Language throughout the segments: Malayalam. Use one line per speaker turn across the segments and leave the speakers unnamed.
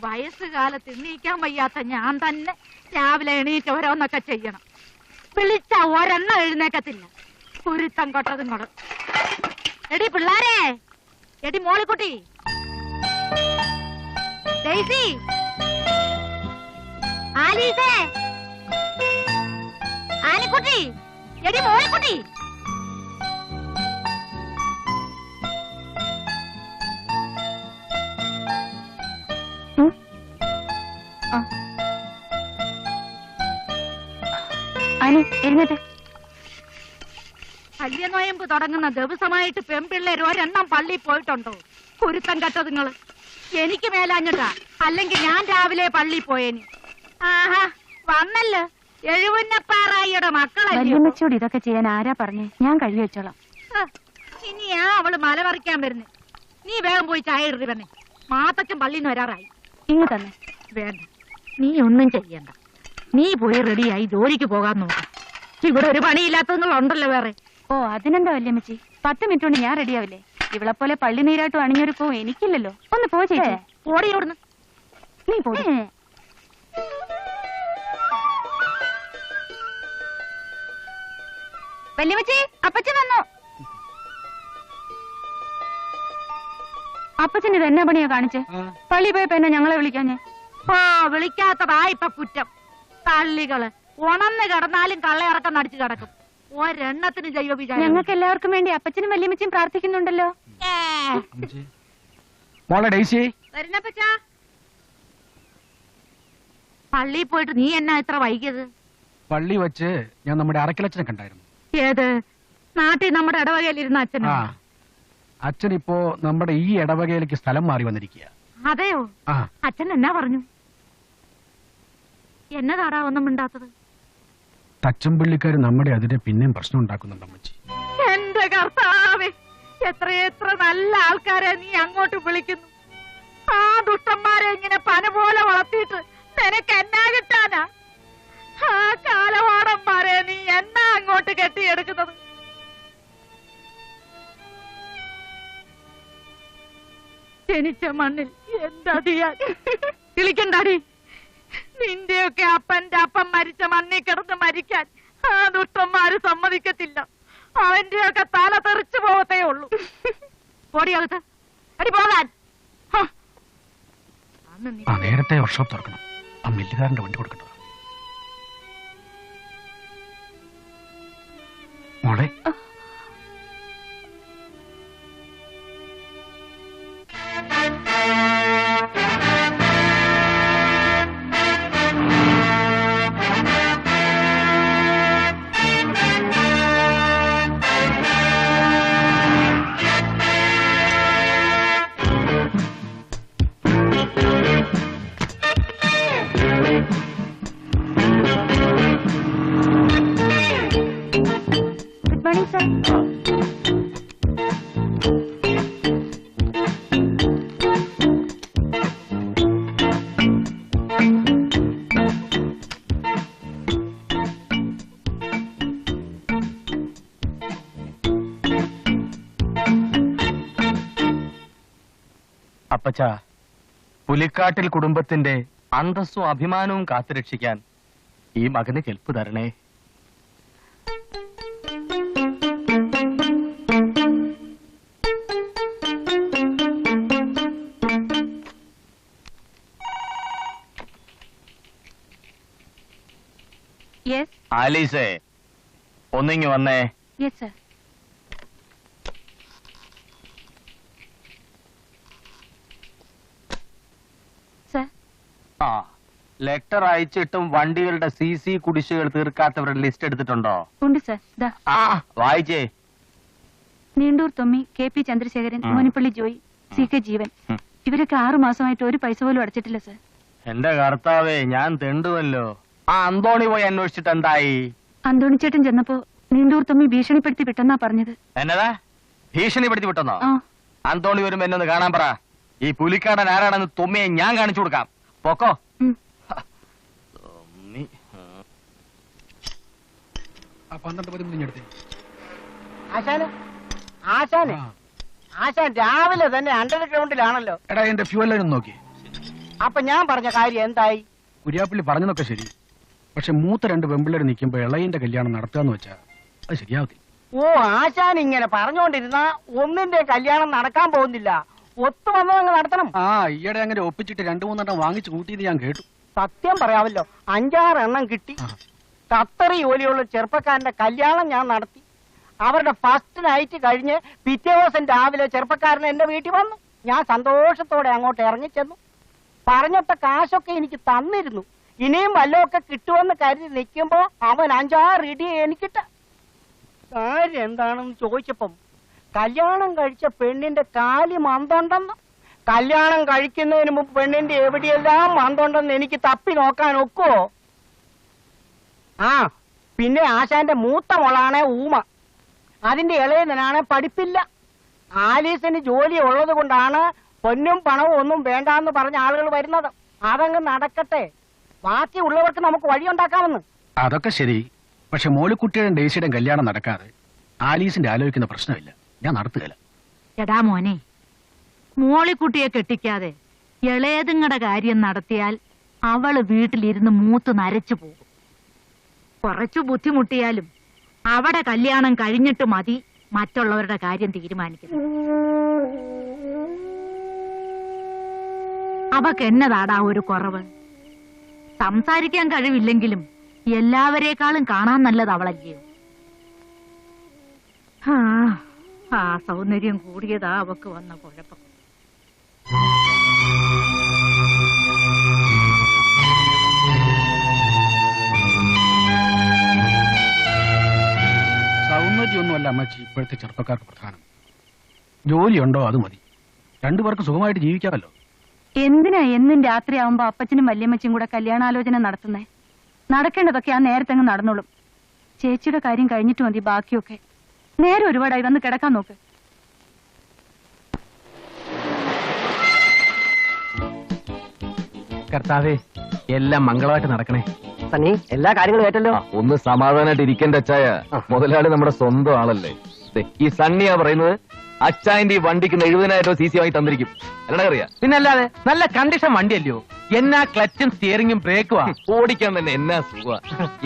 വയസ്സുകാലത്ത് എണീക്കാൻ വയ്യാത്ത ഞാൻ തന്നെ രാവിലെ എണീറ്റ് ഓരോന്നൊക്കെ ചെയ്യണം. വിളിച്ച ഒരെണ്ണം എഴുന്നേക്കത്തില്ല. കുരുത്തം കൊട്ടതും കൊട. എടി പിള്ളാരെ, എടി മോളിക്കുട്ടി, ഡെയ്സി, ആലീസേ, ആനിക്കുട്ടി, എടി മോളിക്കുട്ടി.
എഴുന്നേറ്റ്.
കല്യനോയമ്പ് തുടങ്ങുന്ന ദിവസമായിട്ട് പെൺപിള്ളേർ ഒരെണ്ണം പള്ളി പോയിട്ടുണ്ടോ? കുരുത്തം കെട്ടതുങ്ങള്. എനിക്ക് മേലാഞ്ഞിട്ടാ, അല്ലെങ്കിൽ ഞാൻ രാവിലെ പള്ളി പോയേനി. ആഹാ, വന്നല്ലോ എഴുപന്നപ്പാറായിയുടെ
മക്കളെ. ഇതൊക്കെ ചെയ്യാൻ ആരാ പറഞ്ഞേ? ഞാൻ കഴുകി വെച്ചോളാം.
ഇനിയാ അവള് മല പറിക്കാൻ വരുന്നേ. നീ വേഗം പോയി ചായ ഇടറി വന്നേ. മാത്തച്ഛൻ പള്ളിന്ന് വരാറായി.
ഇങ്ങ് തന്നെ.
വേണ്ട, നീ ഒന്നും ചെയ്യണ്ട. നീ പോയി റെഡിയായി ജോലിക്ക് പോകാൻ നോക്കാം. ഇവിടെ ഒരു പണിയില്ലാത്തതുങ്ങളുണ്ടല്ലോ വേറെ.
ഓ, അതിനെന്താ വല്യമ്മച്ചി, 10 മിനിറ്റ് കൊണ്ട് ഞാൻ റെഡിയാവില്ലേ? ഇവളെപ്പോലെ പള്ളി നീരായിട്ടും അണിഞ്ഞൊരുക്കോ എനിക്കില്ലല്ലോ. ഒന്ന് പോ ചേച്ചി.
ഓടിയോടുന്നു.
നീ പോ. വല്യമ്മച്ചി, അപ്പച്ചൻ വന്നു. അപ്പച്ചൻ ഇത് എന്നാ പണിയാ കാണിച്ചേ? പള്ളി പോയപ്പോ എന്നാ ഞങ്ങളെ വിളിക്കാഞ്ഞേ?
ആ, വിളിക്കാത്തതാ ഇപ്പൊ കുറ്റം. തള്ളികള് ഉണന്ന് കിടന്നാലും കള്ളയിറക്കം നടിച്ചു കിടക്കും. ഒരെണ്ണത്തിന് ജൈവ വിചാരം.
ഞങ്ങൾക്ക് എല്ലാവർക്കും വേണ്ടി അപ്പച്ചനും വല്യമ്മച്ചും പ്രാർത്ഥിക്കുന്നുണ്ടല്ലോ.
പള്ളിയിൽ പോയിട്ട് നീ എന്നാ ഇത്ര വൈകിയത്?
പള്ളി വെച്ച് ഞാൻ നമ്മുടെ അറക്കലച്ഛനെ കണ്ടായിരുന്നു.
ഏത് നാട്ടിൽ? നമ്മുടെ ഇടവകയിലിരുന്ന അച്ഛൻ.
അച്ഛൻ ഇപ്പോ നമ്മുടെ ഈ ഇടവകയിലേക്ക് സ്ഥലം മാറി വന്നിരിക്കുക.
അതെയോ? അച്ഛൻ എന്നാ പറഞ്ഞു? എന്നതാടാ ഒന്നും മിണ്ടാത്തത്?
തച്ചമ്പള്ളിക്കാര് നമ്മുടെ അതിനെ പിന്നെയും പ്രശ്നം ഉണ്ടാക്കുന്നുണ്ട് അമ്മച്ചി.
എന്റെ കർത്താവേ, എത്രയെത്ര നല്ല ആൾക്കാരെ നീ അങ്ങോട്ട് വിളിക്കുന്നു. ആ ദുഷ്ടന്മാരെ ഇങ്ങനെ പന പോലെ വളർത്തിയിട്ട് നിനക്ക് എന്നാ കിട്ടാനാ? ആ കാലവാടന്മാരെ നീ എന്നാ അങ്ങോട്ട് കെട്ടിയെടുക്കുന്നത്? ജനിച്ച മണ്ണിൽ എന്താ ചെയ്യാൻ? വിളിക്കണ്ടാടി. നിന്റെയൊക്കെ അപ്പന്റെ അപ്പം മരിച്ച മണ്ണിൽ കിടന്ന് മരിക്കാൻ ആ ദുഷ്ടന്മാര് സമ്മതിക്കത്തില്ല. അവന്റെയൊക്കെ തല തെറിച്ചു പോകത്തേ ഉള്ളൂ. ഓടിയകത്ത് അടി പോകാൻ.
നേരത്തെ വർക്ക്ഷോപ്പ് തുറക്കണം. ആ മില്ലുകാരന്റെ വണ്ടി കൊടുക്കട്ടോ മോളെ.
അപ്പച്ച, പുലിക്കാട്ടിൽ കുടുംബത്തിന്റെ അന്തസ്സും അഭിമാനവും കാത്തുരക്ഷിക്കാൻ ഈ മകന് കെൽപ്പ് തരണേ. ആലീസേ, ഒന്നിങ്ങി വന്നേ.
Yes sir.
ആ, ലെറ്റർ അയച്ചിട്ടും വണ്ടികളുടെ CC കുടിശ്ശികൾ തീർക്കാത്തവരുടെ ലിസ്റ്റ് എടുത്തിട്ടുണ്ടോ?
ഉണ്ട് സർ.
വായിച്ചേ.
നീണ്ടൂർ തൊമ്മി, KP ചന്ദ്രശേഖരൻ, മോനിപ്പള്ളി ജോയി, CK ജീവൻ. ഇവരൊക്കെ 6 മാസമായിട്ട് ഒരു പൈസ പോലും അടച്ചിട്ടില്ല സർ.
എന്റെ കർത്താവേ, ഞാൻ തെണ്ടുവല്ലോ. ആ അന്തോണി പോയി അന്വേഷിച്ചിട്ട് എന്തായി?
അന്തോണി ചേട്ടൻ ചെന്നപ്പോ നീണ്ടൂർ തൊമ്മി ഭീഷണിപ്പെടുത്തി വിട്ടെന്നാ പറഞ്ഞത്.
എന്നതാ ഭീഷണിപ്പെടുത്തി വിട്ടെന്നോ? അന്തോണി വരുമ്പോ എന്നൊന്ന് കാണാൻ പറ. ഈ പുലിക്കാടൻ ആരാണെന്ന് തൊമ്മിയെ ഞാൻ കാണിച്ചു കൊടുക്കാം. പോക്കോ.
ആശാൻ രാവിലെ തന്നെ അണ്ടർഗ്രൗണ്ടിലാണല്ലോ.
എടാ, എന്റെ ഫ്യൂവൽ നോക്കി.
അപ്പൊ ഞാൻ പറഞ്ഞ കാര്യം എന്തായി?
കുര്യാപ്പള്ളി പറഞ്ഞതൊക്കെ ശരി. പക്ഷെ മൂത്ത 2 പെമ്പിള്ളേർ നിൽക്കുമ്പോ ഇളയിന്റെ കല്യാണം നടത്തുകയെന്ന് വെച്ചാ അത് ശരിയാവത്തില്ല.
ഓ, ആശാൻ ഇങ്ങനെ പറഞ്ഞോണ്ടിരുന്ന ഒന്നിന്റെ കല്യാണം നടക്കാൻ പോകുന്നില്ല. ഒത്തു വന്നതങ്ങ് നടത്തണം.
ആ, ഈയിടെ അങ്ങനെ ഒപ്പിച്ചിട്ട് 2-3 എണ്ണം വാങ്ങിച്ചു കൂട്ടിയത് ഞാൻ കേട്ടു.
സത്യം പറയാമല്ലോ, 5-6 എണ്ണം കിട്ടി. ഖത്തറി ജോലിയുള്ള ചെറുപ്പക്കാരന്റെ കല്യാണം ഞാൻ നടത്തി. അവരുടെ ഫസ്റ്റ് നൈറ്റ് കഴിഞ്ഞ് പിറ്റേ ദിവസം രാവിലെ ചെറുപ്പക്കാരൻ എന്റെ വീട്ടിൽ വന്നു. ഞാൻ സന്തോഷത്തോടെ അങ്ങോട്ട് ഇറങ്ങിച്ചെന്നു. പറഞ്ഞിട്ട കാശൊക്കെ എനിക്ക് തന്നിരുന്നു. ഇനിയും വല്ലതൊക്കെ കിട്ടുമെന്ന് കരുതി നിൽക്കുമ്പോ അവൻ 5-6 ഇടി എനിക്കിട്ട. കാര്യം എന്താണെന്ന് ചോദിച്ചപ്പം കല്യാണം കഴിച്ച പെണ്ണിന്റെ കാലി മന്തുണ്ടെന്ന്. കല്യാണം കഴിക്കുന്നതിന് മുമ്പ് പെണ്ണിന്റെ എവിടെയെല്ലാം മന്തുണ്ടെന്ന് എനിക്ക് തപ്പി നോക്കാൻ ഒക്കുവോ? ആ, പിന്നെ ആശാന്റെ മൂത്ത മോളാണെ ഊമ. അതിന്റെ ഇളയതിനാണ് പഠിപ്പില്ല. ആലീസിന് ജോലി ഉള്ളത് കൊണ്ടാണ് പൊന്നും പണവും ഒന്നും വേണ്ടാന്ന് പറഞ്ഞ ആളുകൾ വരുന്നത്. അതങ്ങ് നടക്കട്ടെ, ബാക്കിയുള്ളവർക്ക് നമുക്ക് വഴിയുണ്ടാക്കാമെന്ന്.
അതൊക്കെ ശരി. പക്ഷെ മോളിക്കുട്ടിയുടെ ഡേസിയുടെ കല്യാണം നടക്കാതെ ആലീസിന്റെ ആലോചിക്കുന്ന പ്രശ്നമില്ല. ഞാൻ നടത്തുകയില്ല.
എടാ മോനെ, മോളിക്കുട്ടിയെ കെട്ടിക്കാതെ ഇളയതുങ്ങടെ കാര്യം നടത്തിയാൽ അവള് വീട്ടിലിരുന്ന് മൂത്ത് നരച്ചു പോകും. കുറച്ചു ബുദ്ധിമുട്ടിയാലും അവിടെ കല്യാണം കഴിഞ്ഞിട്ട് മതി മറ്റുള്ളവരുടെ കാര്യം തീരുമാനിക്കുന്നത്. അവക്ക് എന്നതാടാ ഒരു കുറവ്? സംസാരിക്കാൻ കഴിവില്ലെങ്കിലും എല്ലാവരെക്കാളും കാണാൻ നല്ലത് അവളല്ലയോ? ആ സൗന്ദര്യം കൂടിയതാ അവക്ക് വന്ന കുഴപ്പം.
സൗന്ദര്യമൊന്നുമല്ല അമ്മച്ചി ഇപ്പോഴത്തെ ചെറുപ്പക്കാർക്ക് പ്രധാനം. ജോലിയുണ്ടോ അത് മതി. 2 പേർക്ക് സുഖമായിട്ട് ജീവിക്കാമല്ലോ.
എന്തിനാ എന്നും രാത്രിയാവുമ്പോ അപ്പച്ചനും വല്യമ്മച്ചും കൂടെ കല്യാണാലോചന നടത്തുന്നേ? നടക്കേണ്ടതൊക്കെ ആ നേരത്തങ്ങ് നടന്നോളും. ചേച്ചിയുടെ കാര്യം കഴിഞ്ഞിട്ട് മതി ബാക്കിയൊക്കെ. നേരെ ഒരുപാടായി, വന്ന് കിടക്കാൻ നോക്ക്.
കർത്താവേ, എല്ലാം മംഗളമായിട്ട് നടക്കണേ.
സണ്ണി, എല്ലാ കാര്യങ്ങളും ഏറ്റല്ലോ.
ഒന്ന് സമാധാനമായിട്ട് ഇരിക്കേണ്ട അച്ചായ. മുതലാളി നമ്മുടെ സ്വന്തം ആളല്ലേ. ദേ, ഈ സണ്ണിയാ പറയുന്നത് അച്ചായന്റെ ഈ വണ്ടിക്ക് 70,000 രൂപ CC വാങ്ങി തന്നിരിക്കും. അല്ലടാ അറിയാ?
പിന്നല്ലാതെ നല്ല കണ്ടീഷൻ വണ്ടിയല്ലയോ? എന്നാ ക്ലച്ചും സ്റ്റിയറിംഗും ബ്രേക്കുവാ.
ഓടിക്കാൻ തന്നെ എന്നാ സുഖ.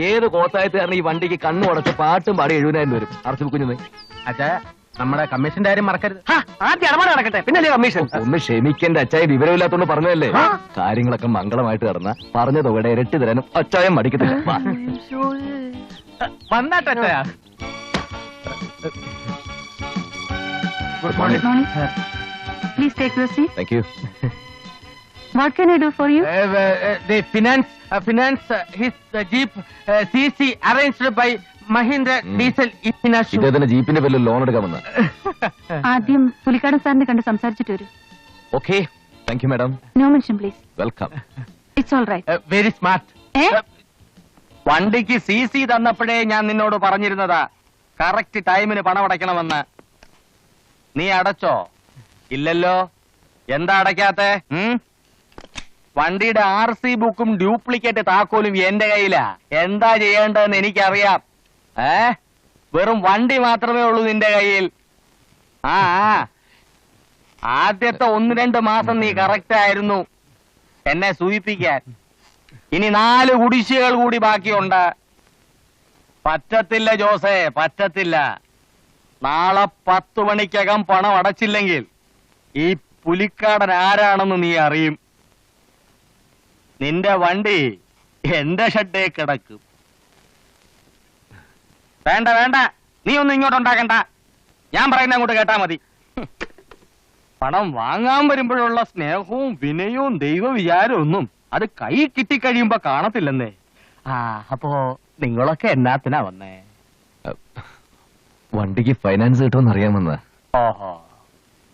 ഏത് കോത്തായത്തുകാരൻ ഈ വണ്ടിക്ക് കണ്ണു അടച്ച് പാട്ടും പാടി 70,000 വരും. അറച്ചു കുഞ്ഞു
അച്ഛാ, നമ്മുടെ കമ്മീഷന്റെ കാര്യം മറക്കരുത്.
ആദ്യം ഇടപാട് നടക്കട്ടെ, പിന്നെ കമ്മീഷൻ.
ഒന്ന് ക്ഷമിക്കേണ്ട അച്ചായ, വിവരമില്ലാത്തോണ്ട് പറഞ്ഞതല്ലേ. കാര്യങ്ങളൊക്കെ മംഗളമായിട്ട് നടന്ന പറഞ്ഞ തുകയുടെ ഇരട്ടി തരാനും അച്ചായം മടിക്കത്തില്ല. വാ.
വന്നാട്ടച്ചാ.
Good morning. Please take your seat.
Thank you.
What can I do for you?
The finance his jeep CC arranged by Mahindra Diesel Infinity.
ഇദ്ദേഹത്തിന്റെ ജീപ്പിന്റെ പേരിൽ ലോൺ എടുക്കാൻ വന്ന.
ആദ്യം പുലിക്കാടൻ സാറിനെ കണ്ട് സംസാരിച്ചിട്ട് വരൂ.
Okay, thank you madam.
No mention please.
Welcome.
It's all right.
Very smart.
വണ്ടിക്ക് CC തന്നപ്പോഴേ ഞാൻ നിന്നോട് പറഞ്ഞിരുന്നതാ കറക്റ്റ് ടൈമിന് പണം അടയ്ക്കണമെന്ന്. നീ അടച്ചോ? ഇല്ലല്ലോ. എന്താ അടയ്ക്കാത്തെ? വണ്ടിയുടെ RC ബുക്കും ഡ്യൂപ്ലിക്കേറ്റ് താക്കോലും എന്റെ കയ്യിലാ. എന്താ ചെയ്യേണ്ടതെന്ന് എനിക്കറിയാം. വെറും വണ്ടി മാത്രമേ ഉള്ളൂ നിന്റെ കയ്യിൽ. ആദ്യത്തെ 1-2 മാസം നീ കറക്റ്റ് ആയിരുന്നു എന്നെ സൂചിപ്പിക്കാൻ. ഇനി 4 കുടിശ്ശികൾ കൂടി ബാക്കിയുണ്ട്. പറ്റത്തില്ല ജോസേ, പറ്റത്തില്ല. നാളെ 10 മണിക്കകം പണം അടച്ചില്ലെങ്കിൽ ഈ പുലിക്കാടൻ ആരാണെന്ന് നീ അറിയും. നിന്റെ വണ്ടി എന്റെ ഷെഡേ കിടക്കും. വേണ്ട വേണ്ട, നീ ഒന്നും ഇങ്ങോട്ടുണ്ടാക്കണ്ട. ഞാൻ പറയുന്ന അങ്ങോട്ട് കേട്ടാ മതി. പണം വാങ്ങാൻ വരുമ്പോഴുള്ള സ്നേഹവും വിനയവും ദൈവവിചാരവും ഒന്നും അത് കൈ കിട്ടിക്കഴിയുമ്പോ കാണത്തില്ലെന്നേ. അപ്പോ നിങ്ങളൊക്കെ എന്നാത്തിനാ വന്നേ?
വണ്ടിക്ക് ഫൈനാൻസ് കിട്ടുമെന്ന് അറിയാമെന്ന്.
ഓഹോ,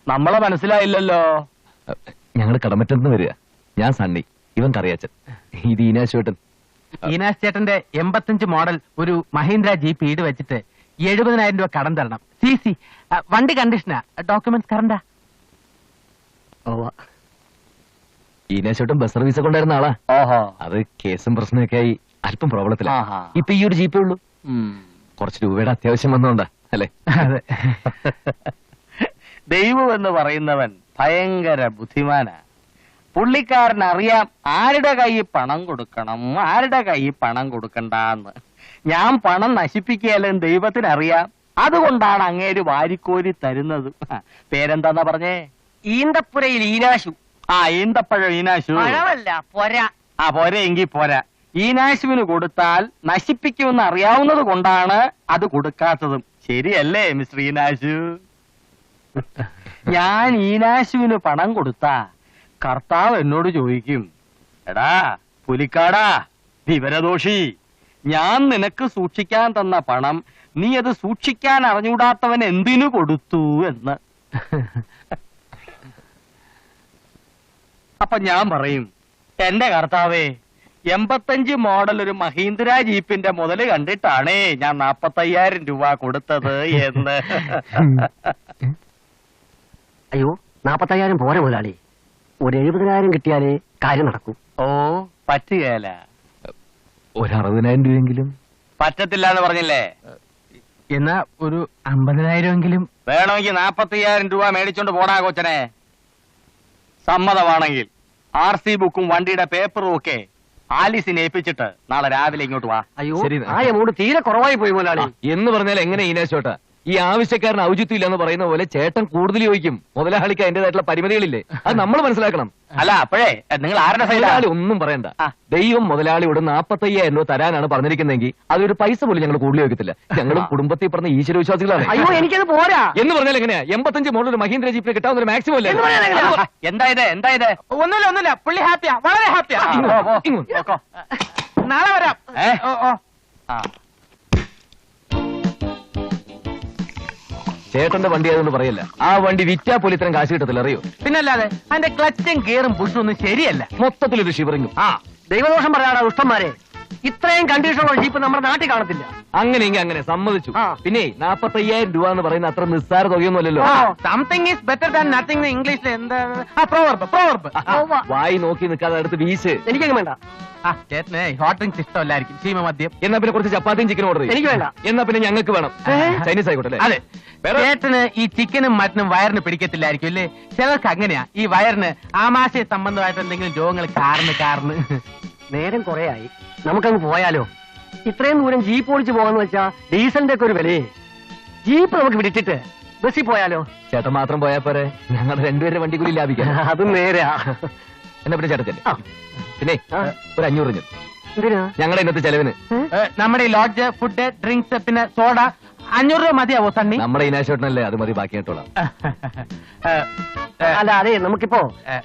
നമ്മളെ മനസ്സിലായില്ലല്ലോ.
ഞങ്ങൾ കടമറ്റത്ത് വരിക. ഞാൻ സണ്ണി, ഇവൻ കറിയാച്ചൻ, ഇത് ഈനാശ് ചേട്ടൻ.
ഈനാശ് ചേട്ടന്റെ 85 മോഡൽ ഒരു മഹീന്ദ്ര ജീപ്പ് ഈട് വെച്ചിട്ട് 70,000 രൂപ കടം തരണം. CC വണ്ടി കണ്ടീഷനാ, ഡോക്യുമെന്റ്സ് കറണ്ടാ.
ഈനാശ് ചേട്ടൻ ബസ് സർവീസ് ഒക്കെ ഉണ്ടായിരുന്ന ആളാ.
ഓഹോ,
അത് കേസും പ്രശ്നമൊക്കെ ആയി അല്പം പ്രോബ്ലത്തിലാ. ഇപ്പൊ ഈ ഒരു ജീപ്പേ ഉള്ളൂ. കുറച്ച് രൂപയുടെ അത്യാവശ്യം വന്നോണ്ടാ അല്ലേ?
അതെ.
ദൈവം എന്ന് പറയുന്നവൻ ഭയങ്കര ബുദ്ധിമാനാ. പുള്ളിക്കാരൻ അറിയാം ആരുടെ കയ്യിൽ പണം കൊടുക്കണം, ആരുടെ കയ്യിൽ പണം കൊടുക്കണ്ടെന്ന്. ഞാൻ പണം നശിപ്പിക്കുകയല്ലെന്ന് ദൈവത്തിനറിയാം. അതുകൊണ്ടാണ് അങ്ങേര് വാരിക്കോരി തരുന്നത്. പേരെന്താന്നാ പറഞ്ഞേ?
ഈന്തപ്പുരയിൽ ഈനാശു.
ആ, ഈന്തപ്പഴം ഈനാശു.
പഴമല്ല, പൊര.
ആ, പോരെ എങ്കിൽ പോരാ. ഈനാശുവിന് കൊടുത്താൽ നശിപ്പിക്കുമെന്ന് അറിയാവുന്നത് കൊണ്ടാണ് അത് കൊടുക്കാത്തതും. ശരിയല്ലേ മിസ്റ്റർ ഈനാശു? ഞാൻ ഈനാശുവിന് പണം കൊടുത്താ കർത്താവ് എന്നോട് ചോദിക്കും, എടാ പുലിക്കാടാ വിവരദോഷി, ഞാൻ നിനക്ക് സൂക്ഷിക്കാൻ തന്ന പണം നീ അത് സൂക്ഷിക്കാൻ അറിഞ്ഞൂടാത്തവൻ എന്തിനു കൊടുത്തു എന്ന്. അപ്പൊ ഞാൻ പറയും, എന്റെ കർത്താവേ, 85 മോഡൽ ഒരു മഹീന്ദ്ര ജീപ്പിന്റെ മുതല് കണ്ടിട്ടാണേ ഞാൻ 45,000 രൂപ കൊടുത്തത് എന്ന്.
അയ്യോ, 45,000 പോരെ മുതലാളി. ഒരു 70,000 കിട്ടിയാലേ കാര്യം നടക്കും.
ഓ, പറ്റുകയല്ല.
ഒരു 60,000 രൂപയെങ്കിലും
പറ്റത്തില്ല എന്ന് പറഞ്ഞില്ലേ?
എന്നാ ഒരു 50,000
വേണമെങ്കിൽ 45,000 രൂപ മേടിച്ചോണ്ട് പോടാ കൊച്ചനെ. സമ്മതമാണെങ്കിൽ RC ബുക്കും വണ്ടിയുടെ പേപ്പറും ഒക്കെ ആലീസിനെ ഏൽപ്പിച്ചിട്ട് നാളെ രാവിലെ ഇങ്ങോട്ട് വാ.
അയ്യോ,
ശരി.
ആ എമൗണ്ട് തീരെ കുറവായി പോയി മുതലാളി.
എന്ന് പറഞ്ഞാൽ എങ്ങനെ ഈനാശോട്ടാ? ഈ ആവശ്യക്കാരന് ഔചിത്യം ഇല്ലെന്ന് പറയുന്ന പോലെ ചേട്ടൻ കൂടുതൽ ചോദിക്കും. മുതലാളിക്ക് അതിന്റേതായിട്ടുള്ള പരിമിതികളില്ലേ? അത് നമ്മൾ മനസ്സിലാക്കണം.
അല്ല, അപ്പോഴേ നിങ്ങൾ ആരുടെ
മുതലാളി
സൈഡിലാണ്?
ഒന്നും പറയണ്ട.
ആ.
ദൈവം മുതലാളിയോട് 45,000 രൂപ തരാനാണ് പറഞ്ഞിരിക്കുന്നതെങ്കിൽ അതൊരു പൈസ പോലും ഞങ്ങൾ കൂടുതൽ ചോദിക്കത്തില്ല. ഞങ്ങളും കുടുംബത്തിൽ പറഞ്ഞ ഈശ്വര വിശ്വാസികളാണ്.
അയ്യോ, എനിക്കത് പോരാ.
എന്ന് പറഞ്ഞാൽ എങ്ങനെയാ? 85 മോഡൽ ഒരു മഹീന്ദ്ര ജീപ്പിന് കിട്ടാവുന്ന ഒരു മാക്സിമം അല്ലേ?
എന്തായത്?
ഒന്നുമില്ല പുള്ളി ഹാപ്പിയാ, വളരെ ഹാപ്പിയാ.
നോക്കോ.
നാളെ വരാം.
ഏ?
ഓ.
ആ.
ചേട്ടന്റെ വണ്ടി ആയതുകൊണ്ട് പറയല്ല. ആ വണ്ടി വിറ്റാ പോലും ഇത്രയും കാശ് കിട്ടത്തില്ല, അറിയോ?
പിന്നല്ലാതെ അതിന്റെ ക്ലച്ചും ഗിയറും പുഷും ഒന്നും ശരിയല്ല.
മൊത്തത്തിലൊരു ഷിവറിങ്ങും.
ആ, ദൈവദോഷം പറയാടാ ദുഷ്ടന്മാരെ. ഇത്രയും കണ്ടീഷനുള്ള ജീപ്പ് നമ്മുടെ നാട്ടിൽ കാണത്തില്ല.
അങ്ങനെയെങ്കിൽ അങ്ങനെ സമ്മതിച്ചു.
ആ.
പിന്നെ 45,000 രൂപ എന്ന് പറയുന്ന അത്ര നിസ്സാര തുകയൊന്നുമല്ലല്ലോ.
Something is better than nothing. ഇംഗ്ലീഷിൽ എന്താ? പ്രോവർബ്.
വായി നോക്കി നിൽക്കാതെ അടുത്ത് വീശ്.
എനിക്കങ്ങ് വേണ്ട.
ചേട്ടന് ഹോട്ട് ഡ്രിങ്ക്സ് ഇഷ്ടമല്ലായിരിക്കും, ശീമ മദ്യം.
എന്നാ പിന്നെ കുറച്ച് ചപ്പാത്തിയും ചിക്കനും ഓർഡർ
എനിക്ക് വേണ്ട.
എന്നാ പിന്നെ ഞങ്ങൾക്ക് വേണം. ചൈനീസ് ആയിക്കോട്ടെ അല്ലേ?
അതെ, ചേട്ടന് ഈ ചിക്കനും മട്ടനും വയറിന് പിടിക്കത്തില്ലായിരിക്കും അല്ലേ? ചിലർക്ക് അങ്ങനെയാ. ഈ വയറിന് ആമാശയ സംബന്ധമായിട്ട് എന്തെങ്കിലും രോഗങ്ങൾ കാർന്ന്
നേരം കുറെ ആയി, നമുക്കങ്ങ് പോയാലോ? ഇത്രയും ദൂരം ജീപ്പ് ഓടിച്ചു പോകാന്ന് വെച്ചാ ഡീസലിന്റെ ഒക്കെ ഒരു വിലയെ. ജീപ്പ് നമുക്ക് വിടിച്ചിട്ട് ബസ്സിൽ പോയാലോ?
ചേട്ടൻ മാത്രം പോയാ പോരെ? ഞങ്ങളുടെ രണ്ടുപേരുടെ വണ്ടി കൂലി ലാഭിക്കാം.
അതും നേരെയാ.
എന്നാ പിന്നെ ചേട്ടത്തല്ലേ?
ആ.
പിന്നെ ഒരു 500 രൂപ
എന്തിനാ?
ഞങ്ങളുടെ ഇന്നത്തെ ചെലവിന്.
നമ്മുടെ ഈ ലോഡ്ജ്, ഫുഡ്, ഡ്രിങ്ക്സ്, പിന്നെ സോഡ 500 രൂപ മതിയാവോ സണ്ണി?
നമ്മുടെ ഇനാശോട്ടനല്ലേ, അത് മതി, ബാക്കി കേട്ടോളാം.
അല്ല, അതെ, നമുക്കിപ്പോ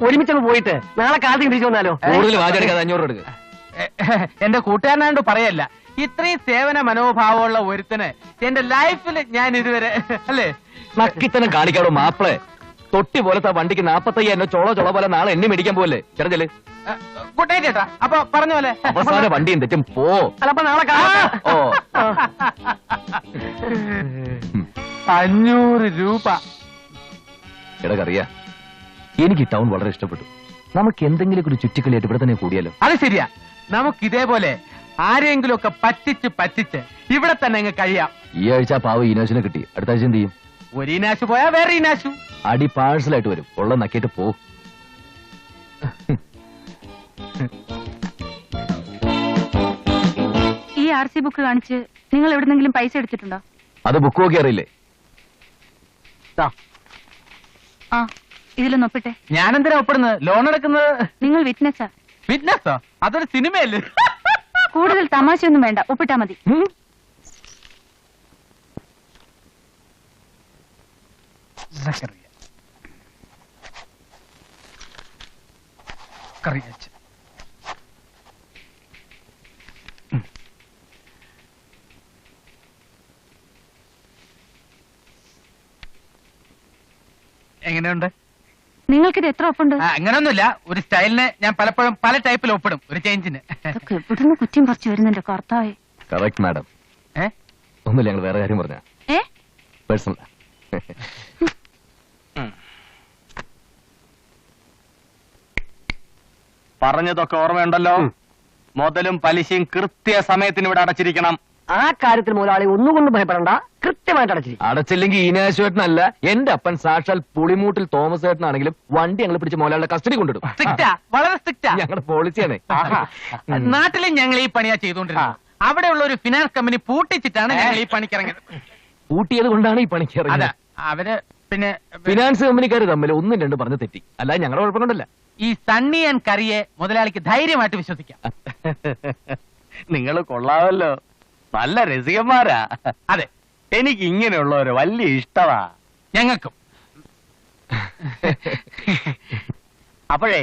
ഒരുമിച്ചങ്ങ് പോയിട്ട് നാളെ കാലത്ത് തിരിച്ചു വന്നാലോ?
കൂടുതൽ വാചടിക്കാതെ 500 എടുക്കുക.
എന്റെ കൂട്ടുകാരനായോണ്ട് പറയല്ല, ഇത്രയും സേവന മനോഭാവമുള്ള ഒരുത്തന് എന്റെ ലൈഫിൽ ഞാൻ ഇതുവരെ അല്ലേ
നക്കിത്തനം കാണിക്കാടോ മാപ്പിളെ. തൊട്ടി പോലത്തെ വണ്ടിക്ക് 45,000 ചോള പോലെ നാളെ എണ്ണി മേടിക്കാൻ പോലെ ചെറുതല്.
ഗുഡ് നൈറ്റ് ചേട്ടാ. അപ്പൊ പറഞ്ഞ പോലെ
അവസാന വണ്ടിയും തെറ്റും പോ.
അല്ല, അപ്പൊ നാളെ കാലത്ത്.
ഓ
500 രൂപ.
എടക്കറിയാ, എനിക്ക് ടൗൺ വളരെ ഇഷ്ടപ്പെട്ടു. നമുക്ക് എന്തെങ്കിലും ഒരു ചുറ്റിക്കളിയായിട്ട് ഇവിടെ തന്നെ കൂടിയാലോ?
അത് ശരിയാ. നമുക്ക് ഇതേപോലെ ആരെങ്കിലും ഒക്കെ പറ്റിച്ച് ഇവിടെ തന്നെ അങ്ങ് കഴിയാം.
ഈ ആഴ്ച പാവ ഈനാശിനെ കിട്ടി, അടുത്ത ആഴ്ച എന്ത് ചെയ്യും?
ഒരു ഇനാശു പോയാ വേറെ ഇനാശു.
അടി പാഴ്സലായിട്ട് വരും, ഉള്ള നക്കിയിട്ട് പോ.
ഈ RC ബുക്ക് കാണിച്ച് നിങ്ങൾ എവിടെന്നെങ്കിലും പൈസ എടുത്തിട്ടുണ്ടോ?
അത് ബുക്ക് നോക്കി അറിയില്ലേ?
ആ, ഇതിലൊന്ന് ഒപ്പിട്ടെ.
ഞാനെന്തിനാ ഒപ്പിടുന്നത്? ലോൺ എടുക്കുന്നത്?
നിങ്ങൾ വിറ്റ്നസ്സാ.
ഫിറ്റ്നസ്സോ? അതൊരു സിനിമയല്ലേ?
കൂടുതൽ തമാശയൊന്നും വേണ്ട, ഒപ്പിട്ടാ മതി.
എങ്ങനെയുണ്ട്?
നിങ്ങൾക്കിത് എത്ര ഒപ്പുണ്ട്?
അങ്ങനൊന്നുമില്ല, ഒരു സ്റ്റൈലിന് ഞാൻ പലപ്പോഴും പല ടൈപ്പിൽ ഒപ്പിടും, ഒരു ചേഞ്ചിന്.
ഇതൊക്കെ എവിടുന്ന് കുറ്റം പറിച്ചു വരുന്നുണ്ട് കർത്താവേ.
Correct madam. ഒന്നുമില്ല, ഞങ്ങൾ വേറെ കാര്യം പറഞ്ഞ പേഴ്സണൽ.
പറഞ്ഞതൊക്കെ ഓർമ്മയുണ്ടല്ലോ? മുതലും പലിശയും കൃത്യ സമയത്തിന് ഇവിടെ അടച്ചിരിക്കണം.
ആ കാര്യത്തിൽ മുതലാളി ഒന്നുകൊണ്ടും ഭയപ്പെടണ്ട, കൃത്യമായിട്ട് അടച്ചിരിക്കും.
അടച്ചില്ലെങ്കിൽ ഈനാശുവേട്ടനല്ല, എന്റെ അപ്പൻ സാക്ഷാൽ പുളിമൂട്ടിൽ തോമസ് ഏട്ടനാണെങ്കിലും വണ്ടി ഞങ്ങൾ പിടിച്ച് മോലാളുടെ കസ്റ്റഡി കൊണ്ടിടും.
സ്ട്രിക്റ്റാ, വളരെ സ്ട്രിക്റ്റാ.
ഞങ്ങളുടെ പോളിസിയാണ്.
നാട്ടിലും ഞങ്ങൾ ഈ പണിയാ ചെയ്തുകൊണ്ടിരുന്നത്. അവിടെയുള്ള ഒരു ഫിനാൻസ് കമ്പനി പൂട്ടിച്ചിട്ടാണ് ഞങ്ങൾ ഈ പണിക്കിറങ്ങിയത്.
കൂട്ടിയത് കൊണ്ടാണ് ഈ പണിക്ക്
അതെ,
ഇറങ്ങിയത്.
അവര് പിന്നെ
ഫിനാൻസ് കമ്പനിക്കാർ തമ്മിൽ ഒന്നും രണ്ടും പറഞ്ഞ് തെറ്റി, അല്ലാതെ ഞങ്ങളുടെ കുഴപ്പം കൊണ്ടല്ല.
ഈ സണ്ണി ആൻഡ് കറിയെ മുതലാളിക്ക് ധൈര്യമായിട്ട് വിശ്വസിക്കാം.
നിങ്ങൾ കൊള്ളാമല്ലോ, നല്ല രസികന്മാരാ.
അതെ,
എനിക്ക് ഇങ്ങനെയുള്ളവര് വലിയ ഇഷ്ടമാ.
ഞങ്ങൾക്കും.
അപ്പോഴേ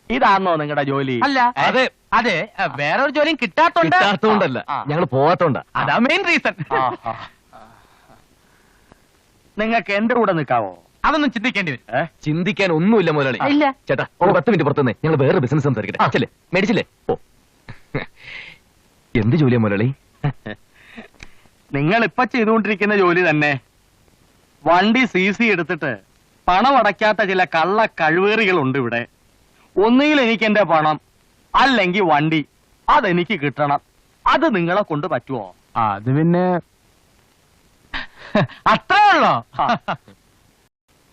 ഇതാണോ നിങ്ങളുടെ ജോലി?
അല്ല,
അതെ.
അതെ, വേറൊരു ജോലിയും കിട്ടാത്തോണ്ട്.
കിട്ടാത്തോണ്ടല്ല, ഞങ്ങൾ പോവാത്തോണ്ടാ.
അതാ മെയിൻ റീസൺ.
നിങ്ങൾക്ക് എന്റെ കൂടെ നിൽക്കാവോ?
അതൊന്നും ചിന്തിക്കേണ്ടി വരും.
ചിന്തിക്കാൻ ഒന്നുമില്ല മുതലാളി.
ഇല്ല.
ചേട്ടാ, ഒരു 10 മിനിറ്റ് പുറത്തുനിന്ന് ഞങ്ങൾ വേറെ ബിസിനസ് സംസാരിക്കട്ടെ. അച്ഛല്ലേ, മേടിച്ചില്ലേ? ഓ, എന്ത് ജോലിയാ മുതലാളി?
നിങ്ങൾ ഇപ്പൊ ചെയ്തുകൊണ്ടിരിക്കുന്ന ജോലി തന്നെ. വണ്ടി CC എടുത്തിട്ട് പണം അടയ്ക്കാത്ത ചില കള്ള കഴിവേറികളുണ്ട് ഇവിടെ. ഒന്നുകിൽ എനിക്ക് എന്റെ പണം, അല്ലെങ്കിൽ വണ്ടി, അതെനിക്ക് കിട്ടണം. അത് നിങ്ങളെ കൊണ്ട് പറ്റുമോ?
അത് പിന്നെ അത്രേ ഉള്ളോ?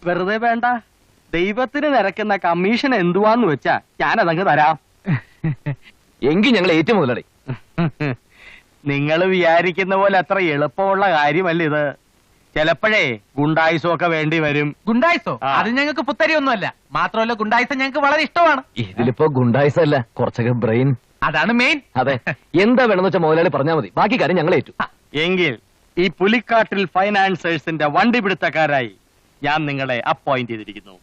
വെറുതെ വേണ്ട, ദൈവത്തിന് നിരക്കുന്ന കമ്മീഷൻ എന്തുവാന്ന് വെച്ചാ ഞാനതങ്ങ് തരാം.
എങ്കിൽ ഞങ്ങൾ ഏറ്റവും മുതലാളി.
നിങ്ങൾ വിചാരിക്കുന്ന പോലെ അത്ര എളുപ്പമുള്ള കാര്യമല്ല ഇത്. ചിലപ്പോഴേ ഗുണ്ടായുസമൊക്കെ വേണ്ടി വരും.
ഗുണ്ടായിസോ?
ആ.
അത് ഞങ്ങൾക്ക് പുത്തരിയൊന്നുമല്ല. മാത്രമല്ല, ഗുണ്ടായിസം ഞങ്ങൾക്ക് വളരെ ഇഷ്ടമാണ്.
ഇതിലിപ്പോ ഗുണ്ടായിസല്ല, കുറച്ചൊക്കെ ബ്രെയിൻ.
അതാണ് മെയിൻ.
അതെ, എന്താ വേണമെന്ന് വെച്ചാൽ മുതലാളി പറഞ്ഞാൽ മതി, ബാക്കി കാര്യം ഞങ്ങൾ ഏറ്റു.
എങ്കിൽ ഈ പുലിക്കാട്ടിൽ ഫൈനാൻസേഴ്സിന്റെ വണ്ടി പിടുത്തക്കാരായി ഞാൻ നിങ്ങളെ അപ്പോയിന്റ് ചെയ്തിരിക്കുന്നു.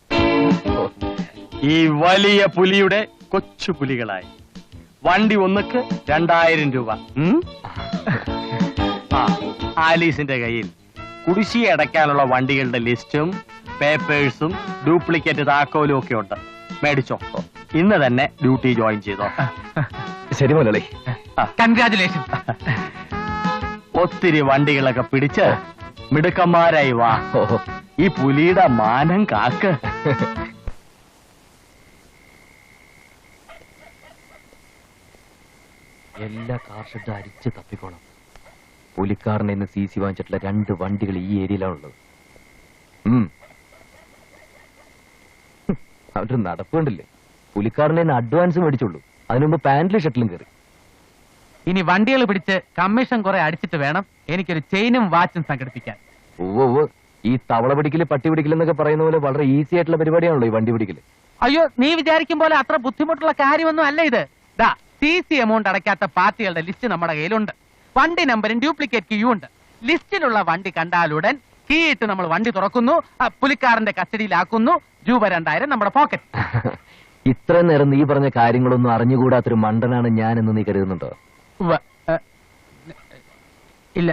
ഈ വലിയ പുലിയുടെ കൊച്ചു പുലികളായി. വണ്ടി ഒന്നുക്ക് 2000 രൂപ. ആലീസിന്റെ കയ്യിൽ കുടിശ്ശിക അടയ്ക്കാനുള്ള വണ്ടികളുടെ ലിസ്റ്റും പേപ്പേഴ്സും ഡ്യൂപ്ലിക്കേറ്റ് താക്കോലും ഒക്കെ ഉണ്ട്. മേടിച്ചോ, ഇന്ന് തന്നെ ഡ്യൂട്ടി ജോയിൻ ചെയ്തോ.
ശരി മുതലാളി.
കൺഗ്രാചുലേഷൻ.
ഒത്തിരി വണ്ടികളൊക്കെ പിടിച്ച് മിടുക്കന്മാരായി വാ.
ഓഹോ,
ഈ പുലിയുടെ മാനം കാക്ക്.
എല്ലാ കാർ ഷെഡും അരിച്ച് തപ്പിക്കോണം. പുലിക്കാരനെ ഇന്ന് CC വാങ്ങിച്ചിട്ടുള്ള 2 വണ്ടികൾ ഈ ഏരിയയിലാണുള്ളത്. അവരുടെ നടപ്പ് കണ്ടില്ലേ? പുലിക്കാരനെ അഡ്വാൻസ് മേടിച്ചുള്ളൂ, അതിനുമുമ്പ് പാന്റിലും ഷർട്ടിലും കയറി.
ഇനി വണ്ടികൾ പിടിച്ച് കമ്മീഷൻ കുറെ അടിച്ചിട്ട് വേണം എനിക്കൊരു ചെയിനും വാച്ചും സംഘടിപ്പിക്കാൻ.
ഓ, ഈ തവള പിടിക്കല് പട്ടി പിടിക്കലെന്നൊക്കെ പറയുന്ന പോലെ വളരെ ഈസി ആയിട്ടുള്ള പരിപാടിയാണല്ലോ ഈ വണ്ടി പിടിക്കല്.
അയ്യോ, നീ വിചാരിക്കും പോലെ അത്ര ബുദ്ധിമുട്ടുള്ള കാര്യമൊന്നും അല്ല ഇത്. ദാ, CC എമൗണ്ട് അടയ്ക്കാത്ത പാർട്ടികളുടെ ലിസ്റ്റ് നമ്മുടെ കയ്യിലുണ്ട്. വണ്ടി നമ്പരും ഡ്യൂപ്ലിക്കേറ്റ് കീയും ഉണ്ട്. ലിസ്റ്റിലുള്ള വണ്ടി കണ്ടാലുടൻ കീ ഇട്ട് നമ്മൾ വണ്ടി തുറക്കുന്നു, പുലിക്കാരന്റെ കസ്റ്റഡിയിലാക്കുന്നു. രൂപ 2000 നമ്മുടെ പോക്കറ്റ്.
ഇത്ര നേരം നീ പറഞ്ഞ കാര്യങ്ങളൊന്നും അറിഞ്ഞുകൂടാത്തൊരു മണ്ടനാണ് ഞാൻ എന്ന് നീ കരുതുന്നുണ്ടോ?
ഇല്ല.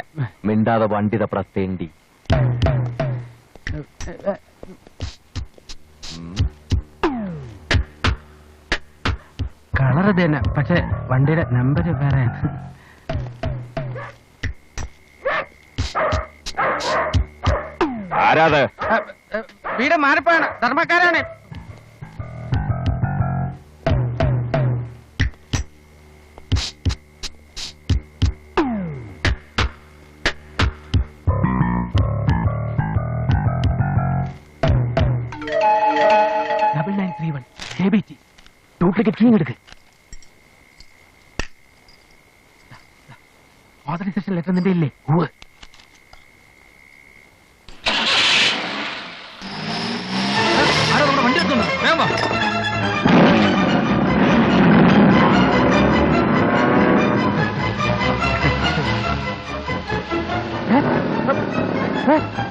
മിണ്ടാതെ വണ്ടി തപ്പടത്തേണ്ടി.
കളർ ഇത് തന്നെ, പക്ഷെ വണ്ടിയുടെ നമ്പർ വേറെയാണ്.
ആരാത്?
വീട് മാറിപ്പാണ്, ധർമ്മക്കാരാണ്.
ഡ്യൂപ്ലിക്കേറ്റ് കീ എടുക്ക്.
ഓതറൈസേഷൻ ലെറ്റർ നിന്റെ ഇല്ലേ? ആരോ നമ്മുടെ വണ്ടി എടുക്കുന്നു. വേഗം വാ.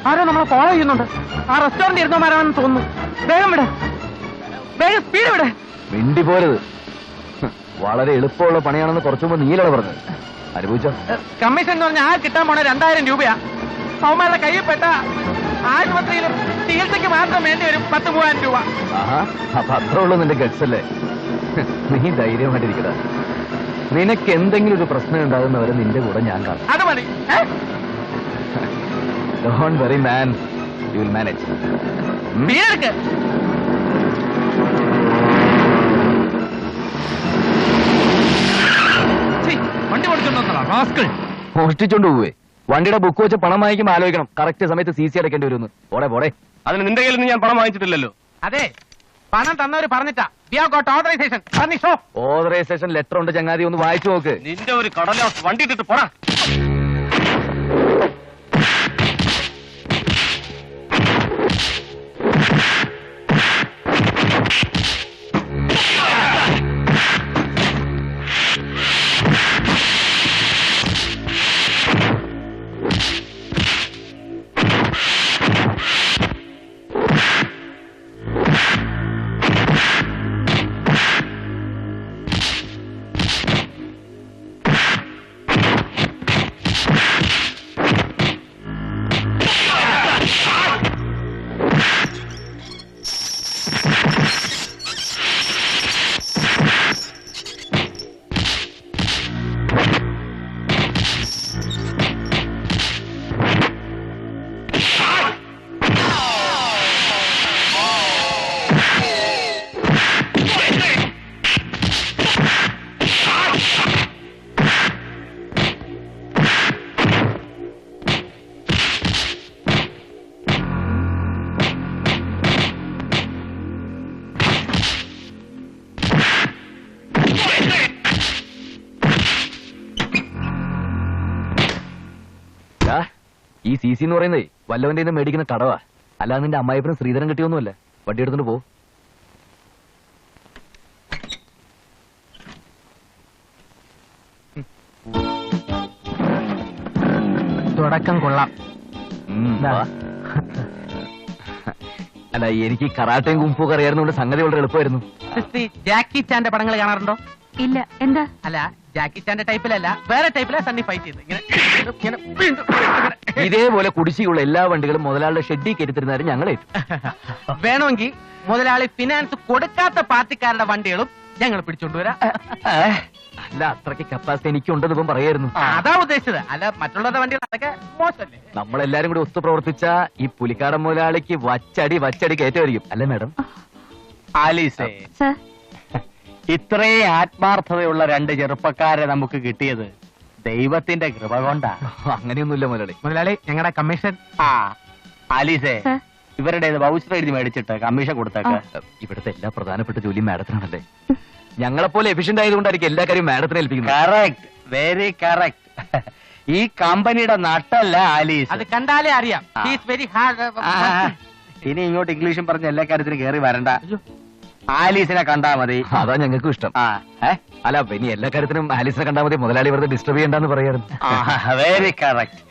ആരോ നമ്മളെ ഫോളോ ചെയ്യുന്നുണ്ട്. ആ റെസ്റ്റോറന്റ് ഇരുന്നവന്മാരാണെന്ന് തോന്നുന്നു. വേഗം വിട്, വേഗം സ്പീഡ് വിട്.
മിണ്ടി പോരുത്. വളരെ എളുപ്പമുള്ള പണിയാണെന്ന് കുറച്ചു മുമ്പ് നീലാണ് പറഞ്ഞത്. അനുഭവിച്ചോ?
കമ്മീഷൻ എന്ന് പറഞ്ഞാൽ ആ കിട്ടാൻ പോണ 2000 രൂപയാ. അവന്മാരുടെ കയ്യിൽ പെട്ട ആശുപത്രിയിലും ചികിത്സയ്ക്ക് മാത്രം വേണ്ടി വരും 10,000 രൂപ.
ആഹാ, അപ്പൊ അത്ര ഉള്ളൂ നിന്റെ ഗട്സ് അല്ലേ? നീ ധൈര്യമായിട്ടിരിക്കടാ. നിനക്ക് എന്തെങ്കിലും ഒരു പ്രശ്നം ഉണ്ടാകുന്നവരെ നിന്റെ കൂടെ ഞാൻ കാണും.
അത് മതി.
Don't worry, man. You will manage.
വീടെടുക്ക്. വണ്ടി കൊടുക്കണ്ടോ റാസ്കൾ?
മോഷ്ടിച്ചോണ്ട് പോവേ. വണ്ടിയുടെ ബുക്ക് വെച്ച് പണം വാങ്ങിക്കുമ്പോൾ ആലോചിക്കണം കറക്റ്റ് സമയത്ത് CC അടയ്ക്കേണ്ടി വരുമെന്ന്. പോടെ.
അതിന് നിന്റെ കയ്യിൽ നിന്ന് ഞാൻ പണം വാങ്ങിച്ചിട്ടില്ലല്ലോ.
അതെ, പണം തന്നവര് പറഞ്ഞിട്ടാ. We have got authorization. Furnish.
Authorisation letter ഉണ്ട് ചങ്ങാതി, ഒന്ന് വായിച്ചു നോക്ക്.
നിന്റെ ഒരു കടലാസ് വണ്ടി ഇട്ടിട്ട് പോടാ.
ഈ CC എന്ന് പറയുന്നേ വല്ലവന്റെ നിന്ന് മേടിക്കുന്ന കടവാ. അല്ലാതെ നിന്റെ അമ്മായിപ്പനും ശ്രീധരൻ കിട്ടിയൊന്നുമല്ല. വണ്ടി എടുത്തോണ്ട് പോ.
തുടക്കം കൊള്ളാം.
അല്ല, എനിക്ക് കറാട്ടയും കുംഫും അറിയാവുന്നതുകൊണ്ട് സംഗതി വളരെ എളുപ്പമായിരുന്നു.
സിസ്റ്റി, ജാക്കി ചാന്റെ പടങ്ങൾ കാണാറുണ്ടോ?
ഇല്ല. എന്താ?
അല്ല, ജാക്കി ചാന്റെ ടൈപ്പിലല്ല, വേറെ ടൈപ്പിലാ സണ്ണി ഫൈറ്റ് ചെയ്ത്
ഇതേപോലെ കുടിശ്ശിയുള്ള എല്ലാ വണ്ടികളും മുതലാളിയുടെ ഷെഡിൽ കയറ്റിത്തരുന്നവരും ഞങ്ങളേറ്റു.
വേണമെങ്കിൽ മുതലാളി ഫിനാൻസ് കൊടുക്കാത്ത പാർട്ടിക്കാരുടെ വണ്ടികളും ഞങ്ങൾ പിടിച്ചോണ്ടുവരാം.
അല്ല, അത്രയ്ക്ക് കപ്പാസിറ്റി എനിക്കുണ്ടെന്ന് ഇപ്പം പറയായിരുന്നു.
അതാ ഉദ്ദേശിച്ചത്. അല്ല, മറ്റുള്ളവരുടെ വണ്ടികൾ അതൊക്കെ മോശമല്ലേ?
നമ്മളെല്ലാരും കൂടി ഒത്തു പ്രവർത്തിച്ച ഈ പുലിക്കാടൻ മുതലാളിക്ക് വച്ചടി കയറ്റമായിരിക്കും. അല്ലേ മാഡം?
ആലീസേ,
സർ,
ഇത്രയും ആത്മാർത്ഥതയുള്ള രണ്ട് ചെറുപ്പക്കാരെ നമുക്ക് കിട്ടിയത് ദൈവത്തിന്റെ കൃപ കൊണ്ടാ.
അങ്ങനെയൊന്നുമില്ല മുതലാളി.
മുതലാളി, ഞങ്ങളുടെ കമ്മീഷൻ.
ആലീസേ,
സർ.
ഇവരുടെ വൗച്ചർ എഴുതി മേടിച്ചിട്ട് കമ്മീഷൻ കൊടുത്തേക്ക്.
ഇവിടുത്തെ എല്ലാ പ്രധാനപ്പെട്ട ജോലിയും മാഡത്തിനാണല്ലേ. ഞങ്ങളെപ്പോലെ എഫിഷ്യന്റ് ആയതുകൊണ്ടായിരിക്കും എല്ലാ കാര്യവും മാഡത്തിനെ ഏൽപ്പിക്കുന്നത്.
Correct, very correct. ഈ കമ്പനിയുടെ നട്ടല്ല ആലീസ്.
അത് കണ്ടാലേ അറിയാം. He is very hard.
ഇനി ഇങ്ങോട്ട് ഇംഗ്ലീഷും പറഞ്ഞ എല്ലാ കാര്യത്തിനും കയറി വരണ്ട. ആലീസിനെ കണ്ടാ മതി.
അതാ ഞങ്ങൾക്കും ഇഷ്ടം. അല്ല, ഇനി എല്ലാ കാര്യത്തിനും ആലീസിനെ കണ്ടാൽ മതി. മുതലാളി വെറുതെ ഡിസ്റ്റർബ് ചെയ്യണ്ടെന്ന് പറയാറുണ്ട്.
Very correct.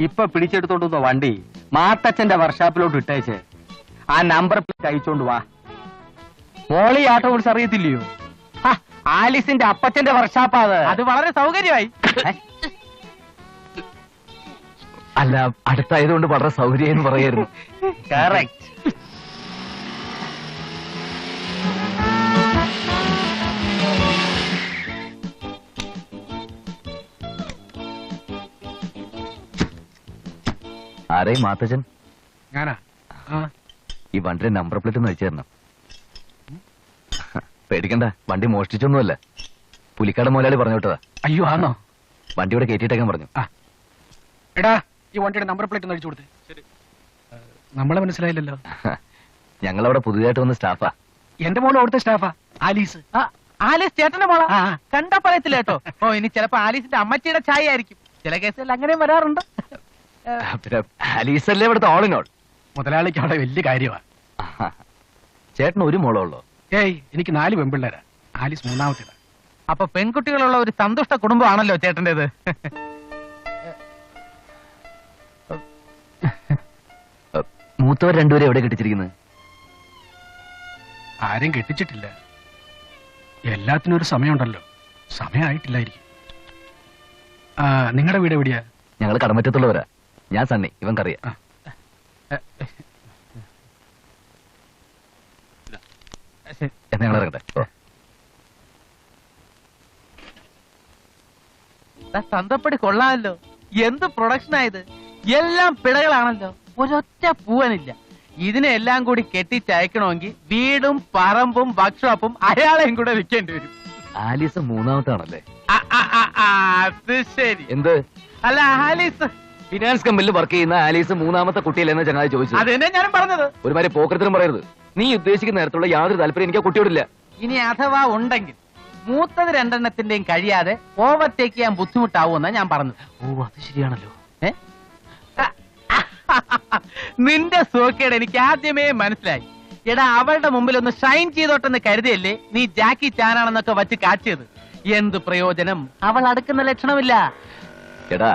ഇപ്പൊ പിടിച്ചെടുത്തോണ്ട് വണ്ടി മാത്തച്ഛന്റെ വർക്ക്ഷോപ്പിലോട്ട് ഇട്ടേച്ച് ആ നമ്പർ പ്ലേറ്റ് അയച്ചോണ്ട് വാ. മോളി ആട്ടോ കുറിച്ച് അറിയത്തില്ലയോ? ആലീസിന്റെ അപ്പച്ചന്റെ വർക്ക്ഷോപ്പാ
അത് വളരെ സൗകര്യമായി.
അല്ല, അടുത്തായതുകൊണ്ട് വളരെ സൗകര്യം എന്ന് പറയായിരുന്നു.
കറക്റ്റ്.
ആരെയും മാത്തച്ഛൻ?
ഞാനാ?
ഈ വണ്ടിയുടെ നമ്പർ പ്ലേറ്റ് ഒന്ന് അയച്ചു തരണം. പേടിക്കണ്ട, വണ്ടി മോഷ്ടിച്ചൊന്നുമല്ല. പുലിക്കാട് മുതലാളി പറഞ്ഞു വിട്ടതാ.
അയ്യോ, ആണോ?
വണ്ടിയോടെ കയറ്റിയിട്ടേക്കാൻ പറഞ്ഞു.
എടാ, ഈ വണ്ടിയുടെ നമ്പർ പ്ലേറ്റ് ഒന്ന് അടിച്ചു കൊടുത്തേ. നമ്മളെ മനസ്സിലായില്ലല്ലോ.
ഞങ്ങളവിടെ പുതിയതായിട്ട് വന്ന സ്റ്റാഫാ.
എന്റെ മോള് അവിടുത്തെ സ്റ്റാഫാ, ആലീസ്.
ആലീസ് ചേട്ടന്റെ മോളാ? കണ്ടാ പറയത്തില്ല കേട്ടോ. ഇനി ചിലപ്പോ ആലീസിന്റെ അമ്മച്ചിയുടെ ചായ ആയിരിക്കും. ചില കേസുകളിൽ അങ്ങനെയും വരാറുണ്ട്.
പിന്നെ ആലീസ് അല്ലേ ഇവിടുത്തെ ഓൾ ഇൻ ഓൾ.
മുതലാളിക്ക് അവിടെ വലിയ കാര്യമാ.
ചേട്ടന് ഒരു മോളോ ഉള്ളോ?
ഏയ്, എനിക്ക് 4 പെൺപിള്ളേരാ. ആലീസ് മൂന്നാമത്തേതാ.
അപ്പൊ പെൺകുട്ടികളുള്ള ഒരു സന്തുഷ്ട കുടുംബമാണല്ലോ ചേട്ടന്റേത്.
മൂത്തവർ രണ്ടുപേരും എവിടെ കെട്ടിച്ചിരിക്കുന്നത്?
ആരും കെട്ടിച്ചിട്ടില്ല. എല്ലാത്തിനും ഒരു സമയമുണ്ടല്ലോ. സമയമായിട്ടില്ലായിരിക്കും. നിങ്ങളുടെ വീട് എവിടെയാ?
ഞങ്ങൾ കടമറ്റത്തുള്ളവരാ. ഞാൻ സണ്ണി, ഇവൻ കറിയാ. എന്നാ ഞങ്ങൾ ഇറങ്ങട്ടെ.
തന്തപ്പടി കൊള്ളാമല്ലോ. എന്ത് പ്രൊഡക്ഷൻ ആയത്! എല്ലാം പിഴകളാണല്ലോ. ഒരൊറ്റ പൂവനില്ല. ഇതിനെല്ലാം കൂടി കെട്ടിച്ചയക്കണമെങ്കിൽ വീടും പറമ്പും വർക്ക്ഷോപ്പും അയാളെയും കൂടെ വിൽക്കേണ്ടി വരും.
ആലീസ് മൂന്നാമത്താണല്ലേ?
അത് ശരി.
എന്ത്?
അല്ല ആലീസ്
ഫിനാൻസ് കമ്പനിയിൽ വർക്ക് ചെയ്യുന്ന ആലീസ് മൂന്നാമത്തെ കുട്ടിയല്ലെന്ന് ചങ്ങാതി ചോദിച്ചു.
അതെന്നെ ഞാനും പറഞ്ഞത്.
ഒരുമാതിരി പോക്കരത്തിനും പറയരുത്. നീ ഉദ്ദേശിക്കുന്ന നേരത്തുള്ള യാതൊരു താല്പര്യം എനിക്ക് ആ കുട്ടിയോടില്ല.
ഇനി അഥവാ ഉണ്ടെങ്കിൽ മൂത്തത് രണ്ടെണ്ണത്തിന്റെയും കഴിയാതെ ഓവർടേക്ക് ചെയ്യാൻ ബുദ്ധിമുട്ടാവുമെന്നാ ഞാൻ പറഞ്ഞത്.
ഓ, അത് ശരിയാണല്ലോ.
നിന്റെ സോക്കേട് എനിക്ക് ആദ്യമേ മനസ്സിലായി. എടാ, അവളുടെ മുമ്പിൽ ഒന്ന് ഷൈൻ ചെയ്തോട്ടെന്ന് കരുതിയല്ലേ നീ ജാക്കി ചാനാണെന്നൊക്കെ വച്ച് കാച്ചിയത്. എന്ത് പ്രയോജനം? അവൾ അടുക്കുന്ന ലക്ഷണമില്ല.
എടാ,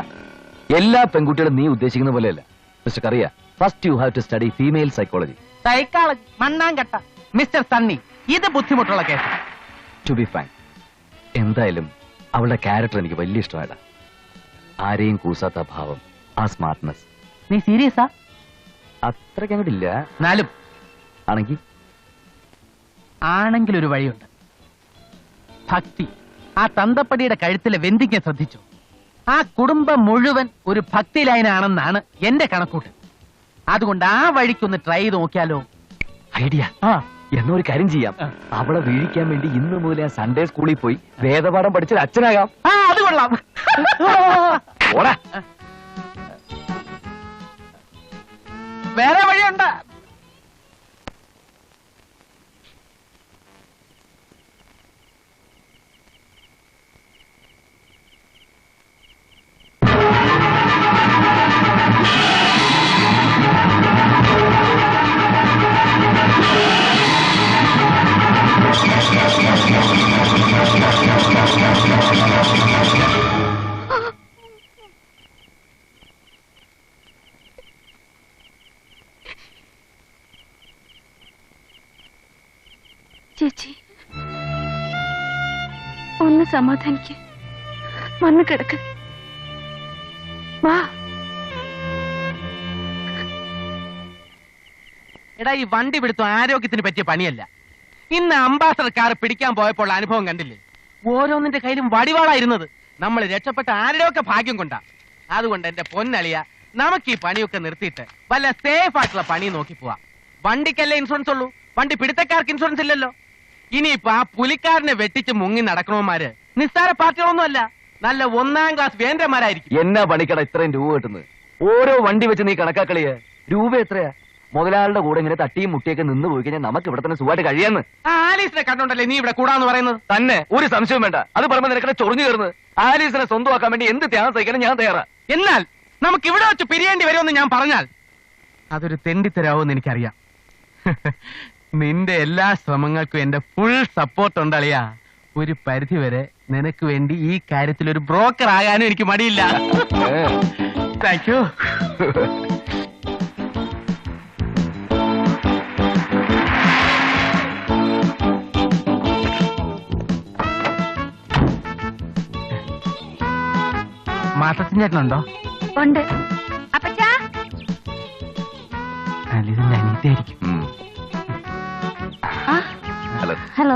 എല്ലാ പെൺകുട്ടികളും നീ ഉദ്ദേശിക്കുന്ന പോലെയല്ല mister Kariya. First you have to study female psychology.
Psychology മണ്ണാങ്കട്ട. മിസ്റ്റർ സണ്ണി, ഇത് ബുദ്ധിമുട്ടുള്ള കേസ്.
ടു ബി ഫ്രാങ്ക്, എന്തായാലും അവളുടെ ക്യാരക്ടർ എനിക്ക് വലിയ ഇഷ്ടമായിടാ. ആരെയും കൂസാത്ത ഭാവം, ആ സ്മാർട്ട്നെസ്.
നീ സീരിയസാ?
അത്രയ്ക്ക് അങ്ങോട്ടില്ല.
എന്നാലും ആണെങ്കിൽ ഒരു വഴിയുണ്ട്. ഭക്തി. ആ തന്തപ്പടിയുടെ കഴുത്തിലെ വെന്തിക്ക് ശ്രദ്ധിച്ചു. ആ കുടുംബം മുഴുവൻ ഒരു ഭക്തി ലൈനാണെന്നാണ് എന്റെ കണക്കൂട്ട്. അതുകൊണ്ട് ആ വഴിക്കൊന്ന് ട്രൈ ചെയ്ത് നോക്കിയാലോ?
ഐഡിയ. എന്നൊരു കാര്യം ചെയ്യാം. അവളെ വീഴിക്കാൻ വേണ്ടി ഇന്ന് മുതലേ സൺഡേ സ്കൂളിൽ പോയി വേദപാഠം പഠിച്ചൊരു അച്ഛനാകാം.
അത് കൊള്ളാം.
ഓടാ.
വേറെ വഴിയുണ്ട്.
ചേച്ചി, ഒന്ന് സമാധാനിക്ക്. വന്ന് കിടക്ക്. വാ.
എടാ, ഈ വണ്ടി പിടുത്തം ആരോഗ്യത്തിന് പറ്റിയ പണിയല്ല. ഇന്ന് അംബാസഡർ കാർ പിടിക്കാൻ പോയപ്പോൾ അനുഭവം കണ്ടില്ലേ? ഓരോന്നിന്റെ കയ്യിലും വടിവാളായിരുന്നത്. നമ്മൾ രക്ഷപ്പെട്ട ആരുടെയൊക്കെ ഭാഗ്യം കൊണ്ടാ. അതുകൊണ്ട് എന്റെ പൊന്നളിയ, നമുക്ക് ഈ പണിയൊക്കെ നിർത്തിയിട്ട് വല്ല സേഫ് ആയിട്ടുള്ള പണി നോക്കി പോവാം. വണ്ടിക്കല്ലേ ഇൻഷുറൻസ് ഉള്ളൂ, വണ്ടി പിടുത്തക്കാർക്ക് ഇൻഷുറൻസ് ഇല്ലല്ലോ. ഇനിയിപ്പോ ആ പുലിക്കാരനെ വെട്ടിച്ച് മുങ്ങി നടക്കണവന്മാര് നിസ്സാര പാർട്ടികളൊന്നും അല്ല, നല്ല 1ാം ക്ലാസ് വേന്ദ്രന്മാരായിരിക്കും.
എന്നാ പണിക്കട ഇത്രയും രൂപ കിട്ടുന്നത്? ഓരോ വണ്ടി വെച്ച് നീ കണക്കാക്കളിയ രൂപ എത്രയാ? മുതലാളുടെ കൂടെ ഇങ്ങനെ തട്ടിയും മുട്ടിയൊക്കെ നിന്ന് പോയി കഴിഞ്ഞാൽ നമുക്ക് ഇവിടെ തന്നെ സുഖമായിട്ട് കഴിയാന്ന്.
ആ ആലീസിനെ കണ്ടോണ്ടല്ലേ നീ ഇവിടെ കൂടാന്ന് പറയുന്നത്?
തന്നെ ഒരു സംശയം വേണ്ട. അത് പറയുമ്പോൾ നിനക്കടെ ചൊറിഞ്ഞു കയറുന്നത്. ആലീസിനെ സ്വന്തമാക്കാൻ വേണ്ടി എന്ത് ത്യാഗം സഹിക്കാനും ഞാൻ തയ്യാറാ.
എന്നാൽ നമുക്ക് ഇവിടെ വെച്ച് പിരിയേണ്ടി വരുമെന്ന് ഞാൻ പറഞ്ഞാൽ അതൊരു തെണ്ടിത്തരാവെന്ന് എനിക്കറിയാം. നിന്റെ എല്ലാ ശ്രമങ്ങൾക്കും എന്റെ ഫുൾ സപ്പോർട്ട് ഉണ്ടളിയാ. ഒരു പരിധി വരെ നിനക്ക് വേണ്ടി ഈ കാര്യത്തിൽ ഒരു ബ്രോക്കർ ആകാനും എനിക്ക് മടിയില്ല. Thank you. മാത്തച്ഛൻ ചേട്ടനുണ്ടോ?
ഉണ്ട്.
അപ്പച്ചാ,
ഇതിന്റെ അനിയത്തിയായിരിക്കും.
ഹലോ.
ഹലോ.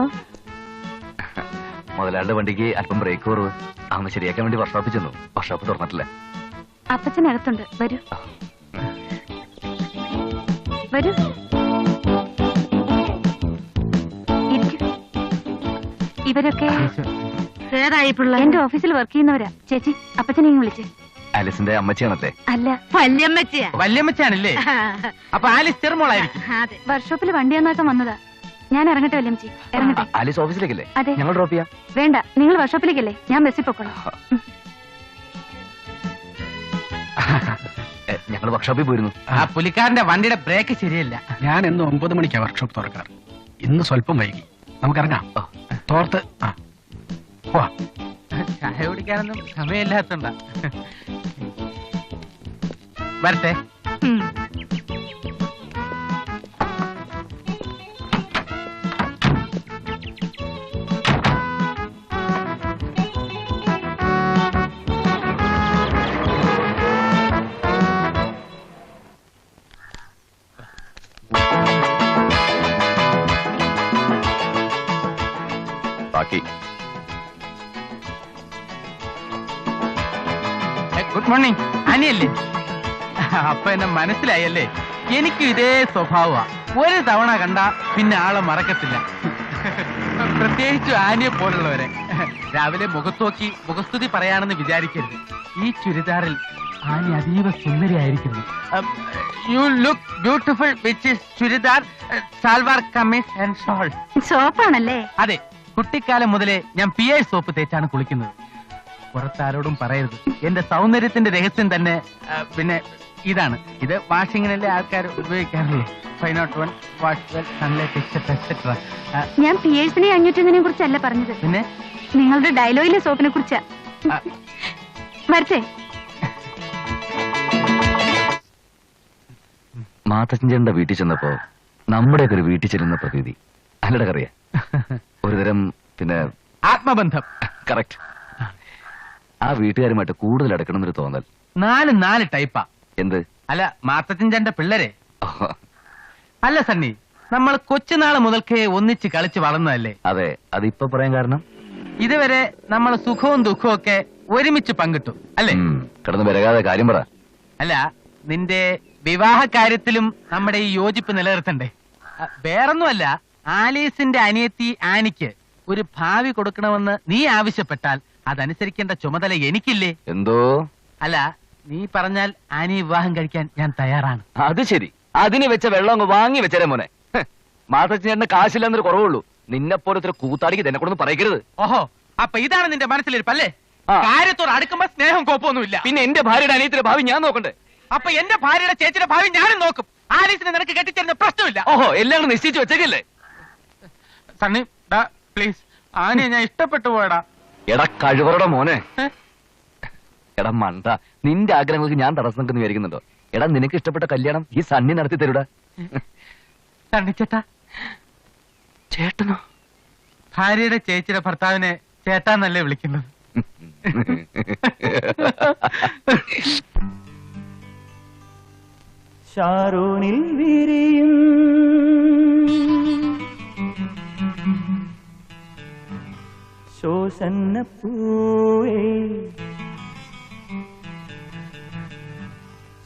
മുതലാളുടെ വണ്ടിക്ക് അല്പം ബ്രേക്ക് കുറവ്. അന്ന് ശരിയാക്കാൻ വേണ്ടി വർക്ക്ഷോപ്പിൽ ചെന്നു. വർക്ക്ഷോപ്പ് തുറന്നിട്ടില്ല.
അപ്പച്ചനകത്തുണ്ട്. വരൂ വരൂ. ഇരിക്കൂ. ഇവരൊക്കെ എന്റെ ഓഫീസിൽ വർക്ക് ചെയ്യുന്നവരാ. ചേച്ചി, അപ്പച്ചനെയും വിളിച്ചേ.
ആലിസിന്റെ അമ്മച്ചിയാണല്ലേ?
അല്ല,
വല്യമ്മച്ചിയാ.
വല്യമ്മച്ചാണല്ലേ? അപ്പൊ ആലിസ് ചെറുമോളായിരിക്കും.
അതെ.
വർക്ക്ഷോപ്പിൽ വണ്ടി നന്നാക്കാൻ വന്നതാ. ഞാൻ ഇറങ്ങട്ടെ വല്യമ്മച്ചി? ഇറങ്ങട്ടെ.
ആലിസ് ഓഫീസിലേക്കല്ലേ?
അതെ.
ഞങ്ങൾ ഡ്രോപ്പ് ചെയ്യാം.
വേണ്ട, നിങ്ങൾ വർക്ക്ഷോപ്പിലേക്കല്ലേ? ഞാൻ ബസ്സിൽ പൊക്കോളാം.
ഞങ്ങൾ വർക്ക്ഷോപ്പിൽ പോയിരുന്നു.
ആ പുലിക്കാരന്റെ വണ്ടിയുടെ ബ്രേക്ക് ശരിയല്ല.
ഞാൻ എന്ന് 9 മണിക്കാണ് വർക്ക്ഷോപ്പ് തുറക്കാറ്. ഇന്ന് സ്വല്പം വൈകി. നമുക്കിറങ്ങാം. തോർത്ത്
ചായ കുടിക്കാനൊന്നും സമയമില്ലാത്തണ്ട. വരട്ടെ.
ബാക്കി
ഗുഡ് മോർണിംഗ്. അനിയല്ലേ? അപ്പൊ എന്നെ മനസ്സിലായല്ലേ? എനിക്കും ഇതേ സ്വഭാവമാ. ഒരു തവണ കണ്ട പിന്നെ ആളെ മറക്കത്തില്ല. പ്രത്യേകിച്ചും ആനിയെ പോലുള്ളവരെ. രാവിലെ മുഖത്തോക്കി മുഖസ്തുതി പറയാണെന്ന് വിചാരിക്കരുത്. ഈ ചുരിദാറിൽ ആനി അതീവ സുന്ദരിയായിരിക്കുന്നു. You look beautiful which is churidar, salwar kameez and shawl.
സോപ്പാണല്ലേ?
അതെ, കുട്ടിക്കാലം മുതലേ ഞാൻ പിഐ സോപ്പ് തേച്ചാണ് കുളിക്കുന്നത്. പുറത്താരോടും പറയരുത്. എന്റെ സൗന്ദര്യത്തിന്റെ രഹസ്യം തന്നെ പിന്നെ ഇതാണ്. ഇത് വാഷിങ്ങിനല്ലേ ആൾക്കാർ ഉപയോഗിക്കാറുള്ളൂ. 501 wash well, sunlight etcetera etcetera.
ഞാൻ പിയേഴ്സിനെ 501 കുറിച്ചല്ല പറഞ്ഞത്,
പിന്നെ
നിങ്ങളുടെ ഡയലോഗിലെ സോപ്പിനെ കുറിച്ചാ. വരട്ടെ.
മാത്തച്ഛൻ്റെ വീട്ടിൽ ചെന്നപ്പോ നമ്മുടെയൊക്കെ ഒരു വീട്ടിൽ ചെല്ലുന്ന പ്രതീതി അല്ലട കറിയ ഒരുതരം പിന്നെ
ആത്മബന്ധം.
കറക്റ്റ്. ആ വീട്ടുകാരുമായിട്ട് കൂടുതൽ അടുക്കണമെന്നൊരു തോന്നൽ.
4 ടൈപ്പാ.
എന്ത്?
അല്ല, മാത്തച്ഛൻ്റെ പിള്ളേരെ. അല്ല സണ്ണി, നമ്മൾ കൊച്ചുനാള് മുതൽക്കേ ഒന്നിച്ച് കളിച്ച് വളർന്നതല്ലേ?
അതെ, അതിപ്പോ പറയാൻ കാരണം
ഇതുവരെ നമ്മൾ സുഖവും ദുഃഖവും ഒക്കെ ഒരുമിച്ച് പങ്കിട്ടു അല്ലേ?
കിടന്ന് വരകാതെ കാര്യം പറ.
അല്ല, നിന്റെ വിവാഹ കാര്യത്തിലും നമ്മുടെ ഈ യോജിപ്പ് നിലനിർത്തണ്ടേ? വേറൊന്നുമല്ല, ആലീസിന്റെ അനിയത്തി ആനിക്ക് ഒരു ഭാവി കൊടുക്കണമെന്ന് നീ ആവശ്യപ്പെട്ടാൽ അതനുസരിക്കേണ്ട ചുമതല എനിക്കില്ലേ?
എന്തോ?
അല്ല, നീ പറഞ്ഞാൽ ആനി വിവാഹം കഴിക്കാൻ ഞാൻ തയ്യാറാണ്.
അത് ശരി. അതിന് വെച്ച വെള്ളം അങ്ങ് വാങ്ങി വെച്ചേ മോനെ. മാത്തച്ഛൻ്റെ കാശില്ലെന്നൊരു കുറവുള്ളൂ. നിന്നെ പോലത്തെ കൂത്താടിക്ക് തന്നെ കൊണ്ടൊന്നും പറയരുത്.
ഓഹോ, അപ്പൊ ഇതാണ് നിന്റെ മനസ്സിലിരിപ്പല്ലേ? കാര്യത്തോട് അടുക്കുമ്പോ സ്നേഹം കോപ്പൊന്നുമില്ല.
പിന്നെ എന്റെ ഭാര്യയുടെ അനിയത്തിന്റെ ഭാവി ഞാൻ നോക്കണ്ടേ?
അപ്പൊ എന്റെ ഭാര്യയുടെ ചേച്ചിയുടെ ഭാവി ഞാനും നോക്കും. ആലീസിനെ നിനക്ക് കെട്ടിച്ചേരുന്ന പ്രശ്നമില്ല.
ഓഹോ, എല്ലാം നിശ്ചയിച്ചു വെച്ചേക്കല്ലേ?
സണ്ണി പ്ലീസ്, ആനയെ ഞാൻ ഇഷ്ടപ്പെട്ടു പോയടാ.
എടാ കഴിവറുടെ മോനെ. എടാ മണ്ട, നിന്റെ ആഗ്രഹങ്ങൾക്ക് ഞാൻ തടസ്സം നിൽക്കുന്നു വിചാരിക്കുന്നുണ്ടോ? എടാ, നിനക്ക് ഇഷ്ടപ്പെട്ട കല്യാണം ഈ സണ്ണി നടത്തി തരൂടാ.
സണ്ണിച്ചേട്ടാ.
ചേട്ടനോ?
ഭാര്യയുടെ ചേച്ചിയുടെ ഭർത്താവിനെ ചേട്ടാന്നല്ലേ വിളിക്കുന്നത്?
ഷാരോണിൽ വിരിയും ശോഷന്നപ്പൂവേ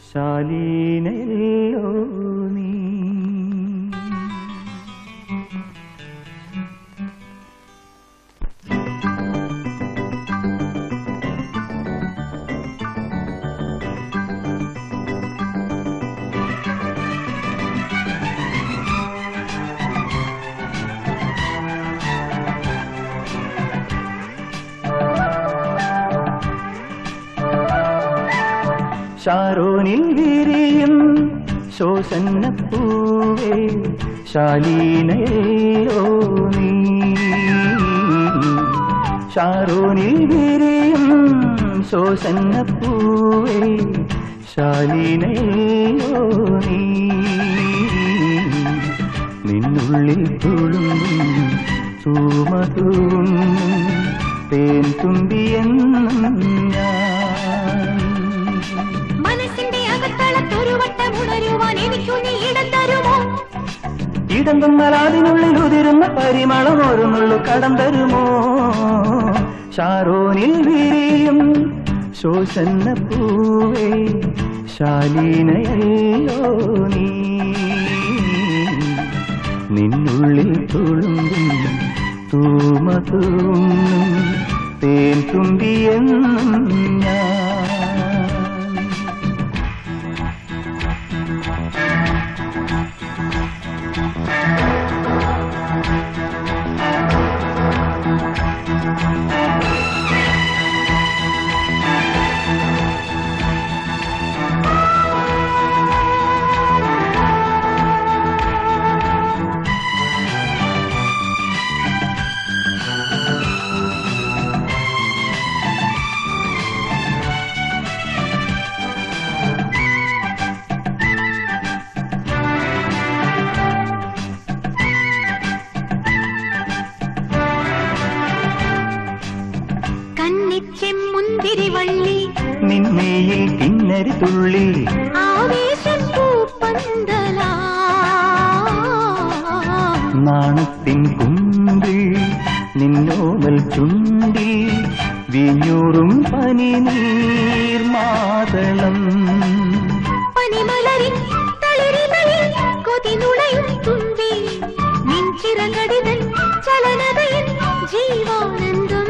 ശാലീനല്ലോ നീ. ഷാരോണിൽ വിരിയും ശോഷന്നപ്പൂവേ ശാലീനല്ലോ നീ. ഷാരോണിൽ വിരിയും ശോഷന്നപ്പൂവേ ശാലീനല്ലോ നീ. നിന്നുള്ളിൽ തുളുമ്പും തൂമതൂം തേൻ തുമ്പിയെന്നും ഞാൻ.
മനസ്സിന്റെ അകത്തളത്തൊരു വട്ടമുണരുവാൻ എനിക്കു നീ ഇടം തരുമോ?
ഇടം തന്നാൽ അതിനുള്ളിൽ ഉതിരുന്ന പരിമളം ഓരോന്നുള്ളു കടം തരുമോ? ഷാരോണിൽ വിരിയും ശോഷന്നപ്പൂവേ ശാലീനയല്ലോ നീ. നിന്നുള്ളിൽ തുളുമ്പും തൂമതൂം തേൻ തുമ്പിയെന്നും ഞാൻ.
ചെമ്മുന്തിരിവള്ളി
നിന്നയിൽ കിന്നരി തുള്ളി
ആവേശപ്പൂപ്പന്തലാ
നാണത്തിൻ കുമ്പിൽ നിന്നോവൽ ചുണ്ടി വിഞ്ഞൂറും പനി നീർമാതളം
പനിമലരിൻ തളിരിതളിൽ കൊതിനുളയും തുമ്പി നിൻചിറകടിതൻ ചലനതയിൽ ജീവാനന്ദം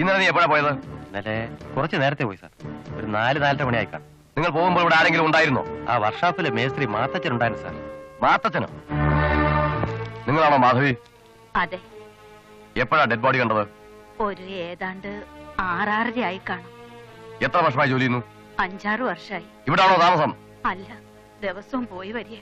ഇന്നലെ നീ എപ്പോഴാ പോയത്?
ഇന്നലെ കുറച്ച് നേരത്തെ പോയി സാർ. ഒരു 4-4:30 മണിയായി കാണും.
നിങ്ങൾ പോകുമ്പോൾ ഇവിടെ ആരെങ്കിലും ഉണ്ടായിരുന്നോ?
ആ വർക്ക്ഷോപ്പിലെ മേസ്ത്രി മാത്തച്ഛൻ ഉണ്ടായിരുന്നു സാർ.
മാത്തച്ഛനോ? നിങ്ങളാണോ മാധവി?
അതെ,
എപ്പോഴാ ഡെഡ് ബോഡി കണ്ടത്?
ഒരു ഏതാണ്ട് 6-6:30 ആയി കാണും.
എത്ര വർഷമായി ജോലി ചെയ്യുന്നു?
5-6 വർഷമായി.
ഇവിടാണോ താമസം?
അല്ല, ദിവസവും പോയി വരിക.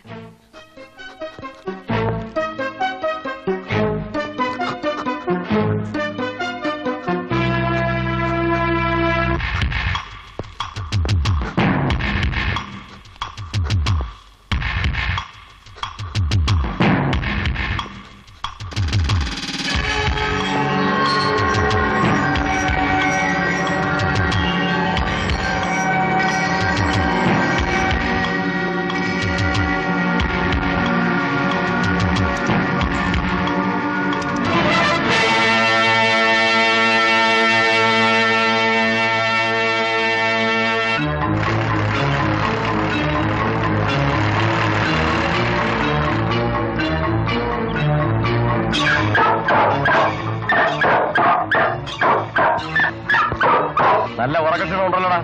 നല്ല ഉറക്കക്ഷണം ഉണ്ടല്ലോടാ.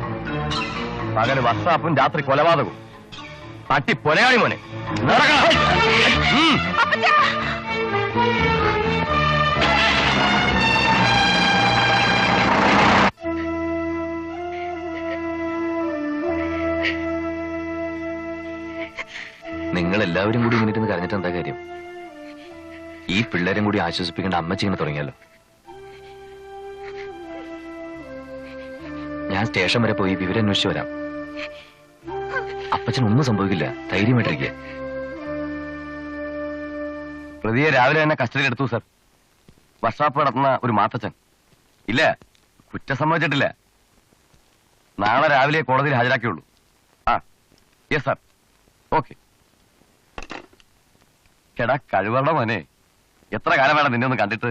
പകല് വർഷാപ്പും രാത്രി കൊലപാതകവും. തട്ടി പൊലയാളി മോനെ.
നിങ്ങൾ എല്ലാവരും കൂടി ഇങ്ങനെ ഇരുന്ന് കരഞ്ഞിട്ട് എന്താ കാര്യം? ഈ പിള്ളേരും കൂടി ആശ്വസിപ്പിക്കേണ്ട അമ്മച്ചി ഇങ്ങനെ തുടങ്ങിയല്ലോ. ഞാൻ സ്റ്റേഷൻ വരെ പോയി വിവരം അന്വേഷിച്ചു വരാം. അപ്പച്ചനൊന്നും സംഭവിക്കില്ല, ധൈര്യമായിട്ടിരിക്കുക.
പ്രതിയെ രാവിലെ തന്നെ കസ്റ്റഡിയിൽ എടുത്തു സർ. വർക്ക്ഷോപ്പ് നടത്തുന്ന ഒരു മാത്തച്ഛൻ. ഇല്ല, കുറ്റം സംഭവിച്ചിട്ടില്ല. നാളെ രാവിലെ കോടതിയിൽ ഹാജരാക്കിയുള്ളൂ. ആ യെസ് സർ. ഓക്കെ. കേടാ കഴിവറുടെ മോനെ, എത്ര കാലം വേണം നിന്നെ ഒന്ന് കണ്ടിട്ട്?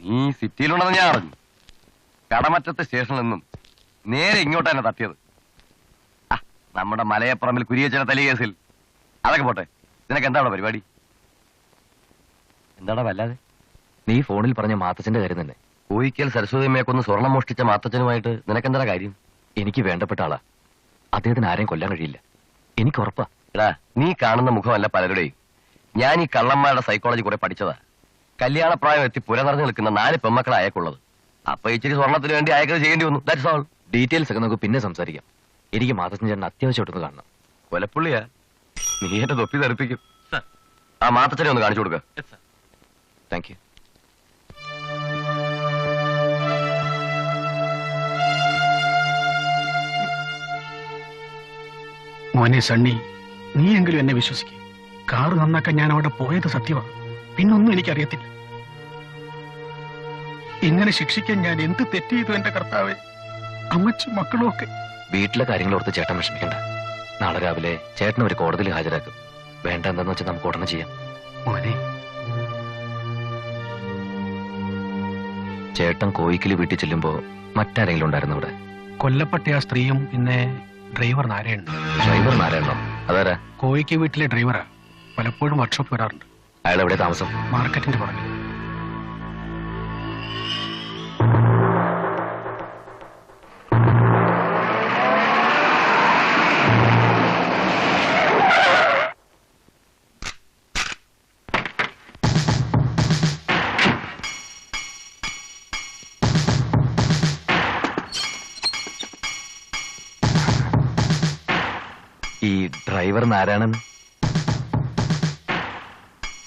നീ സിറ്റിയിലുണ്ടെന്ന് ഞാൻ അറിഞ്ഞു. കടമറ്റത്തെ സ്റ്റേഷനിൽ നിന്നും നേരെ ഇങ്ങോട്ട് തന്നെ തട്ടിയത്. ആ നമ്മുടെ മലയപ്പുറമ്പിൽ കുരിയച്ചനെ തലി കേസിൽ. അതൊക്കെ പോട്ടെ, നിനക്ക് എന്താണ് പരിപാടി? എന്താടാ വല്ലാതെ?
നീ ഫോണിൽ പറഞ്ഞ മാത്തച്ഛന്റെ കാര്യം തന്നെ.
കോയിക്കൽ സരസ്വതിയമ്മയെ കൊന്ന് സ്വർണം മോഷ്ടിച്ച മാത്തച്ഛനുമായിട്ട് നിനക്കെന്താ കാര്യം?
എനിക്ക് വേണ്ടപ്പെട്ട ആളാ. അദ്ദേഹത്തിന് ആരെയും കൊല്ലാൻ കഴിയില്ല, എനിക്ക് ഉറപ്പാ.
എടാ, നീ കാണുന്ന മുഖമല്ല പലരുടെയും. ഞാൻ ഈ കള്ളന്മാരുടെ സൈക്കോളജി കുറെ പഠിച്ചതാ. കല്യാണപ്രായം എത്തി പുര നിറഞ്ഞു നിൽക്കുന്ന 4 പെമ്മക്കളെ അയക്കുള്ളത്. അപ്പൊ ഇച്ചിരി സ്വർണത്തിന് വേണ്ടി അയക്കത് ചെയ്യേണ്ടി വന്നു. That's all.
ഡീറ്റെയിൽസ് ഒക്കെ നമുക്ക് പിന്നെ സംസാരിക്കാം. എനിക്ക് മാത്തച്ഛൻ ചേട്ടൻ അത്യാവശ്യമായിട്ടൊന്ന് കാണണം.
കൊലപ്പുള്ളിയാ? നീ എന്റെ തൊപ്പി തെറിപ്പിക്കും. ആ മാത്തച്ഛനെ ഒന്ന് കാണിച്ചു കൊടുക്ക.
Thank you.
മോനെ സണ്ണി, നീയെങ്കിലും എന്നെ വിശ്വസിക്കുക. കാറ് നന്നാക്കാൻ ഞാൻ അവിടെ പോയത് സത്യമാണ്. പിന്നൊന്നും എനിക്കറിയത്തില്ല. ഇങ്ങനെ ശിക്ഷിക്കാൻ ഞാൻ എന്ത് തെറ്റ് ചെയ്തു എന്റെ കർത്താവേ? അമ്മച്ചും മക്കളും ഒക്കെ.
വീട്ടിലെ കാര്യങ്ങളോർത്ത് ചേട്ടൻ വിഷമിക്കണ്ട. നാളെ രാവിലെ ചേട്ടനെ ഒരു കോടതിയിൽ ഹാജരാക്കും. വേണ്ട എന്താന്ന് വെച്ചാൽ നമുക്ക് ഉടനെ ചെയ്യാം.
മോനെ,
ചേട്ടൻ കോയിക്കല് വീട്ടിൽ ചെല്ലുമ്പോ മറ്റാരെങ്കിലും ഉണ്ടായിരുന്നു ഇവിടെ?
കൊല്ലപ്പെട്ട ആ സ്ത്രീയും പിന്നെ ഡ്രൈവർ നാരായണൻ.
ഡ്രൈവർ നാരായണോ? അതാരാ?
കോയിക്ക് വീട്ടിലെ ഡ്രൈവറാ. പലപ്പോഴും വർക്ക്ഷോപ്പ് വരാറുണ്ട്.
അയാൾ എവിടെ താമസം?
മാർക്കറ്റിന്റെ പുറകിൽ.
ഈ ഡ്രൈവർ നാരായണൻ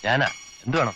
ഞാനാ. എന്ത് വേണം?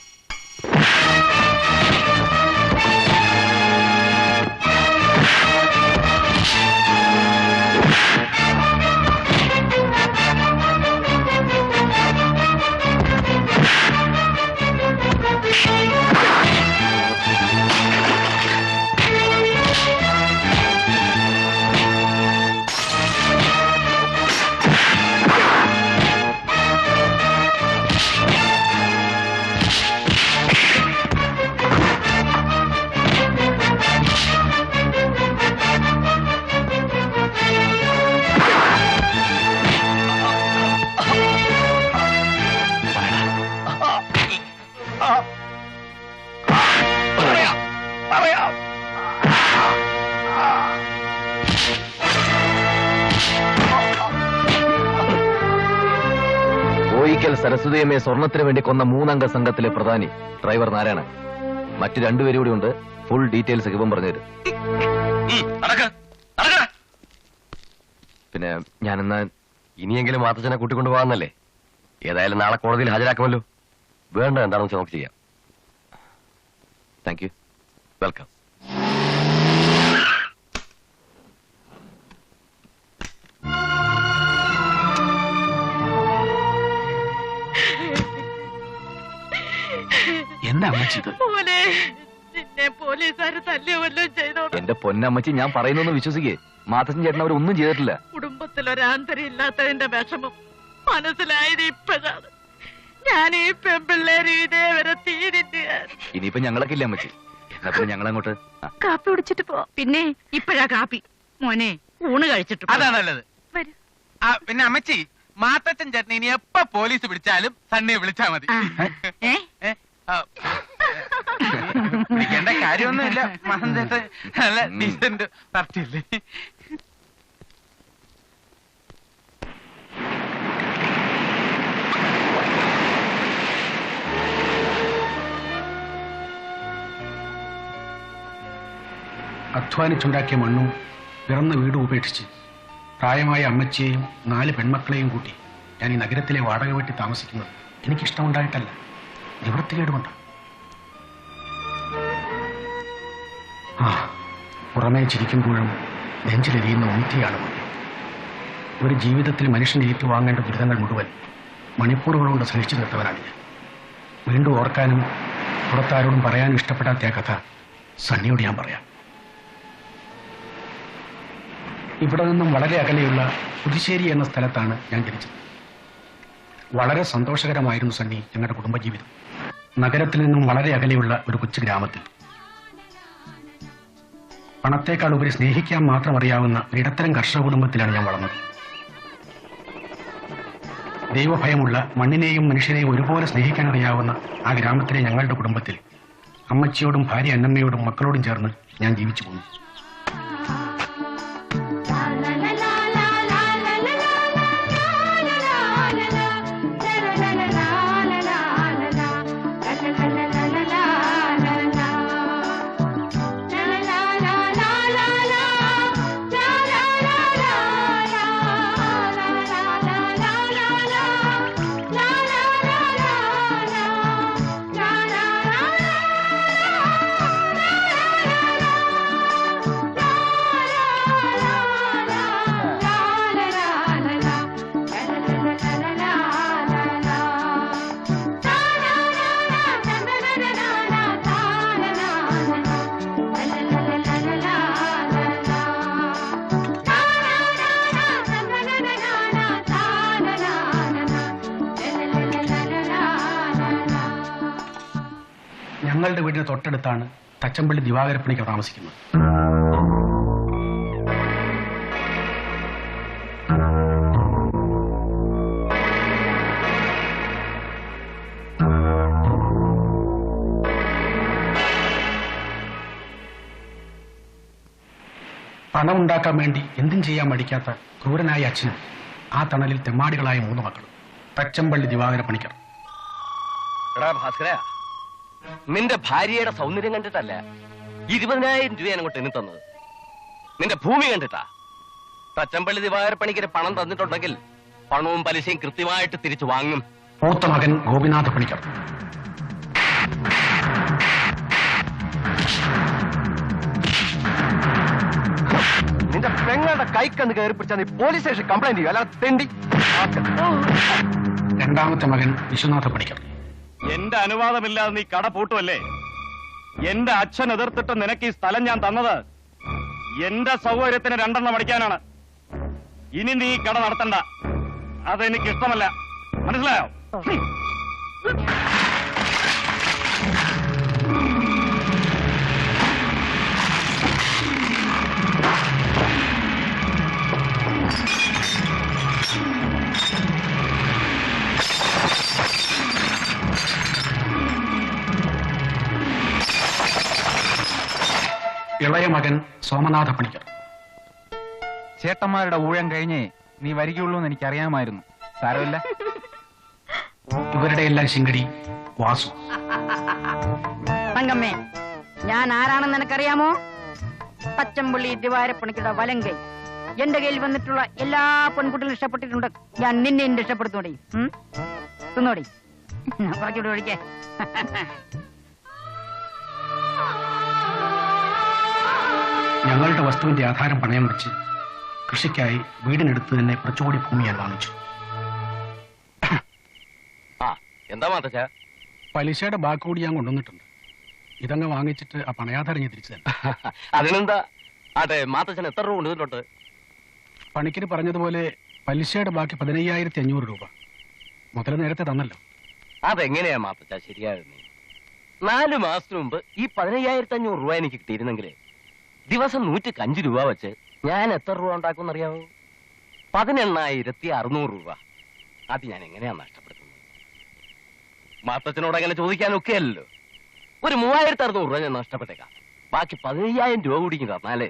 ഒരിക്കൽ സരസ്വതിയമ്മയെ സ്വർണത്തിന് വേണ്ടി കൊന്ന 3 അംഗ സംഘത്തിലെ പ്രധാനി ഡ്രൈവർ നാരായണൻ. മറ്റു 2 പേരും കൂടി ഉണ്ട്. ഫുൾ ഡീറ്റെയിൽസ് ഇവൻ പറഞ്ഞുതരും. പിന്നെ ഞാനെന്നാ
ഇനിയെങ്കിലും മാത്തച്ഛനെ കൂട്ടിക്കൊണ്ടു പോകാന്നല്ലേ? ഏതായാലും നാളെ കോടതിയിൽ ഹാജരാക്കുമല്ലോ. വേണ്ട എന്താണെന്ന് വെച്ചാൽ നമുക്ക് ചെയ്യാം.
Thank you.
വെൽക്കം.
എന്താ അമ്മച്ചി ഇത്?
മോനെ, നിന്നെ പോലീസുകാര് തല്ലിയോ വല്ലതും ചെയ്തോ?
എന്റെ പൊന്നമ്മച്ചി, ഞാൻ പറയുന്നൊന്ന് വിശ്വസിക്കേ. മാത്തച്ഛൻ ചേട്ടൻ അവരൊന്നും ചെയ്തിട്ടില്ല.
കുടുംബത്തിലൊരാന്തരം ഇല്ലാത്തതിന്റെ വിഷമം മനസ്സിലായത് ഇപ്പോഴാണ്. ഞാൻ ഈ പെൺപിള്ളേര് ഇതേവരെ തീരില്ല.
ഇനിയിപ്പോ ഞങ്ങളൊക്കെ ഇല്ല അമ്മച്ചി. എന്നാ പിന്നെ ഞങ്ങളങ്ങോട്ട്
കാപ്പി കുടിച്ചിട്ട് പോ. പിന്നെ ഇപ്പഴാ കാപ്പി. മോനെ, ഊണ് കഴിച്ചിട്ട്
അതാ നല്ലത്. പിന്നെ അമ്മച്ചി, മാത്തച്ഛൻ ചേട്ടൻ ഇനി എപ്പ പോലീസ് പിടിച്ചാലും സണ്ണിയെ വിളിച്ചാ മതി. പിടിക്കേണ്ട കാര്യമൊന്നുമില്ല. മഹന്തേട്ട് നല്ല ഡീസന്റ് പാർട്ടിയല്ലേ.
അധ്വാനിച്ചുണ്ടാക്കിയ മണ്ണും പിറന്ന വീടും ഉപേക്ഷിച്ച് പ്രായമായ അമ്മച്ചിയെയും 4 പെൺമക്കളെയും കൂട്ടി ഞാൻ ഈ നഗരത്തിലെ വാടക വീട്ടിൽ താമസിക്കുന്നത് എനിക്കിഷ്ടമുണ്ടായിട്ടല്ല, നിവൃത്തികേടുകൊണ്ട്. പുറമേ ചിരിക്കുമ്പോഴും നെഞ്ചിലെരിയുന്ന ഒന്നിയാണ്. ഒരു ജീവിതത്തിൽ മനുഷ്യൻ ഏറ്റുവാങ്ങേണ്ട ദുരിതങ്ങൾ മുഴുവൻ മണിക്കൂറുകൾ കൊണ്ട് സഹിച്ചു നിർത്തവനാണ് ഞാൻ. വീണ്ടും ഓർക്കാനും പുറത്താരോടും പറയാനും ഇഷ്ടപ്പെടാത്ത ആ കഥ സണ്ണിയോട് ഞാൻ പറയാം. ഇവിടെ നിന്നും വളരെ അകലെയുള്ള പുതുശ്ശേരി എന്ന സ്ഥലത്താണ് ഞാൻ ജനിച്ചത്. വളരെ സന്തോഷകരമായിരുന്നു സണ്ണി ഞങ്ങളുടെ കുടുംബജീവിതം. നഗരത്തിൽ നിന്നും വളരെ അകലെയുള്ള ഒരു കൊച്ചു ഗ്രാമത്തിൽ പണത്തേക്കാൾ ഉപരി സ്നേഹിക്കാൻ മാത്രം അറിയാവുന്ന ഇടത്തരം കർഷക കുടുംബത്തിലാണ് ഞാൻ വളർന്നത്. ദൈവഭയമുള്ള, മണ്ണിനെയും മനുഷ്യനെയും ഒരുപോലെ സ്നേഹിക്കാൻ അറിയാവുന്ന ആ ഗ്രാമത്തിലെ ഞങ്ങളുടെ കുടുംബത്തിൽ അമ്മച്ചിയോടും ഭാര്യ അന്നമ്മയോടും മക്കളോടും ചേർന്ന് ഞാൻ ജീവിച്ചു പോന്നു. ഞങ്ങളുടെ വീടിന് തൊട്ടടുത്താണ് തച്ചമ്പള്ളി ദിവാകരപ്പണിക്ക് താമസിക്കുന്നത്. പണം ഉണ്ടാക്കാൻ വേണ്ടി എന്തും ചെയ്യാൻ മടിക്കാത്ത ക്രൂരനായ അച്ഛനും ആ തണലിൽ തെമ്മാടികളായ 3 മക്കളും. തച്ചമ്പള്ളി ദിവാകരപ്പണിക്കർ.
ഭാസ്കര, നിന്റെ ഭാര്യയുടെ സൗന്ദര്യം കണ്ടിട്ടല്ല 20,000 രൂപ അങ്ങോട്ട് എണ്ണി തന്നത്. നിന്റെ ഭൂമി കണ്ടിട്ടാ. തച്ചമ്പള്ളി ദിവാകരപ്പണിക്കര് പണം തന്നിട്ടുണ്ടെങ്കിൽ പണവും പലിശയും കൃത്യമായിട്ട് തിരിച്ചു വാങ്ങും.
മൂത്ത മകൻ ഗോപിനാഥ പണിക്കർ.
നിന്റെ പെങ്ങളുടെ കൈക്കന്ന് കയറി പിടിച്ചാൽ നീ പോലീസ് സ്റ്റേഷൻ കംപ്ലൈന്റ് ചെയ്യും, അല്ലാതെ തെണ്ടി.
രണ്ടാമത്തെ മകൻ വിശ്വനാഥ പണിക്കർ.
എന്റെ അനുവാദമില്ലാതെ നീ കട പൂട്ടുമല്ലേ? എന്റെ അച്ഛൻ എതിർത്തിട്ട് നിനക്ക് ഈ സ്ഥലം ഞാൻ തന്നത് എന്റെ സൗകര്യത്തിന് 2 എണ്ണം അടിക്കാനാണ്. ഇനി നീ കട നടത്തണ്ട, അതെനിക്ക് ഇഷ്ടമല്ല. മനസ്സിലായോ?
ഇളയ മകൻ സോമനാഥ പണിക്കർ.
ചേട്ടന്മാരുടെ ഊഴം കഴിഞ്ഞേ നീ വരികയുള്ളൂ എന്ന് എനിക്കറിയാമായിരുന്നു. സാരമില്ല.
ഇവരുടെ എല്ലാം ശിങ്കടി വാസു.
തങ്കമ്മേ, ഞാൻ ആരാണെന്ന് നിനക്കറിയാമോ? പച്ചമ്പള്ളി ദിവാരപ്പണിക്കുടെ വലങ്കൈ. എന്റെ കയ്യിൽ വന്നിട്ടുള്ള എല്ലാ പെൺകുട്ടികളും ഇഷ്ടപ്പെട്ടിട്ടുണ്ട്. ഞാൻ നിന്നെ ഇഷ്ടപ്പെടുത്തോടി. തിന്നോടി, കുറച്ചുകൂടി ഒഴിക്കേ.
ഞങ്ങളുടെ വസ്തുവിന്റെ ആധാരം പണയം വെച്ച് കൃഷിക്കായി വീടിനടുത്ത് തന്നെ കുറച്ചുകൂടി ഭൂമി ഞാൻ വാങ്ങിച്ചു.
എന്താ മാത്തച്ചാ?
പലിശയുടെ ബാക്ക് കൂടി ഞാൻ കൊണ്ടുവന്നിട്ടുണ്ട്. ഇതങ്ങ് വാങ്ങിച്ചിട്ട് ആ പണയാധാരം ഞാൻ തിരിച്ചു തന്നെ.
അതിനെന്താ? അതെ, മാത്തച്ഛൻ എത്ര രൂപ കൊണ്ടുവന്നിട്ടുണ്ട്?
പണിക്കിന് പറഞ്ഞതുപോലെ പലിശയുടെ ബാക്കി 15,500 രൂപ. മുതൽ നേരത്തെ തന്നല്ലോ.
അതെങ്ങനെയാ മാത്തച്ചാ ശരിയാകുന്നേ? 4 മാസത്തിന് മുമ്പ് ഈ 15,500 രൂപ എനിക്ക് കിട്ടിയിരുന്നെങ്കിൽ ദിവസം 105 രൂപ വെച്ച് ഞാൻ എത്ര രൂപ ഉണ്ടാക്കും അറിയാമോ? 18,600 രൂപ. അത് ഞാൻ എങ്ങനെയാ നഷ്ടപ്പെടുത്തുന്നത്? മാത്തച്ഛനോട് അങ്ങനെ ചോദിക്കാനൊക്കെ അല്ലല്ലോ. ഒരു 3,600 രൂപ ഞാൻ നഷ്ടപ്പെട്ടേക്കാം. ബാക്കി 15,000 രൂപ കൂടി തന്നാലേ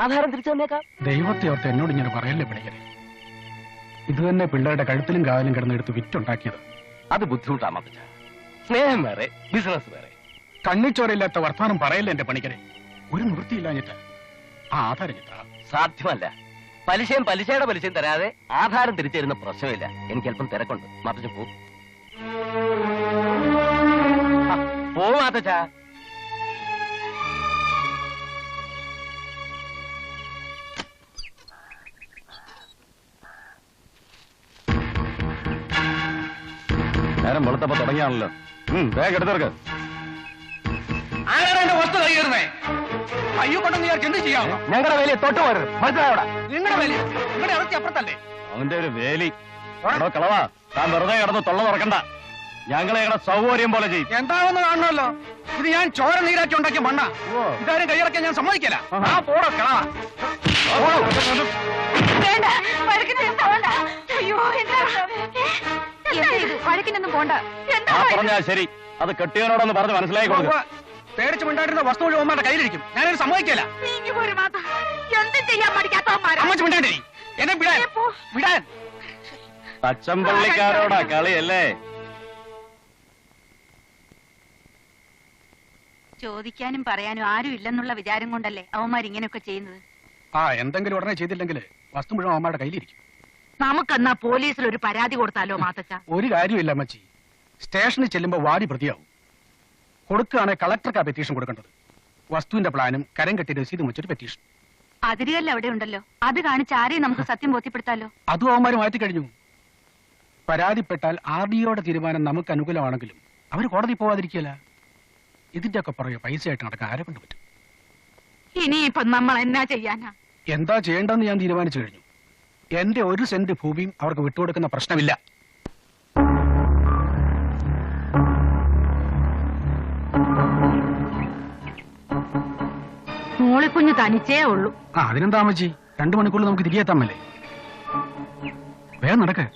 ആധാരം തിരിച്ചു തന്നേക്കാം.
ദൈവത്തെ ഓർത്ത് എന്നോട് ഇങ്ങനെ പറയല്ലേ പണിക്കരെ. ഇത് തന്നെ പിള്ളേരുടെ കഴുത്തിലും കാലിലും കിടന്നെടുത്ത് വിറ്റുണ്ടാക്കിയത്.
അത് ബുദ്ധിമുട്ടാ മാത്തച്ഛ. സ്നേഹം വേറെ, ബിസിനസ് വേറെ.
കണ്ണിച്ചോരയില്ലാത്ത വർത്തമാനം പറയല്ലേ എന്റെ പണിക്കരെ. ഒരു നിവൃത്തിയില്ലാഞ്ഞിട്ട് ആ ആധാരം ചിട്ടാ.
സാധ്യമല്ല. പലിശയും പലിശയുടെ പലിശയും തരാതെ ആധാരം തിരിച്ചു തരുന്ന പ്രശ്നമില്ല. എനിക്ക് അല്പം തിരക്കുണ്ട്. മാത്തച്ഛ പോ മാത്തച്ഛ.
നേരം വെളുത്തപ്പോ തുടങ്ങിയാണല്ലോ. വേഗം എടുത്തേർക്ക്.
ആരാണ് എന്റെ വസ്തു കൈകയറുന്നേ? അയ്യോ കൊണ്ടെന്ന് വിചാരിച്ച് എന്ത് ചെയ്യാമോ?
ഞങ്ങളുടെ വേലി തൊട്ട് പോരുത്. മനസ്സിലായോടാ?
നിങ്ങളുടെ വേലി നിങ്ങളുടെ ഇറച്ചി അപ്പുറത്തല്ലേ?
അവന്റെ ഒരു വേലി. കളവാ, താൻ വെറുതെ കിടന്ന് തൊള്ള തുറക്കണ്ട. ഞങ്ങളെ ഞങ്ങളുടെ സൗകര്യം പോലെ ചെയ്യും.
എന്താണെന്ന് കാണണമല്ലോ. ഇത് ഞാൻ ചോര നീരാക്കി ഉണ്ടാക്കിയ മണ്ണ. ഇതാരും കൈയിറക്കാൻ ഞാൻ സമ്മതിക്കില്ല. ആ പോടോ കളവാ.
വഴക്കിനൊന്നും പോണ്ട.
പറഞ്ഞാ ശരി. അത് കെട്ടിയവനോടൊന്ന് പറഞ്ഞ് മനസ്സിലാക്കി കൊടുക്കുക.
പേടിച്ചു മിണ്ടാണ്ടിരുന്ന വസ്തു മുഴുവൻ അമ്മയുടെ കയ്യിലിരിക്കും. ഞാനത് സമ്മതിക്കില്ല.
എന്ത് ചെയ്യാൻ പഠിക്കാത്തവന്മാരാ?
അമ്മച്ച് മിണ്ടാണ്ടി എന്നെ വിടാൻ വിടാൻ.
പച്ചമ്പള്ളിക്കാരോടാ കളിയല്ലേ?
ചോദിക്കാനും പറയാനും ആരും ഇല്ലെന്നുള്ള വിചാരം കൊണ്ടല്ലേ അവന്മാർ ഇങ്ങനെയൊക്കെ ചെയ്യുന്നത്.
എന്തെങ്കിലും ഉടനെ ചെയ്തില്ലെങ്കിൽ വസ്തു മുഴുവൻ അമ്മയുടെ കയ്യിലിരിക്കും.
നമുക്കെന്നാ പോലീസിൽ ഒരു പരാതി കൊടുത്താലോ മാത്തച്ച?
ഒരു കാര്യമില്ല അമ്മച്ചി. സ്റ്റേഷനിൽ ചെല്ലുമ്പോ വാടി പ്രതിയാവും. കൊടുക്കുകയാണെങ്കിൽ കളക്ടർക്കാ പെറ്റീഷൻ കൊടുക്കേണ്ടത്. വസ്തുവിന്റെ പ്ലാനും കരം കെട്ടി രസീതും വെച്ചൊരു പെറ്റീഷൻ.
അതിരുകല്ല അവിടെ ഉണ്ടല്ലോ. അത് കാണിച്ച് ആരെയും നമുക്ക് സത്യം ബോധ്യപ്പെടുത്താലോ.
അതും അവന്മാര് മാറ്റി കഴിഞ്ഞു. പരാതിപ്പെട്ടാൽ RDOയുടെ തീരുമാനം നമുക്ക് അനുകൂലമാണെങ്കിലും അവർ കോടതി പോവാതിരിക്കില്ല. ഇതിന്റെ ഒക്കെ പുറകെ പൈസയായിട്ട് നടക്കാൻ ആരെ കൊണ്ട് പറ്റും?
ഇനിയിപ്പം നമ്മൾ എന്നാ ചെയ്യാനാ?
എന്താ ചെയ്യേണ്ടെന്ന് ഞാൻ തീരുമാനിച്ചു കഴിഞ്ഞു. എന്റെ 1 സെന്റ് ഭൂമിയും അവർക്ക് വിട്ടുകൊടുക്കുന്ന പ്രശ്നമില്ല.
മോളിക്കുഞ്ഞ് തനിച്ചേ ഉള്ളൂ.
അതിനെന്താ അമ്മച്ചി, 2 മണിക്കൂറിൽ നമുക്ക് തിരികെ എത്താമല്ലേ? വേഗം നടക്ക്.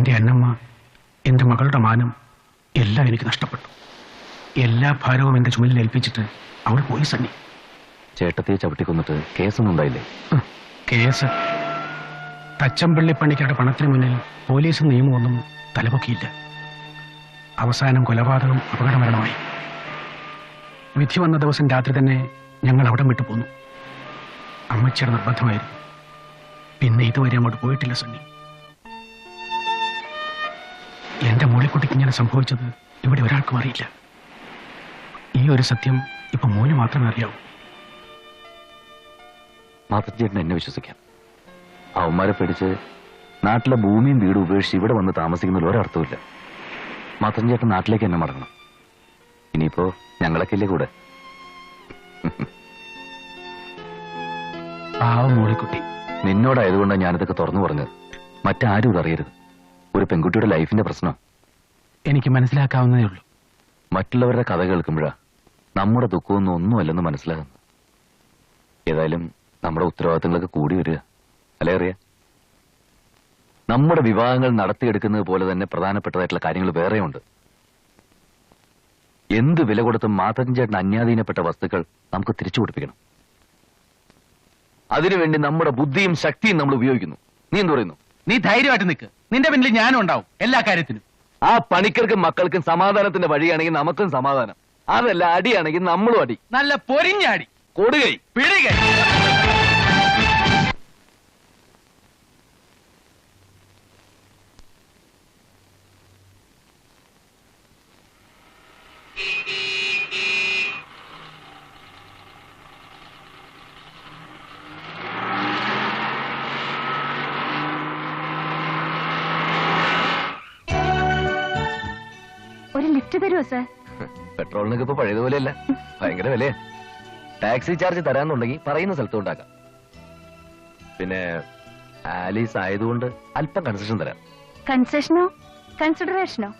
എൻ്റെ അന്നമ്മ, എൻ്റെ മകളുടെ മാനം എല്ലാം എനിക്ക് നഷ്ടപ്പെട്ടു. എല്ലാ ഭാരവും എൻ്റെ ചുമലിൽ ഏൽപ്പിച്ചിട്ട് അവൾ പോയി സണ്ണി.
ചേട്ടത്തിയെ ചവിട്ടിക്കൊന്നിട്ട് കേസൊന്നും ഉണ്ടായില്ലേ?
കേസ് തച്ചമ്പള്ളിപ്പണിക്കാരുടെ പണത്തിന് മുന്നിൽ പോലീസും നിയമമൊന്നും തലപൊക്കിയില്ല. അവസാനം കൊലപാതകം അപകടമരണമായി. വിധി വന്ന ദിവസം രാത്രി തന്നെ ഞങ്ങൾ അവിടം വിട്ടു പോന്നു. അമ്മച്ചിയുടെ നിർബന്ധമായിരുന്നു. പിന്നെ ഇതുവരെ അങ്ങോട്ട് പോയിട്ടില്ല സണ്ണി. എന്റെ മോളിക്കുട്ടിക്ക് ഇങ്ങനെ സംഭവിച്ചത് ഇവിടെ ഒരാൾക്കും അറിയില്ല. ഈ ഒരു സത്യം ഇപ്പൊ മോന് മാത്രമേ അറിയാവൂ.
മാതൃചേട്ടൻ എന്നെ വിശ്വസിക്കാം. അവന്മാരെ പേടിച്ച് നാട്ടിലെ ഭൂമിയും വീടും ഉപേക്ഷിച്ച് ഇവിടെ വന്ന് താമസിക്കുന്നതിൽ ഒരർത്ഥമില്ല. മാത്രം ചേട്ടൻ നാട്ടിലേക്ക് എന്നെ മടങ്ങണം. ഇനിയിപ്പോ ഞങ്ങളൊക്കെ ഇല്ലേ കൂടെ?
പാവം മോളിക്കുട്ടി.
നിന്നോടായതുകൊണ്ടാണ് ഞാനിതൊക്കെ തുറന്നു പറഞ്ഞത്. മറ്റാരും ഇതറിയരുത്. ഒരു പെൺകുട്ടിയുടെ ലൈഫിന്റെ പ്രശ്നം
എനിക്ക് മനസ്സിലാക്കാവുന്നതേ ഉള്ളൂ.
മറ്റുള്ളവരുടെ കഥ കേൾക്കുമ്പോഴാ നമ്മുടെ ദുഃഖമൊന്നും ഒന്നുമല്ലെന്ന് മനസ്സിലാകുന്നു. ഏതായാലും നമ്മുടെ ഉത്തരവാദിത്തങ്ങളൊക്കെ കൂടി വരിക അല്ലേ? അറിയാം, നമ്മുടെ വിവാഹങ്ങൾ നടത്തിയെടുക്കുന്നത് പോലെ തന്നെ പ്രധാനപ്പെട്ടതായിട്ടുള്ള കാര്യങ്ങൾ വേറെയുണ്ട്. എന്ത് വില കൊടുത്തും മാധവൻ ചേട്ടൻ അന്യാധീനപ്പെട്ട വസ്തുക്കൾ നമുക്ക് തിരിച്ചു കൊടുപ്പിക്കണം. അതിനുവേണ്ടി നമ്മുടെ ബുദ്ധിയും ശക്തിയും നമ്മൾ ഉപയോഗിക്കുന്നു. നീ എന്ത് പറയുന്നു?
നീ ധൈര്യമായിട്ട് നിൽക്ക്. നിന്റെ പിന്നിൽ ഞാനും ഉണ്ടാവും എല്ലാ കാര്യത്തിനും.
ആ പണിക്കർക്കും മക്കൾക്കും സമാധാനത്തിന്റെ വഴിയാണെങ്കിൽ നമുക്കും സമാധാനം. അതല്ല അടിയാണെങ്കിൽ നമ്മളും അടി.
നല്ല പൊരിഞ്ഞാടി,
കൊടുകൈ,
പിടികൈ.
ഒരു ലിഫ്റ്റ് തരുമോ സാർ?
പെട്രോളിനൊക്കെ ഇപ്പൊ പഴയതുപോലെയല്ല, ഭയങ്കര വിലയാ. ടാക്സി ചാർജ് തരാന്നുണ്ടെങ്കിൽ പറയുന്ന സ്ഥലത്ത് ഉണ്ടാക്കാം. പിന്നെ ആലീസ് ആയതുകൊണ്ട് അല്പം കൺസെഷൻ തരാം.
കൺസെഷനോ കൺസിഡറേഷനോ?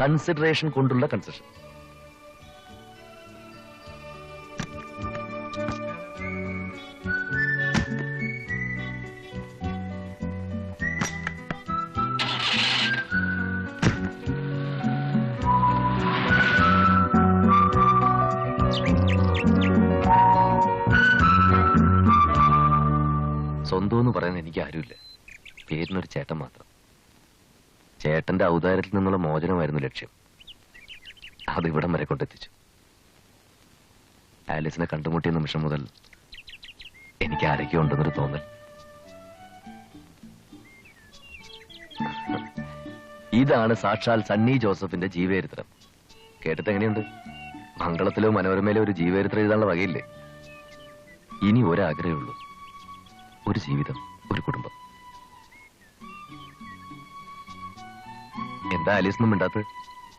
കൺസിഡറേഷൻ കൊണ്ടുള്ള കൺസെഷൻ. സ്വന്തം എന്ന് പറയാൻ എനിക്ക് ആരുമില്ല. പേരിനൊരു ചേട്ടൻ മാത്രം. ചേട്ടന്റെ ഔദാര്യത്തിൽ നിന്നുള്ള മോചനമായിരുന്നു ലക്ഷ്യം. അത് ഇവിടം വരെ കൊണ്ടെത്തിച്ചു. ആലീസിനെ കണ്ടുമുട്ടിയ നിമിഷം മുതൽ എനിക്ക് ആരൊക്കെ ഉണ്ടെന്നൊരു തോന്നൽ. ഇതാണ് സാക്ഷാൽ സണ്ണി ജോസഫിന്റെ ജീവചരിത്രം. കേട്ടിട്ട് എങ്ങനെയുണ്ട്? മംഗളത്തിലോ മനോരമയിലോ ഒരു ജീവചരിത്രം എഴുതാനുള്ള വകയില്ലേ? ഇനി ഒരാഗ്രഹമേ ഉള്ളൂ, ഒരു ജീവിതം, ഒരു കുടുംബം. എന്താ ആലീസൊന്നും മിണ്ടാത്തത്?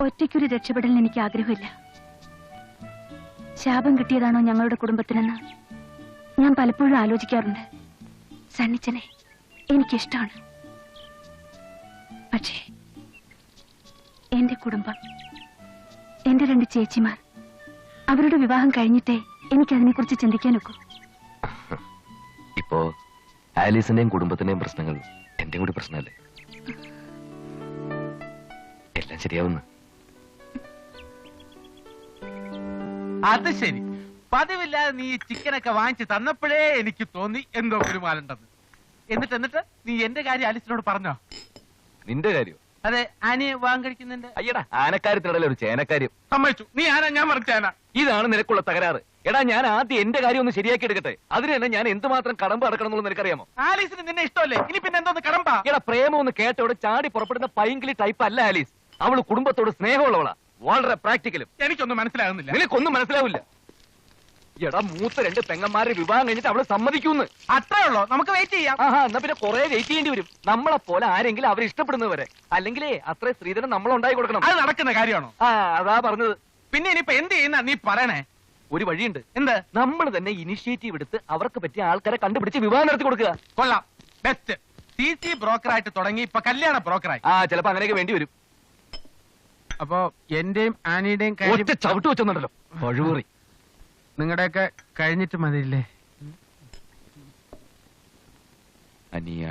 ഒറ്റയ്ക്കൊരു രക്ഷപ്പെടലിന് എനിക്ക് ആഗ്രഹമില്ല. ശാപം കിട്ടിയതാണോ ഞങ്ങളുടെ കുടുംബത്തിനെന്ന് ഞാൻ പലപ്പോഴും ആലോചിക്കാറുണ്ട്. സണ്ണിച്ചനെ എനിക്കിഷ്ടമാണ്. പക്ഷേ എന്റെ കുടുംബം, എന്റെ 2 ചേച്ചിമാർ, അവരുടെ വിവാഹം കഴിഞ്ഞിട്ടേ എനിക്കതിനെക്കുറിച്ച് ചിന്തിക്കാനൊക്കൂ.
ഇപ്പോ ആലീസിന്റെയും കുടുംബത്തിന്റെയും പ്രശ്നങ്ങൾ എന്റെയും കൂടി പ്രശ്നമല്ലേ? എല്ലാം ശരിയാവുന്നു.
അത് ശരി. പതിവില്ലാതെ നീ ചിക്കനൊക്കെ വാങ്ങിച്ച് തന്നപ്പോഴേ എനിക്ക് തോന്നി എന്തോ ഗുരുമാലുണ്ടെന്ന്. എന്നിട്ട് നീ എന്റെ കാര്യം ആലീസിനോട് പറഞ്ഞോ?
നിന്റെ കാര്യം?
അതെ, ആനയെ വിവാഹം കഴിക്കുന്നതിന്റെ.
അയ്യടാ, ആനക്കാര്യത്തിനിടയിൽ ഒരു ചേനക്കാര്യം.
സമ്മതിച്ചു. നീ ആന, ഞാൻ മറിച്ചാന.
ഇതാണ് നിനക്കുള്ള തകരാറ്. എടാ, ഞാൻ ആദ്യം എന്റെ കാര്യം ഒന്ന് ശരിയാക്കി എടുക്കട്ടെ. അതിന് തന്നെ ഞാൻ എന്തുമാത്രം കടമ്പ് അടക്കണം എന്നുള്ളത് നിനക്കറിയാമോ?
ആലീസിന് നിന്നെ ഇഷ്ടമല്ലേ? ഇനി പിന്നെ എന്തോന്ന് കടമ്പാ?
എടാ, പ്രേമം ഒന്ന് കേട്ടോടെ ചാടി പുറപ്പെടുന്ന പൈങ്കിളി ടൈപ്പ് അല്ല ആലീസ്. അവള് കുടുംബത്തോട് സ്നേഹമുള്ളവളാ, വളരെ പ്രാക്ടിക്കലും.
എനിക്കൊന്നും മനസ്സിലാകുന്നില്ല.
നിനക്കൊന്നും മനസ്സിലാവില്ല. എടാ, മൂത്ത 2 പെങ്ങന്മാരെ വിവാഹം കഴിഞ്ഞിട്ട് അവള് സമ്മതിക്കൂന്ന്.
അത്രേ ഉള്ളോ? നമുക്ക് വെയിറ്റ് ചെയ്യാം.
ആഹാ, എന്നാ പിന്നെ കുറെ വെയിറ്റ് ചെയ്യേണ്ടി വരും. നമ്മളെ പോലെ ആരെങ്കിലും അവരെ ഇഷ്ടപ്പെടുന്നവരെ. അല്ലെങ്കിലേ അത്ര സ്ത്രീധനം നമ്മളുണ്ടായി കൊടുക്കണം.
അത് നടക്കുന്ന കാര്യമാണോ?
ആ, അതാ പറഞ്ഞത്.
പിന്നെ ഇനിയിപ്പോ എന്ത് ചെയ്യുന്ന നീ പറയണേ?
ഒരു വഴിയുണ്ട്.
എന്ത്?
നമ്മൾ തന്നെ ഇനിഷ്യേറ്റീവ് എടുത്ത് അവർക്ക് പറ്റിയ ആൾക്കാരെ കണ്ടുപിടിച്ച് വിവാഹം നടത്തി കൊടുക്കുക.
കൊള്ളാം, ബെസ്റ്റ്. CC ബ്രോക്കറായിട്ട് തുടങ്ങി ഇപ്പൊ കല്യാണ ബ്രോക്കറായി.
ആ, ചിലപ്പോ അങ്ങനെയൊക്കെ വേണ്ടി വരും.
അപ്പോ എന്റെയും ആനിയുടെയും
ഒറ്റ ചവിട്ട് വെച്ചൊന്നുണ്ടല്ലോ പഴുവേറി.
നിങ്ങളുടെയൊക്കെ കഴിഞ്ഞിട്ട് മതിയില്ലേ?
അനിയ,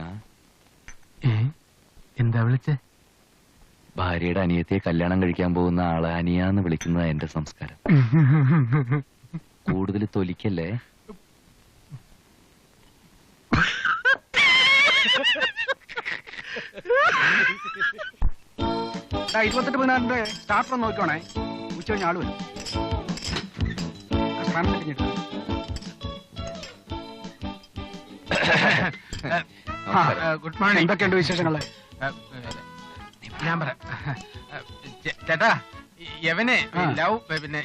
എന്താ വിളിച്ചേ?
ഭാര്യയുടെ അനിയത്തെ കല്യാണം കഴിക്കാൻ പോകുന്ന ആളെ അനിയാന്ന് വിളിക്കുന്നത് എന്റെ സംസ്കാരം. കൂടുതൽ തൊലിക്കല്ലേ.
$28 പതിനാറിന്റെ സ്റ്റാർട്ടർ നോക്കണേ. ഉച്ച കഴിഞ്ഞ ആള് വരും.
Good morning.
എന്തൊക്കെയുണ്ട് വിശേഷങ്ങള്?
ഞാൻ പറയാം ചേട്ടാ. യവനെ ലവ് പിന്നെ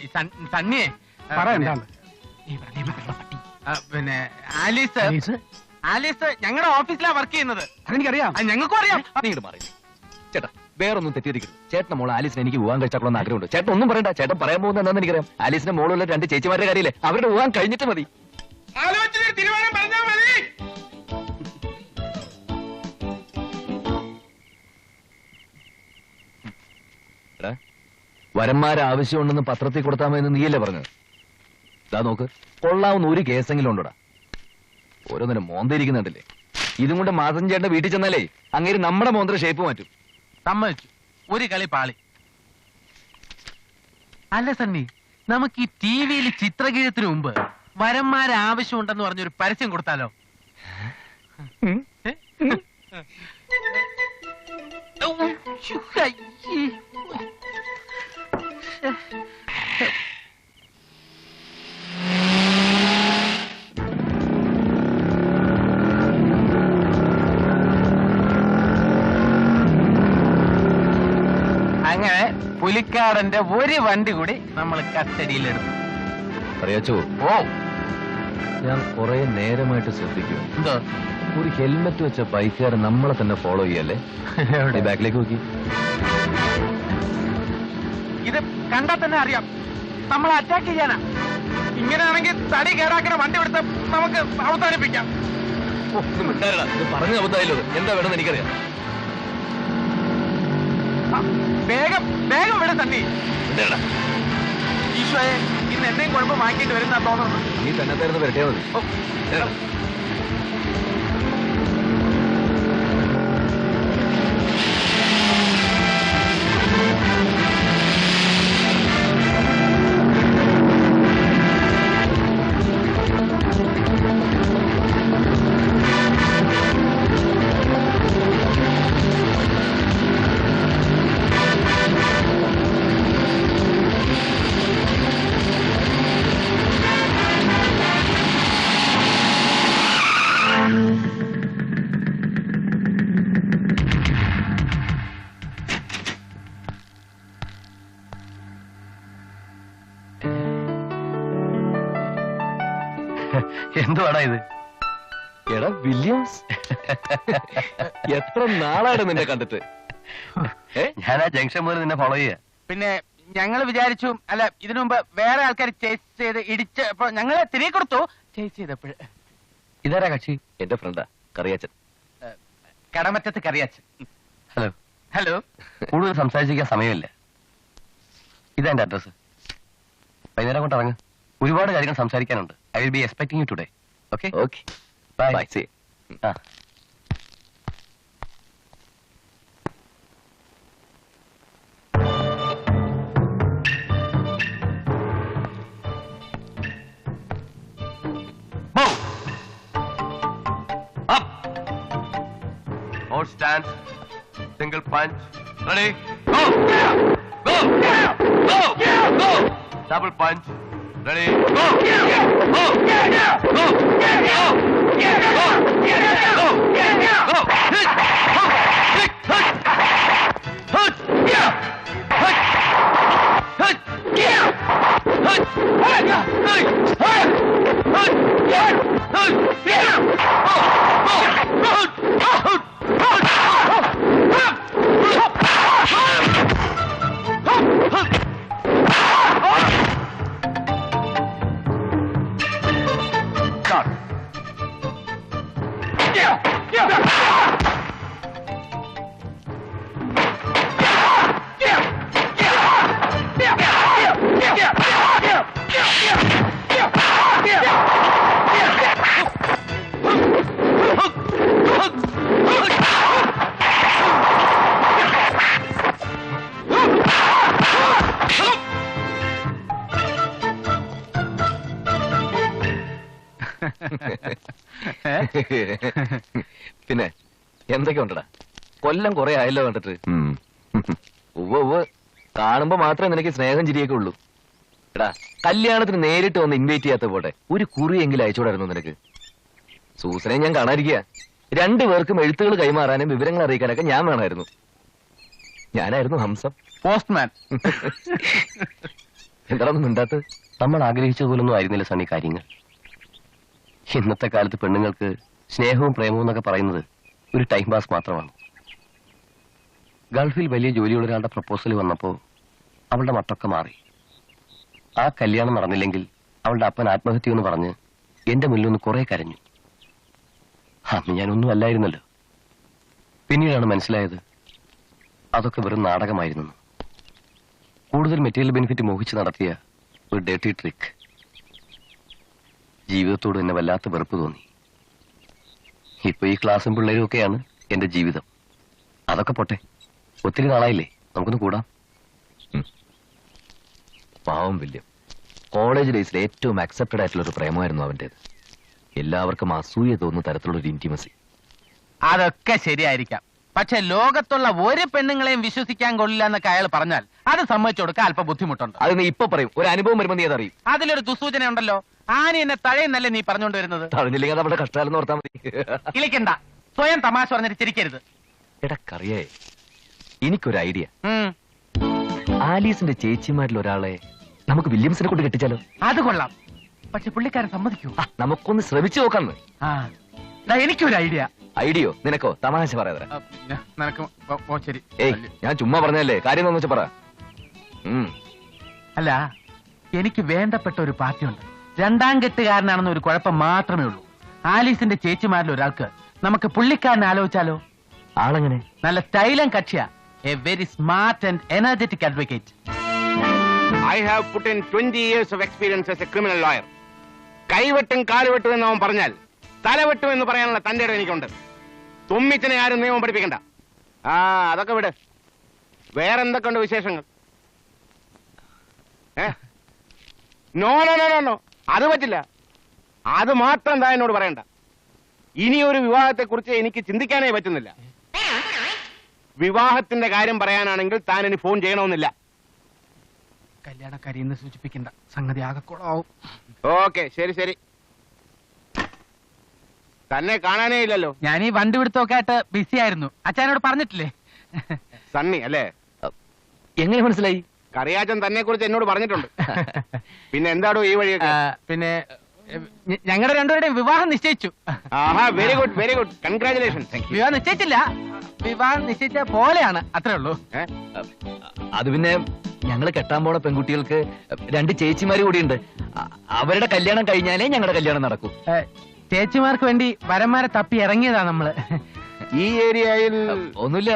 സണ്ണിയെ
പറ എന്താണ്?
പിന്നെ ആലീസ് ഞങ്ങളുടെ ഓഫീസിലാ വർക്ക് ചെയ്യുന്നത്.
അതെനിക്കറിയാം.
ഞങ്ങൾക്കും അറിയാം.
നീട് മാറി ചേട്ടാ. വേറൊന്നും തെറ്റിയിരിക്കരുത്. ചേട്ടന്റെ മോള് ആലീസിനെ എനിക്ക് പോകാൻ കഴിച്ചാക്കണമെന്ന് ആഗ്രഹമുണ്ട്. ചേട്ടൻ ഒന്നും പറയണ്ട. ചേട്ടൻ പറയാൻ പോകുന്നത് എന്താണെന്ന് എനിക്കറിയാം. ആലീസിന്റെ മോളുള്ള 2 ചേച്ചിമാരുടെ കാര്യമില്ലേ, അവരുടെ പോകാൻ കഴിഞ്ഞിട്ട് മതി.
തീരുമാനം പറഞ്ഞാൽ മതി.
വരന്മാരെ ആവശ്യമുണ്ടെന്ന് പത്രത്തിൽ കൊടുത്താമെന്ന് നീയല്ലേ പറഞ്ഞത്? ഇതാ നോക്ക്, കൊള്ളാവുന്ന ഒരു കേസെങ്കിലും ഉണ്ടോടാ. ഓരോന്നിനും മോന്തിരിക്കുന്നുണ്ടല്ലേ. ഇതും കൊണ്ട് മാസം ചേട്ടന്റെ വീട്ടിൽ ചെന്നാലേ അങ്ങേര് നമ്മുടെ മോന്തര ഷേപ്പ് മാറ്റും.
സമ്മതിച്ചു. ഒരു കളി പാളി. അല്ല സണ്ണി, നമുക്ക് ഈ ടിവിയിൽ ചിത്രഗീതത്തിന് മുമ്പ് വരന്മാരെ ആവശ്യമുണ്ടെന്ന് പറഞ്ഞൊരു പരസ്യം കൊടുത്താലോ? അങ്ങനെ പുലിക്കാടന്റെ ഒരു വണ്ടി കൂടി നമ്മൾ കസ്റ്റഡിയിലെടുത്തു.
അറിയാച്ചോ,
ഓ
ഞാൻ കുറെ നേരമായിട്ട് ശ്രദ്ധിക്കും.
എന്തോ
ഒരു ഹെൽമെറ്റ് വെച്ച ബൈക്കുകാരൻ നമ്മളെ തന്നെ ഫോളോ ചെയ്യല്ലേ. ബാക്കിലേക്ക് നോക്കി.
ഇത് കണ്ടാൽ തന്നെ അറിയാം നമ്മൾ അറ്റാക്ക് ചെയ്യാനാ. ഇങ്ങനെയാണെങ്കിൽ തടി കേടാക്കുന്ന വണ്ടി എടുത്ത് നമുക്ക് അവസാനിപ്പിക്കാം.
പറഞ്ഞ അബദ്ധമായല്ലോ. എന്താ വേണമെന്ന് എനിക്കറിയാം.
വേഗം വേഗം വിട തണ്ണി. ഈശോയെ, ഇന്ന് എന്തെങ്കിലും കുഴപ്പം വാങ്ങിയിട്ട് വരുന്ന തോന്നുന്നു.
നീ തന്നെ തരുന്ന വരട്ടെ മതി.
എന്തുവാടാ ഇത്?
എടാ വില്യംസ്, എത്ര നാളാണ് നിന്നെ കണ്ടിട്ട്.
ഞാൻ ആ ജംഗ്ഷൻ മുതൽ നിന്നെ ഫോളോ ചെയ്യാ.
പിന്നെ ഞങ്ങൾ വിചാരിച്ചു, അല്ല ഇതിനു മുമ്പ് വേറെ ആൾക്കാർ ചേസ് ചെയ്ത് ഇടിച്ച് അപ്പൊ ഞങ്ങളെ തിരികെ കൊടുത്തു. ചേസ് ചെയ്തപ്പോൾ
ഇതാരാ കക്ഷി?
എന്റെ ഫ്രണ്ടാ, കറിയാച്ചൻ.
കടമറ്റത്ത് കറിയാച്ചൻ.
ഹലോ.
ഹലോ.
കൂടുതൽ സംസാരിച്ചിരിക്കാൻ സമയമില്ല. ഇതാ എന്റെ അഡ്രസ്. വൈകുന്നേരം കൊണ്ട് ഇറങ്ങ്. ഒരുപാട് കാര്യങ്ങൾ സംസാരിക്കാനുണ്ട്. I will be expecting you today. Okay
okay,
bye.
Bye. See.
ആ Hold stand. Single punch. Ready? Go! Go! Go! Go! Double punch. Ready? Go! Go! Go! Go! Go! Go! Hit! Hit! Hit! Hit! Hit! Hit!
പിന്നെ എന്തൊക്കെ ഉണ്ടടാ? കൊല്ലം കുറെ ആയല്ലോ കണ്ടിട്ട്. ഉവ്വ് കാണുമ്പോ മാത്രമേ നിനക്ക് സ്നേഹം ചിരിയൊക്കെ ഉള്ളൂ. എടാ, കല്യാണത്തിന് നേരിട്ട് വന്ന് ഇൻവൈറ്റ് ചെയ്യാത്ത പോട്ടെ, ഒരു കുറിയെങ്കിലും അയച്ചുകൂടായിരുന്നു നിനക്ക്? സൂസനെ ഞാൻ കാണാതിരിക്കുക. രണ്ടുപേർക്കും എഴുത്തുകൾ കൈമാറാനും വിവരങ്ങൾ അറിയിക്കാനൊക്കെ ഞാൻ വേണമായിരുന്നു. ഞാനായിരുന്നു ഹംസം,
പോസ്റ്റ്മാൻ.
എന്താണെന്നും മിണ്ടാത്തത്?
നമ്മൾ ആഗ്രഹിച്ച പോലൊന്നും ആയിരുന്നില്ല സണ്ണി കാര്യങ്ങൾ. ഇന്നത്തെ കാലത്ത് പെണ്ണുങ്ങൾക്ക് സ്നേഹവും പ്രേമവും എന്നൊക്കെ പറയുന്നത് ഒരു ടൈം പാസ് മാത്രമാണ്. ഗൾഫിൽ വലിയ ജോലിയുള്ള ഒരാളുടെ പ്രപ്പോസൽ വന്നപ്പോൾ അവളുടെ മട്ടൊക്കെ മാറി. ആ കല്യാണം നടന്നില്ലെങ്കിൽ അവളുടെ അപ്പൻ ആത്മഹത്യ എന്ന് പറഞ്ഞ് എന്റെ മുന്നിലൊന്ന് കുറെ കരഞ്ഞു. അന്ന് ഞാനൊന്നും അല്ലായിരുന്നല്ലോ. പിന്നീടാണ് മനസ്സിലായത് അതൊക്കെ വെറും നാടകമായിരുന്നു. കൂടുതൽ മെറ്റീരിയൽ ബെനിഫിറ്റ് മോഹിച്ച് നടത്തിയ ഒരു ഡേർട്ടി ട്രിക്ക്. ജീവിതത്തോട് എന്നെ വല്ലാത്ത വെറുപ്പ് തോന്നി. ഇപ്പൊ ഈ ക്ലാസ്സും പിള്ളേരും ഒക്കെയാണ് എന്റെ ജീവിതം. അതൊക്കെ പോട്ടെ, ഒത്തിരി നാളായില്ലേ, നമുക്കൊന്ന് കൂടാം.
പാവം വില്യം, കോളേജ് ഡേയ്സിൽ ഏറ്റവും അക്സെപ്റ്റഡ് ആയിട്ടുള്ള ഒരു പ്രേമമായിരുന്നു അവന്റേത്. എല്ലാവർക്കും അസൂയ തോന്നുന്ന തരത്തിലുള്ള ഒരു ഇന്റിമസി.
അതൊക്കെ ശരിയായിരിക്കാം, പക്ഷെ ലോകത്തുള്ള ഒരു പെണ്ണുങ്ങളെയും വിശ്വസിക്കാൻ കൊള്ളില്ല എന്നൊക്കെ അയാൾ പറഞ്ഞാൽ അത് സമ്മതിച്ചു കൊടുക്കാൻ അല്പം ബുദ്ധിമുട്ടുണ്ട്.
അത് നീ ഇപ്പൊ പറയും, ഒരു അനുഭവം വരുമ്പോൾ നീ അതറിയും.
അതിലൊരു ദുസൂചന ഉണ്ടല്ലോ. ആനി എന്നെ തഴയെന്നല്ലേ നീ പറഞ്ഞുകൊണ്ട് വരുന്നത്?
തഴഞ്ഞില്ലെങ്കിൽ നമ്മുടെ കഷ്ടാലെന്ന് ഓർത്താൽ മതി.
കിളിക്കണ്ട, സ്വയം തമാശ പറഞ്ഞിട്ട് ചിരിക്കരുത്.
എടക്കറിയേ, എനിക്കൊരു ഐഡിയ. ആലീസിന്റെ ചേച്ചിമാരിൽ ഒരാളെ നമുക്ക് വില്യംസിനെ കൊണ്ട് കെട്ടിച്ചാലോ?
അത് കൊള്ളാം, പക്ഷെ പുള്ളിക്കാരൻ സമ്മതിക്കൂ?
നമുക്കൊന്ന് ശ്രമിച്ചു നോക്കാന്ന്.
എനിക്കൊരു ഐഡിയ.
ഐഡിയോ? നിനക്കോ? തമാശ പറയാതെ.
ശരി.
ഏയ്, ഞാൻ ചുമ്മാ പറഞ്ഞല്ലേ, കാര്യം എന്ന് വെച്ചാ പറ.
അല്ല, എനിക്ക് വേണ്ടപ്പെട്ട ഒരു പാർട്ടിയുണ്ട്. രണ്ടാം കെട്ടുകാരനാണെന്ന് ഒരു കുഴപ്പം മാത്രമേ ഉള്ളൂ. ആലീസിന്റെ ചേച്ചിമാരിൽ ഒരാൾക്ക് നമുക്ക് പുള്ളിക്കാരനെ ആലോചിച്ചാലോ?
ആളെങ്ങനെ?
നല്ല സ്റ്റൈലൻ കക്ഷിയ. A very smart and energetic advocate.
I have put in 20 years of experience as a criminal lawyer. കൈവെട്ടും കാലുവെട്ടും എന്ന് അവൻ പറഞ്ഞാൽ തലവെട്ടും എന്ന് പറയാനുള്ള തന്റെ ഇടം എനിക്കുണ്ട്. തുമ്മിച്ചനെ ആരും നിയമം പഠിപ്പിക്കണ്ട. അതൊക്കെ വിട്. വേറെന്തൊക്കെയുണ്ട് വിശേഷങ്ങൾ? No no no no no, അത് പറ്റില്ല. അത് മാത്രം താൻ എന്നോട് പറയണ്ട. ഇനിയൊരു വിവാഹത്തെ കുറിച്ച് എനിക്ക് ചിന്തിക്കാനേ പറ്റുന്നില്ല. വിവാഹത്തിന്റെ കാര്യം പറയാനാണെങ്കിൽ താൻ ഇനി ഫോൺ ചെയ്യണമെന്നില്ല.
കല്യാണക്കാരി എന്ന് സൂചിപ്പിക്കേണ്ട, സംഗതി ആകെക്കുളാവും.
ഓക്കെ, ശരി ശരി. തന്നെ കാണാനേ ഇല്ലല്ലോ.
ഞാൻ ഈ വണ്ടി പിടുത്തൊക്കെ ആയിട്ട് ബിസി ആയിരുന്നു. അച്ഛനോട് പറഞ്ഞിട്ടില്ലേ?
സണ്ണി അല്ലേ?
എങ്ങനെ മനസ്സിലായി?
കറിയാച്ചൻ തന്നെ കുറിച്ച് എന്നോട് പറഞ്ഞിട്ടുണ്ട്. പിന്നെ എന്താടോ ഈ വഴിയൊക്കെ?
പിന്നെ ഞങ്ങളുടെ രണ്ടുപേരുടെയും വിവാഹം നിശ്ചയിച്ചു.
Very good very good, congratulation.
വിവാഹം നിശ്ചയിച്ചില്ല, വിവാഹം നിശ്ചയിച്ച പോലെയാണ്, അത്രേ ഉള്ളൂ.
അത് പിന്നെ ഞങ്ങൾ കെട്ടാൻ പോണ പെൺകുട്ടികൾക്ക് 2 ചേച്ചിമാര് കൂടിയുണ്ട്. അവരുടെ കല്യാണം കഴിഞ്ഞാലേ ഞങ്ങളുടെ കല്യാണം നടക്കൂ.
ചേച്ചിമാർക്ക് വേണ്ടി വരന്മാരെ തപ്പി ഇറങ്ങിയതാ നമ്മള്.
ഈ ഏരിയയിൽ
ഒന്നുമില്ല,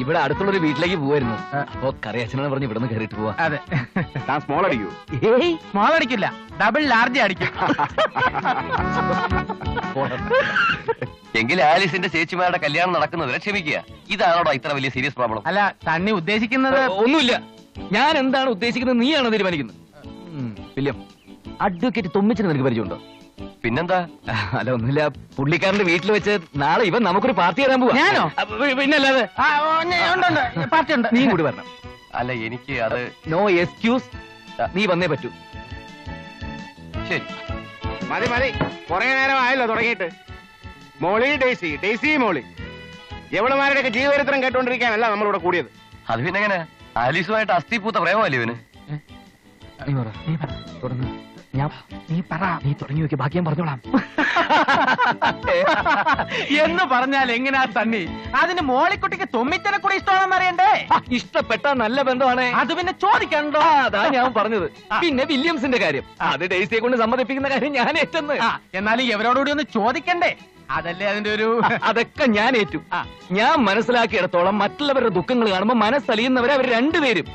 ഇവിടെ അടുത്തുള്ളൊരു വീട്ടിലേക്ക് പോവായിരുന്നു. അപ്പൊ കറിയച്ഛനെന്ന് പറഞ്ഞ് ഇവിടെ നിന്ന് കയറിയിട്ട് പോവാ.
അതെ.
താൻ സ്മോൾ അടിക്കൂ?
സ്മോൾ അടിക്കില്ല, ഡബിൾ ലാർജ് അടിക്കും.
എങ്കിൽ ആലീസിന്റെ ചേച്ചിമാരുടെ കല്യാണം നടക്കുന്നതിനെ ക്ഷമിക്കുക. ഇതാണോടാ ഇത്ര വലിയ സീരിയസ് പ്രോബ്ലം?
അല്ല, തണ്ണി ഉദ്ദേശിക്കുന്നത്
ഒന്നുമില്ല. ഞാൻ എന്താണ് ഉദ്ദേശിക്കുന്നത് നീയാണോ തീരുമാനിക്കുന്നത്? വില്യം, അഡ്വക്കേറ്റ് തുമ്മിച്ചിന് നിനക്ക് പരിചയമുണ്ടോ?
പിന്നെന്താ?
അല്ല, ഒന്നുമില്ല. പുള്ളിക്കാരന്റെ വീട്ടിൽ വെച്ച് നാളെ ഇവൻ നമുക്കൊരു പാർട്ടി തരാൻ പോവാ.
ഞാനോ?
പിന്നല്ലാതെ.
പാർട്ടി ഉണ്ട്,
നീ കൂടി വരണം.
അല്ല, എനിക്ക് അത്
നോ എക്സ്ക്യൂസ്, നീ വന്നേ പറ്റൂ.
ശരി,
മതി മതി, കുറെ നേരം ആയല്ലോ തുടങ്ങിയിട്ട്. മോളി ഡേസി, ഡേസി മോളി, എവളുമാരുടെയൊക്കെ ജീവചരിത്രം കേട്ടോണ്ടിരിക്കാനല്ല നമ്മളിവിടെ കൂടിയത്.
അത് പിന്നെ എങ്ങനെ? ആലീസുമായിട്ട് അസ്ഥിപൂത്ത പ്രേമല്ലേ ഇവന്?
നീ പറ, നീ തുടങ്ങി നോക്കി, ബാക്കി ഞാൻ പറഞ്ഞോളാം.
എന്ന് പറഞ്ഞാൽ എങ്ങനെയാ തണ്ണി? അതിന് മോളിക്കുട്ടിക്ക് തുമ്മിച്ചനെ കൂടി ഇഷ്ടമാണെന്ന് അറിയണ്ടേ?
ഇഷ്ടപ്പെട്ട നല്ല ബന്ധമാണ്.
അത് പിന്നെ ചോദിക്കണ്ടോ?
അതാ ഞാൻ പറഞ്ഞത്. പിന്നെ വില്യംസിന്റെ കാര്യം, അത് ഡേസിയെ കൊണ്ട് സമ്മതിപ്പിക്കുന്ന കാര്യം ഞാൻ ഏറ്റെന്ന്.
എന്നാലും ഇവരോടുകൂടി ഒന്ന് ചോദിക്കണ്ടേ? അതല്ലേ അതിന്റെ ഒരു...
അതൊക്കെ ഞാൻ ഏറ്റു. ഞാൻ മനസ്സിലാക്കിയിടത്തോളം മറ്റുള്ളവരുടെ ദുഃഖങ്ങൾ കാണുമ്പോൾ മനസ്സലിയുന്നവരെ അവർ രണ്ടുപേരും.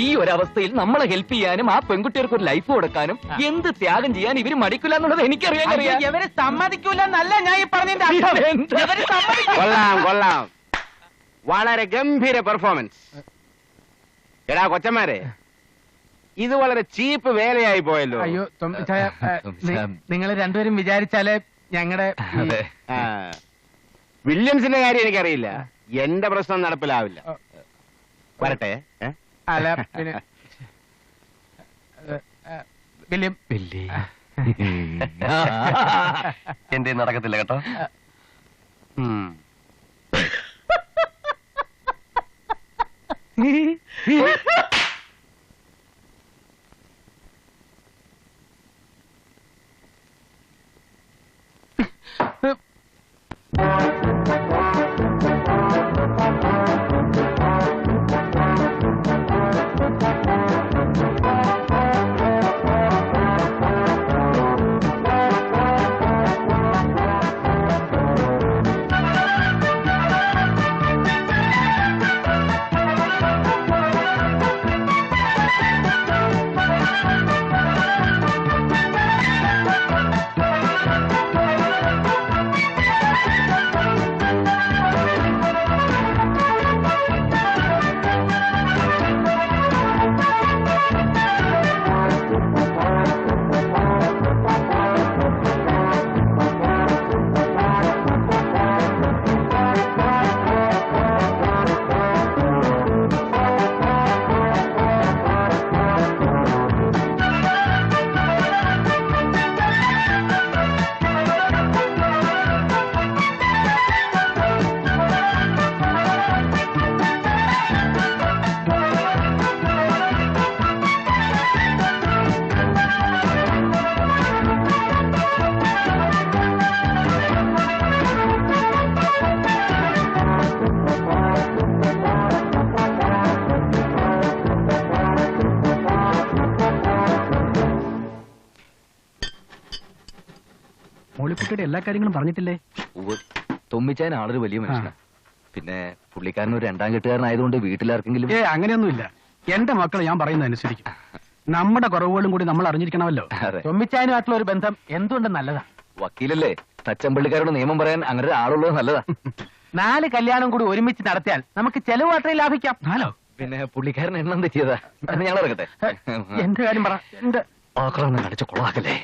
ഈ ഒരവസ്ഥയിൽ നമ്മളെ ഹെൽപ്പ് ചെയ്യാനും ആ പെൺകുട്ടികൾക്ക് ഒരു ലൈഫ് കൊടുക്കാനും എന്ത് ത്യാഗം ചെയ്യാൻ ഇവര് മടിക്കില്ല എന്നുള്ളത് എനിക്കറിയാൻ.
ഇവര് സമ്മതിക്കൂല എന്നല്ല ഞാൻ ഈ പറഞ്ഞതിന്റെ അർത്ഥം.
കൊള്ളാം കൊള്ളാം, വളരെ ഗംഭീര പെർഫോമൻസ്. എടാ കൊച്ചന്മാരെ, ഇത് വളരെ ചീപ്പ് വേലയായി പോയല്ലോ.
അയ്യോ, നിങ്ങൾ രണ്ടുപേരും വിചാരിച്ചാലേ ഞങ്ങളുടെ
അതെ.
വില്യംസിന്റെ കാര്യം എനിക്കറിയില്ല. എന്റെ പ്രശ്നം നടപ്പിലാവില്ല. വരട്ടെ.
അല്ല പിന്നെ വില്യം
എന്റെ നടക്കത്തില്ല കേട്ടോ.
മോളിക്കുട്ടിയുടെ എല്ലാ കാര്യങ്ങളും പറഞ്ഞിട്ടില്ലേ?
തൊമ്മിച്ചാൻ ആളൊരു വലിയ മനുഷ്യനാണ്. പിന്നെ പുള്ളിക്കാരൻ ഒരു രണ്ടാം കെട്ടുകാരനായതുകൊണ്ട് വീട്ടിലാർക്കെങ്കിലും
അങ്ങനെയൊന്നുമില്ല. എന്റെ മക്കൾ ഞാൻ പറയുന്നത് അനുസരിക്കും. നമ്മുടെ കുറവുകളും കൂടി നമ്മൾ അറിഞ്ഞിരിക്കണമല്ലോ.
തൊമ്മിച്ചാനുമായിട്ടുള്ള ഒരു ബന്ധം എന്തുകൊണ്ടും നല്ലതാ.
വക്കീലല്ലേ, തച്ചമ്പള്ളിക്കാരോട് നിയമം പറയാൻ അങ്ങനെ ഒരു ആളുള്ളത് നല്ലതാ.
4 കല്യാണം കൂടി ഒരുമിച്ച് നടത്തിയാൽ നമുക്ക് ചെലവ് മാത്രമേ ലാഭിക്കാം.
പിന്നെ പുള്ളിക്കാരൻ എണ്ണം തെറ്റിയതാ. ഞങ്ങൾ ഇറങ്ങട്ടെ.
എന്റെ കാര്യം പറ. എന്റെ
ആക്രമണം കാണിച്ച കൊളാക്കല്ലേ.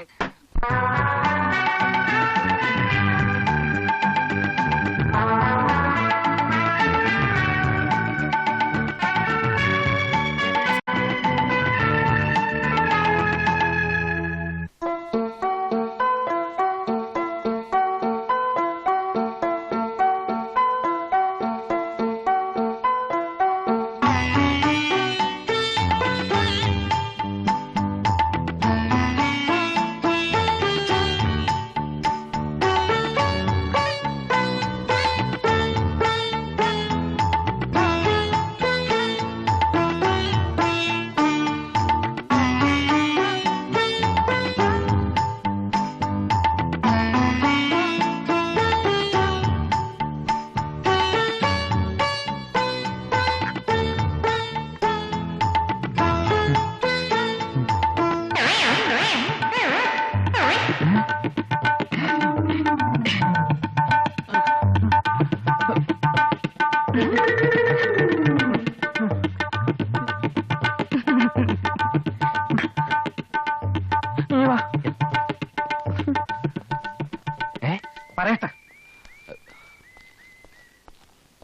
പറയട്ടെ.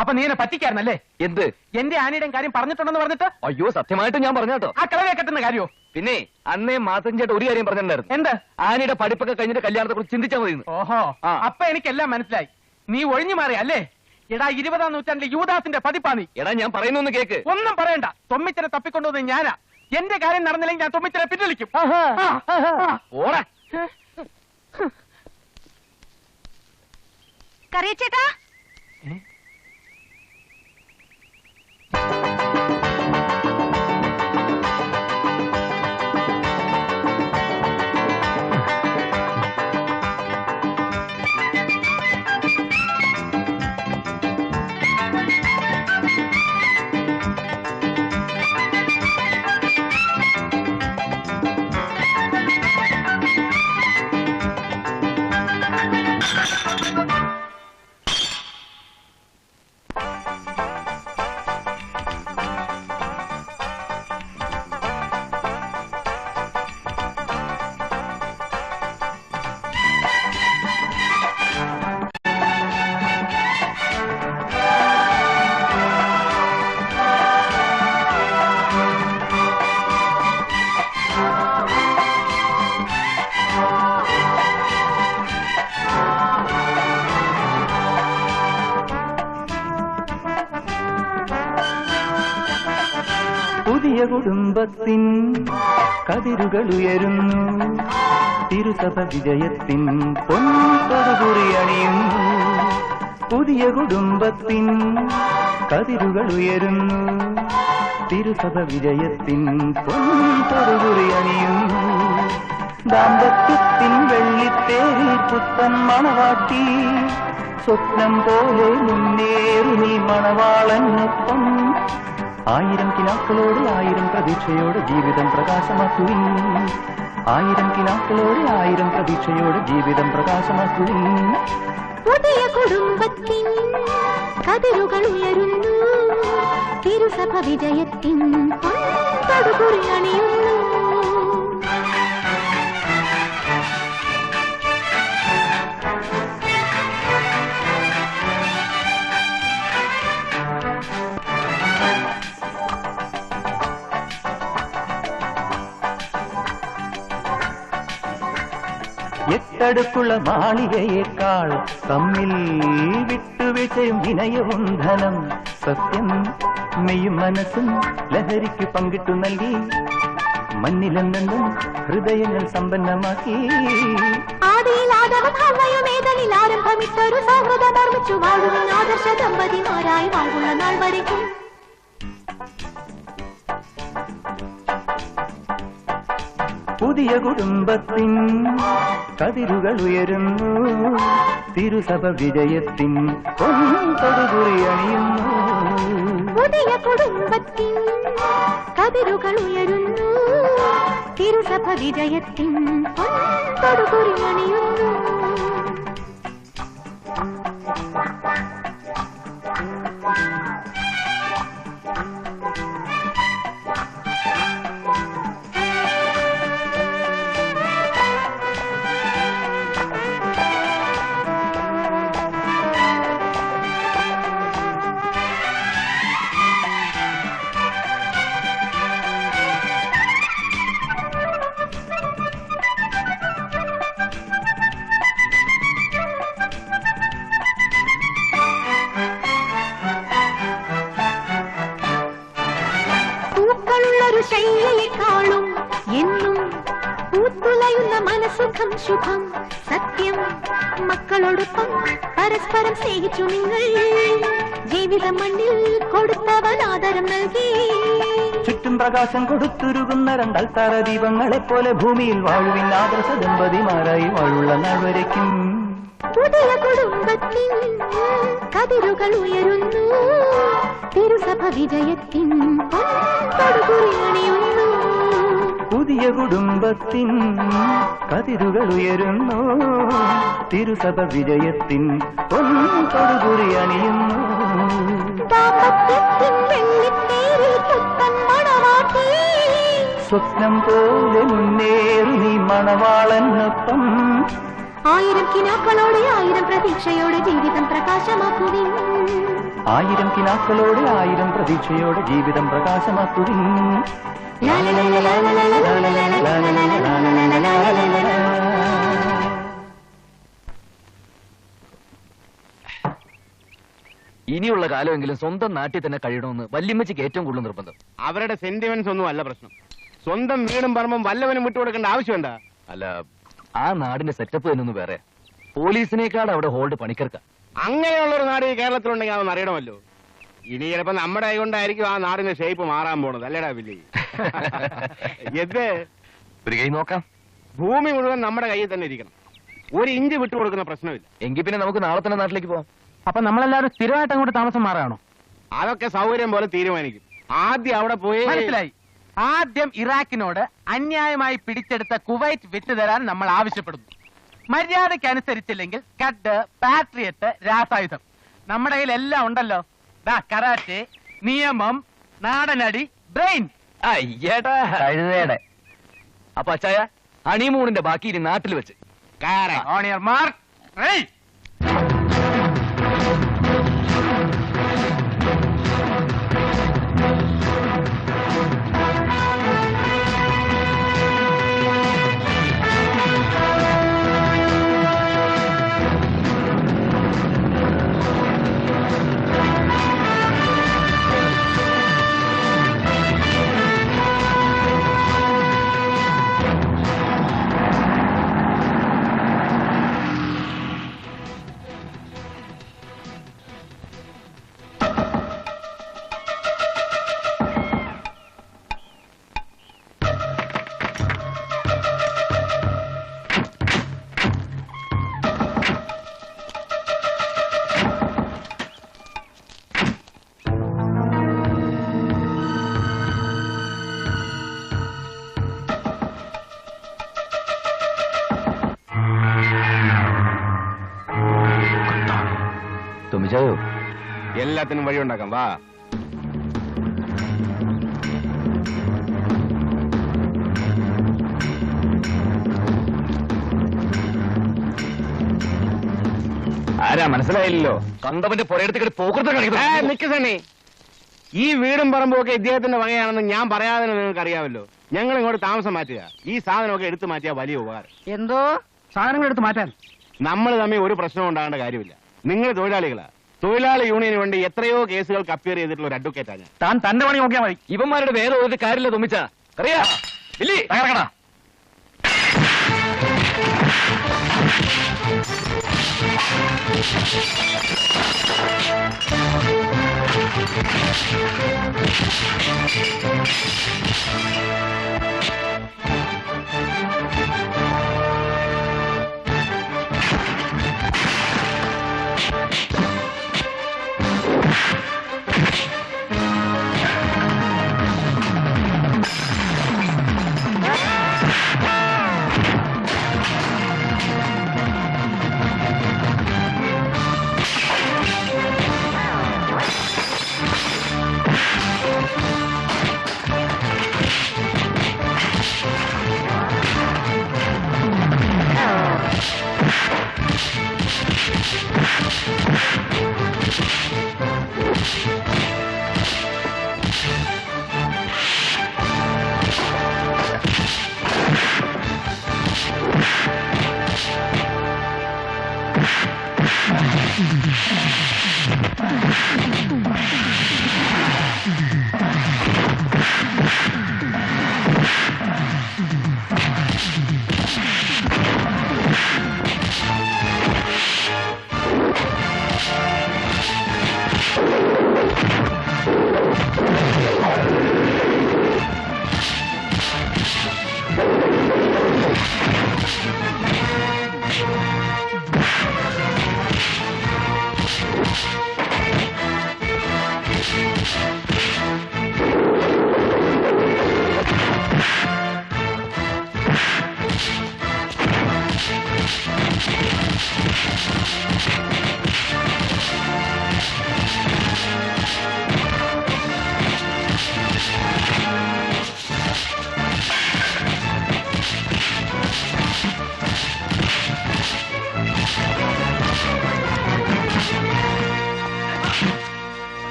അപ്പൊ നീ എന്നെ പറ്റിക്കാരനല്ലേ?
എന്ത്?
എന്റെ ആനയുടെയും കാര്യം പറഞ്ഞിട്ടുണ്ടെന്ന് പറഞ്ഞിട്ട്?
അയ്യോ, സത്യമായിട്ട് ഞാൻ പറഞ്ഞാട്ടോ.
ആ കളവെ കെട്ടുന്ന കാര്യോ?
പിന്നെ അന്നേ മാത്തൻ ചേട്ടൻ ഒരു കാര്യം പറഞ്ഞിട്ടുണ്ടായിരുന്നു.
എന്ത്?
ആനയുടെ പഠിപ്പൊക്കെ കഴിഞ്ഞിട്ട് കല്യാണത്തെ കുറിച്ച് ചിന്തിച്ചാൽ മതി.
ഓഹോ, അപ്പൊ എനിക്കെല്ലാം മനസ്സിലായി. നീ ഒഴിഞ്ഞു മാറി അല്ലേ? എടാ, 20-ാം നൂറ്റാണ്ടിലെ യൂദാസിന്റെ പതിപ്പാ നീ.
എടാ, ഞാൻ പറയുന്നൊന്ന് കേക്ക്.
ഒന്നും പറയണ്ട. തൊമ്മിച്ചനെ തപ്പിക്കൊണ്ടുവന്ന് ഞാനാ. എന്റെ കാര്യം നടന്നില്ലെങ്കിൽ ഞാൻ തൊമ്മിച്ചനെ പിൻവലിക്കും.
ഓടാ.
കറിയച്ചേട്ടാ,
പുതിയ കുടുംബത്തിൻ കതിരുകൾ ഉയരുന്നു, തിരുസഭ വിജയത്തിൻ പൊൻപൊതുകുറി അണിയുന്നു. പുതിയ കുടുംബത്തിൻ കതിരുകൾ ഉയരുന്നു, തിരുസഭ വിജയത്തിൻ പൊൻപൊതുകുറി അണിയുന്നു. ദാമ്പത്യത്തിൻ വെള്ളിത്തേരിൽ പുത്തൻ മണവാട്ടി, സ്വപ്നം പോലെ മുന്നേറി നീ മണവാളനൊപ്പം. 1000 കിനാക്കളോട് 1000 പ്രതീക്ഷയോടെ ജീവിതം പ്രകാശമാക്കുവിൻ. 1000 കിനാക്കളോട് 1000 പ്രതീക്ഷയോടെ ജീവിതം പ്രകാശമാക്കുവിൻ.
പുതിയ കുടുംബത്തിൻ കതിരുകൾ ഉയരുന്നു, തിരുസഭ വിജയത്തിൻ പൊൻപൊതുകുറി അണിയുന്നു.
എട്ടടുക്കുള്ള മാളികയേക്കാൾ തമ്മിൽ വിട്ടുവീഴ്ചയും വിനയവും ധനം. സത്യം മെയ്യും മനസ്സും ലഹരിക്ക് പങ്കിട്ടു നൽകി, മണ്ണിലെന്നെന്നും ഹൃദയങ്ങൾ സമ്പന്നമാക്കി.
ആദിയിലാദവഭാവയുമേതനിൽ ആരംഭമിട്ടൊരു സൗഹൃദം നിർമ്മിച്ചു വാഴുന്ന ആദർശ ദമ്പതിമാരായി വാഴുന്ന നാൾ വരയ്ക്കും.
പുതിയ കുടുംബത്തിൻ കതിരുകൾ ഉയരുന്നു, തിരുസഭ വിജയത്തിൻ പൊൻപൊതുകുറി അണിയുന്നു.
പുതിയ കുടുംബത്തിൻ കതിരുകൾ ഉയരുന്നു, തിരുസഭ വിജയത്തിൻ പൊൻപൊതുകുറി അണിയുന്നു. ശൈലിയെക്കാളും എന്നും പൂത്തുലയുന്ന മനസുഖം ശുഭം. സത്യം മക്കളോടൊപ്പം പരസ്പരം സ്നേഹിച്ചു നിങ്ങൾ, ജീവിതം മണ്ണിൽ കൊടുത്തവൻ ആദരം നൽകി.
ചുറ്റും പ്രകാശം കൊടുത്തുരുകുന്ന രണ്ടൽത്താര ദീപങ്ങളെപ്പോലെ ഭൂമിയിൽ വാഴുവിൻ ആദർശ ദമ്പതിമാരായി വാഴുള്ള നാൾ വരയ്ക്കും.
പുതിയ കുടുംബത്തിൻ കതിരുകൾ ഉയരുന്നു, തിരുസഭ വിജയത്തിൻ പൊൻപൊതുകുറി അണിയുന്നു.
പുതിയ കുടുംബത്തിൻ കതിരുകൾ ഉയരുന്നു, തിരുസഭ വിജയത്തിൻ പൊൻപൊതുകുറി അണിയുന്നു.
ദാമ്പത്യത്തിൻ വെള്ളിത്തേരിൽ പുത്തൻ മണവാട്ടി,
സ്വപ്നം പോലെ മുന്നേറി നീ മണവാളനൊപ്പം.
1000 കിനാക്കളോടെ 1000 പ്രതീക്ഷയോടെ ജീവിതം പ്രകാശമാക്കുവിൻ.
1000 കിനാക്കളോടെ 1000 പ്രതീക്ഷയോടെ ജീവിതം പ്രകാശമാക്കുവിൻ.
ഇനിയുള്ള കാലമെങ്കിലും സ്വന്തം നാട്ടിൽ തന്നെ കഴിയണമെന്ന് വല്യമ്മച്ചിക്ക് ഏറ്റവും കൂടുതൽ നിർബന്ധം.
അവരുടെ സെന്റിമെന്റ്സ് ഒന്നും അല്ല പ്രശ്നം. സ്വന്തം വീടും പറമ്പും വല്ലവനും വിട്ടുകൊടുക്കേണ്ട ആവശ്യം എന്താ?
അല്ല, ആ നാടിന്റെ സെറ്റപ്പ് തന്നെ വേറെ. പോലീസിനേക്കാൾ അവിടെ ഹോൾഡ് പണിക്കർക്ക.
അങ്ങനെയുള്ളൊരു നാട് ഈ കേരളത്തിലുണ്ടെങ്കിൽ അതൊന്നും അറിയണമല്ലോ. ഇനി ചിലപ്പോ നമ്മുടെ കൈകൊണ്ടായിരിക്കും ആ നാടിന്റെ ഷേപ്പ് മാറാൻ പോണത്. അല്ലേടാ വില്ലി? എന്ത്
ഒരു കൈ നോക്കാം.
ഭൂമി മുഴുവൻ നമ്മുടെ കയ്യിൽ തന്നെ ഇരിക്കണം. 1 ഇഞ്ച് വിട്ടുകൊടുക്കുന്ന പ്രശ്നമില്ല.
എങ്കിൽ പിന്നെ നമുക്ക് നാളെ തന്നെ നാട്ടിലേക്ക് പോവാം.
അപ്പൊ നമ്മളെല്ലാവരും സ്ഥിരമായിട്ട് അങ്ങോട്ട് താമസം മാറാണോ?
അതൊക്കെ സൗകര്യം പോലെ തീരുമാനിക്കും. ആദ്യം അവിടെ പോയി.
മനസ്സിലായി. ആദ്യം ഇറാഖിനോട് അന്യായമായി പിടിച്ചെടുത്ത കുവൈറ്റ് വിട്ടുതരാൻ നമ്മൾ ആവശ്യപ്പെടുന്നു. മര്യാദയ്ക്ക് അനുസരിച്ചില്ലെങ്കിൽ കഡ്, പാട്രിയറ്റ്, രാസായുധം നമ്മുടെ കയ്യിൽ എല്ലാം ഉണ്ടല്ലോ. കരാറ്റെ, നിയമം, നാടനടി, ബ്രെയിൻ.
അയ്യേട്ടാ കഴുതയുടെ. അപ്പൊ അച്ചായ ഹണിമൂണിന്റെ ബാക്കി ഇനി നാട്ടിൽ വെച്ച്.
On your mark.
തുമ്മിച്ചായോ?
എല്ലാത്തിനും വഴിയുണ്ടാക്കാം, വാ.
ആരാ മനസ്സിലായില്ലല്ലോ? കണ്ടവന്റെ പുറയെടുത്ത് പോക്കൃത്തം കാണിക്കുന്നു.
നിക്ക് സണ്ണി, ഈ വീടും പറമ്പും ഒക്കെ ഇദ്ദേഹത്തിന്റെ വകയാണെന്ന് ഞാൻ പറയാതെ നിങ്ങൾക്ക് അറിയാമല്ലോ. ഞങ്ങൾ ഇങ്ങോട്ട് താമസം മാറ്റുക. ഈ സാധനമൊക്കെ എടുത്തു മാറ്റിയാൽ വലിയ ഉപകാരം.
എന്തോ
സാധനങ്ങൾ എടുത്ത് മാറ്റാൻ
നമ്മൾ തമ്മിൽ ഒരു പ്രശ്നവും ഉണ്ടാകേണ്ട കാര്യമില്ല. നിങ്ങൾ തൊഴിലാളികളാ. തൊഴിലാളി യൂണിയന് വേണ്ടി എത്രയോ കേസുകൾക്ക് അപ്പിയർ ചെയ്തിട്ടുള്ള ഒരു അഡ്വക്കേറ്റാണ് ഞാൻ.
താൻ തന്റെ പണി നോക്കിയാൽ മതി.
ഇവന്മാരുടെ വേറെ ഒരു കാര്യമില്ല തുമ്മിച്ച. അറിയാ തകർക്കണ.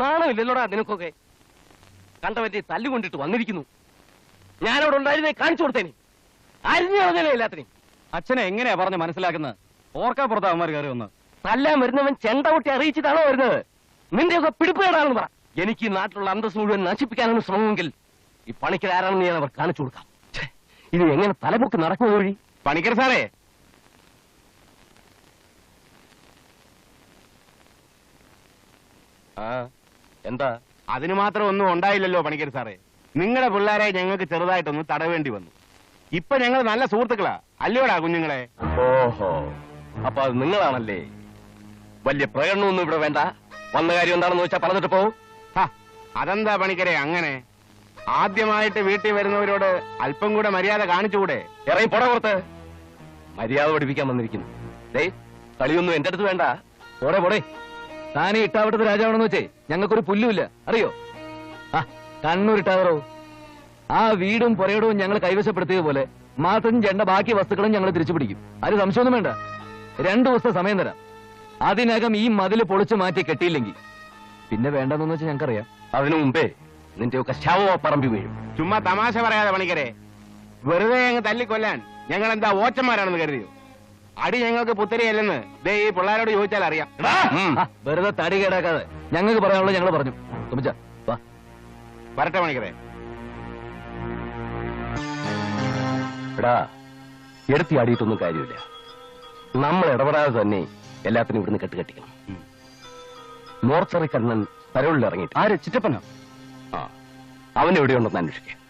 നാണമില്ലല്ലോടാ നിനക്കൊക്കെ. കണ്ടവന്റെ തല്ലുകൊണ്ടിട്ട് വന്നിരിക്കുന്നു. ഞാനവിടെ ഉണ്ടായിരുന്നേ കാണിച്ചു കൊടുത്തേനെ. അരിഞ്ഞു കളഞ്ഞല്ലേ എല്ലാത്തിനും.
അച്ഛനെ എങ്ങനെയാ പറഞ്ഞ് മനസ്സിലാക്കുന്നത്? ഓർക്കാപ്പുറത്ത് അവന്മാർ കയറി വന്ന്
തല്ലാൻ വരുന്നവൻ ചെണ്ട കൊട്ടി അറിയിച്ചിട്ടാണോ വരുന്നത്? നിന്റെയൊക്കെ പിടിപ്പേടാണെന്ന് പറ. എനിക്ക് ഈ നാട്ടിലുള്ള അന്തസ് മുഴുവൻ നശിപ്പിക്കാനാണ് ശ്രമമെങ്കിൽ ഈ പണിക്കർ ആരാണെന്ന് ഞാൻ അവർ കാണിച്ചു കൊടുക്കാം. ഇത് എങ്ങനെ തലപൊക്കി നടക്കുന്ന വഴി?
പണിക്കർ സാറേ,
എന്താ?
അതിന് മാത്രം ഒന്നും ഉണ്ടായില്ലല്ലോ പണിക്കർ സാറേ. നിങ്ങളുടെ പിള്ളേരെ ഞങ്ങൾക്ക് ചെറുതായിട്ടൊന്ന് തടവേണ്ടി വന്നു. ഇപ്പൊ ഞങ്ങൾ നല്ല സുഹൃത്തുക്കളാ, അല്ലയോടാ കുഞ്ഞുങ്ങളെ?
ഓഹോ, അപ്പൊ അത് നിങ്ങളാണല്ലേ? വലിയ പ്രകടനമൊന്നും ഇവിടെ വേണ്ട. വന്ന കാര്യം എന്താണെന്ന് വെച്ചാൽ പറഞ്ഞിട്ട് പോവും.
അതെന്താ പണിക്കരെ അങ്ങനെ? ആദ്യമായിട്ട് വീട്ടിൽ വരുന്നവരോട് അല്പം കൂടെ മര്യാദ കാണിച്ചുകൂടെ?
ഇറങ്ങി പോടാ പുറത്ത്. മര്യാദ പഠിപ്പിക്കാൻ വന്നിരിക്കുന്നു. കളിയൊന്നും എന്റെ അടുത്ത് വേണ്ട. പോടെ പോടെ. താനീ ഇട്ടാവട്ടത്ത് രാജാവാണെന്ന് വെച്ചേ ഞങ്ങൾക്കൊരു പുല്ലുമില്ല, അറിയോ? കണ്ണൂരിട്ടാവറോ? ആ വീടും പുരയിടവും ഞങ്ങൾ കൈവശപ്പെടുത്തിയത് പോലെ മാത്രം ചെണ്ട ബാക്കി വസ്തുക്കളും ഞങ്ങൾ തിരിച്ചു പിടിക്കും. അത് സംശയമൊന്നും വേണ്ട. 2 ദിവസത്തെ സമയം തരാം. അതിനകം ഈ മതില് പൊളിച്ചു മാറ്റി കെട്ടിയില്ലെങ്കിൽ പിന്നെ വേണ്ടെന്ന് വെച്ചാൽ ഞങ്ങൾക്കറിയാം. അതിനു മുമ്പേ നിന്റെയൊക്കെ ശവ പറമ്പി വീഴും.
ചുമ്മാ തമാശ പറയാതെ പണിക്കരെ. വെറുതെ അങ്ങ് തല്ലിക്കൊല്ലാൻ ഞങ്ങൾ എന്താ ഓച്ചന്മാരാണെന്ന് കരുതിയോ? അടി ഞങ്ങൾക്ക് പുത്തരിയല്ലെന്ന് ദേ ഈ പിള്ളേരോട് ചോദിച്ചാൽ അറിയാം.
വെറുതെ തടി കേടാക്കാതെ ഞങ്ങൾക്ക് പറയാനുള്ളത് ഞങ്ങൾ പറഞ്ഞു. തുമ്മിച്ച വാ.
വരട്ടെ പണിക്കരെ.
എടാ, എടുത്തി ആടിയിട്ടൊന്നും കാര്യമില്ല. നമ്മൾ ഇടപെടാതെ തന്നെ എല്ലാത്തിനും ഇവിടുന്ന് കെട്ടുകെട്ടിക്കണം. മോർച്ചറി കണ്ണൻ പരോളിൽ ഇറങ്ങിയിട്ട്.
ആര്? ചിറ്റപ്പനോ?
അവൻ എവിടെയുണ്ടെന്ന് അന്വേഷിക്കാം.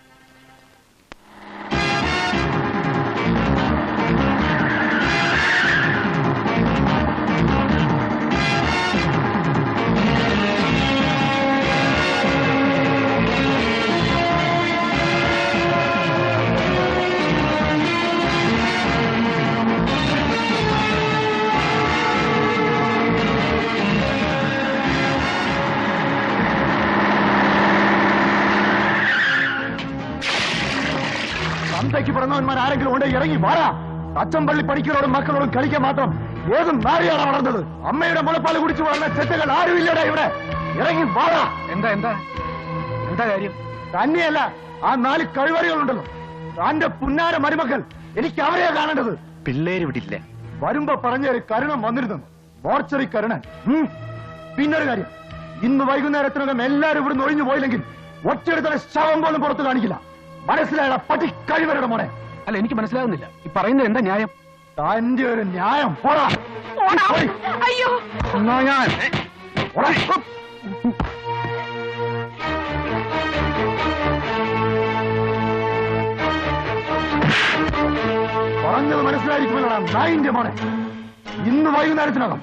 അമ്മയ്ക്ക് പിറന്നവന്മാർ ആരെങ്കിലും ഉണ്ട് ഇറങ്ങി വാടാ. അച്ചമ്പള്ളി പണിക്കരോടും മക്കളോടും കളിക്കാൻ മാത്രം ഏതും നാരിയാണ് വളർന്നത്. അമ്മയുടെ മുലപ്പാൽ കുടിച്ചു വളർന്ന ചെറ്റകൾ ആരുമില്ലടാ ഇവിടെ. ഇറങ്ങി വാടാ.
എന്താ എന്താ എന്താ കാര്യം?
തന്നെയല്ല, ആ 4 കഴിവറികളുണ്ടല്ലോ, തന്റെ പുന്നാര മരുമക്കൾ. എനിക്ക് അവരെയാ കാണേണ്ടത്.
പിള്ളേര് വിടില്ല.
വരുമ്പോ പറഞ്ഞൊരു കരുണം വന്നിരുന്നു, മോർച്ചറി കരുണൻ. പിന്നൊരു കാര്യം, ഇന്ന് വൈകുന്നേരത്തിനകം എല്ലാരും ഇവിടുന്ന് ഒഴിഞ്ഞു പോയില്ലെങ്കിൽ ഒറ്റയെടുത്ത ശവം പോലും പുറത്തു കാണിക്കില്ല. മനസ്സിലായ പട്ടി കഴിവരുടെ മോനെ.
അല്ല, എനിക്ക് മനസ്സിലാകുന്നില്ല ഈ പറയുന്നത് എന്താ ന്യായം?
തന്റെ ഒരു ന്യായം. പോടാ.
അയ്യോ,
എന്നാ ഞാൻ പോടാ. പറഞ്ഞത് മനസ്സിലായിരിക്കുമല്ലോടാ നായിന്റെ മോനെ. ഇന്ന് വൈകുന്നേരത്തിനകം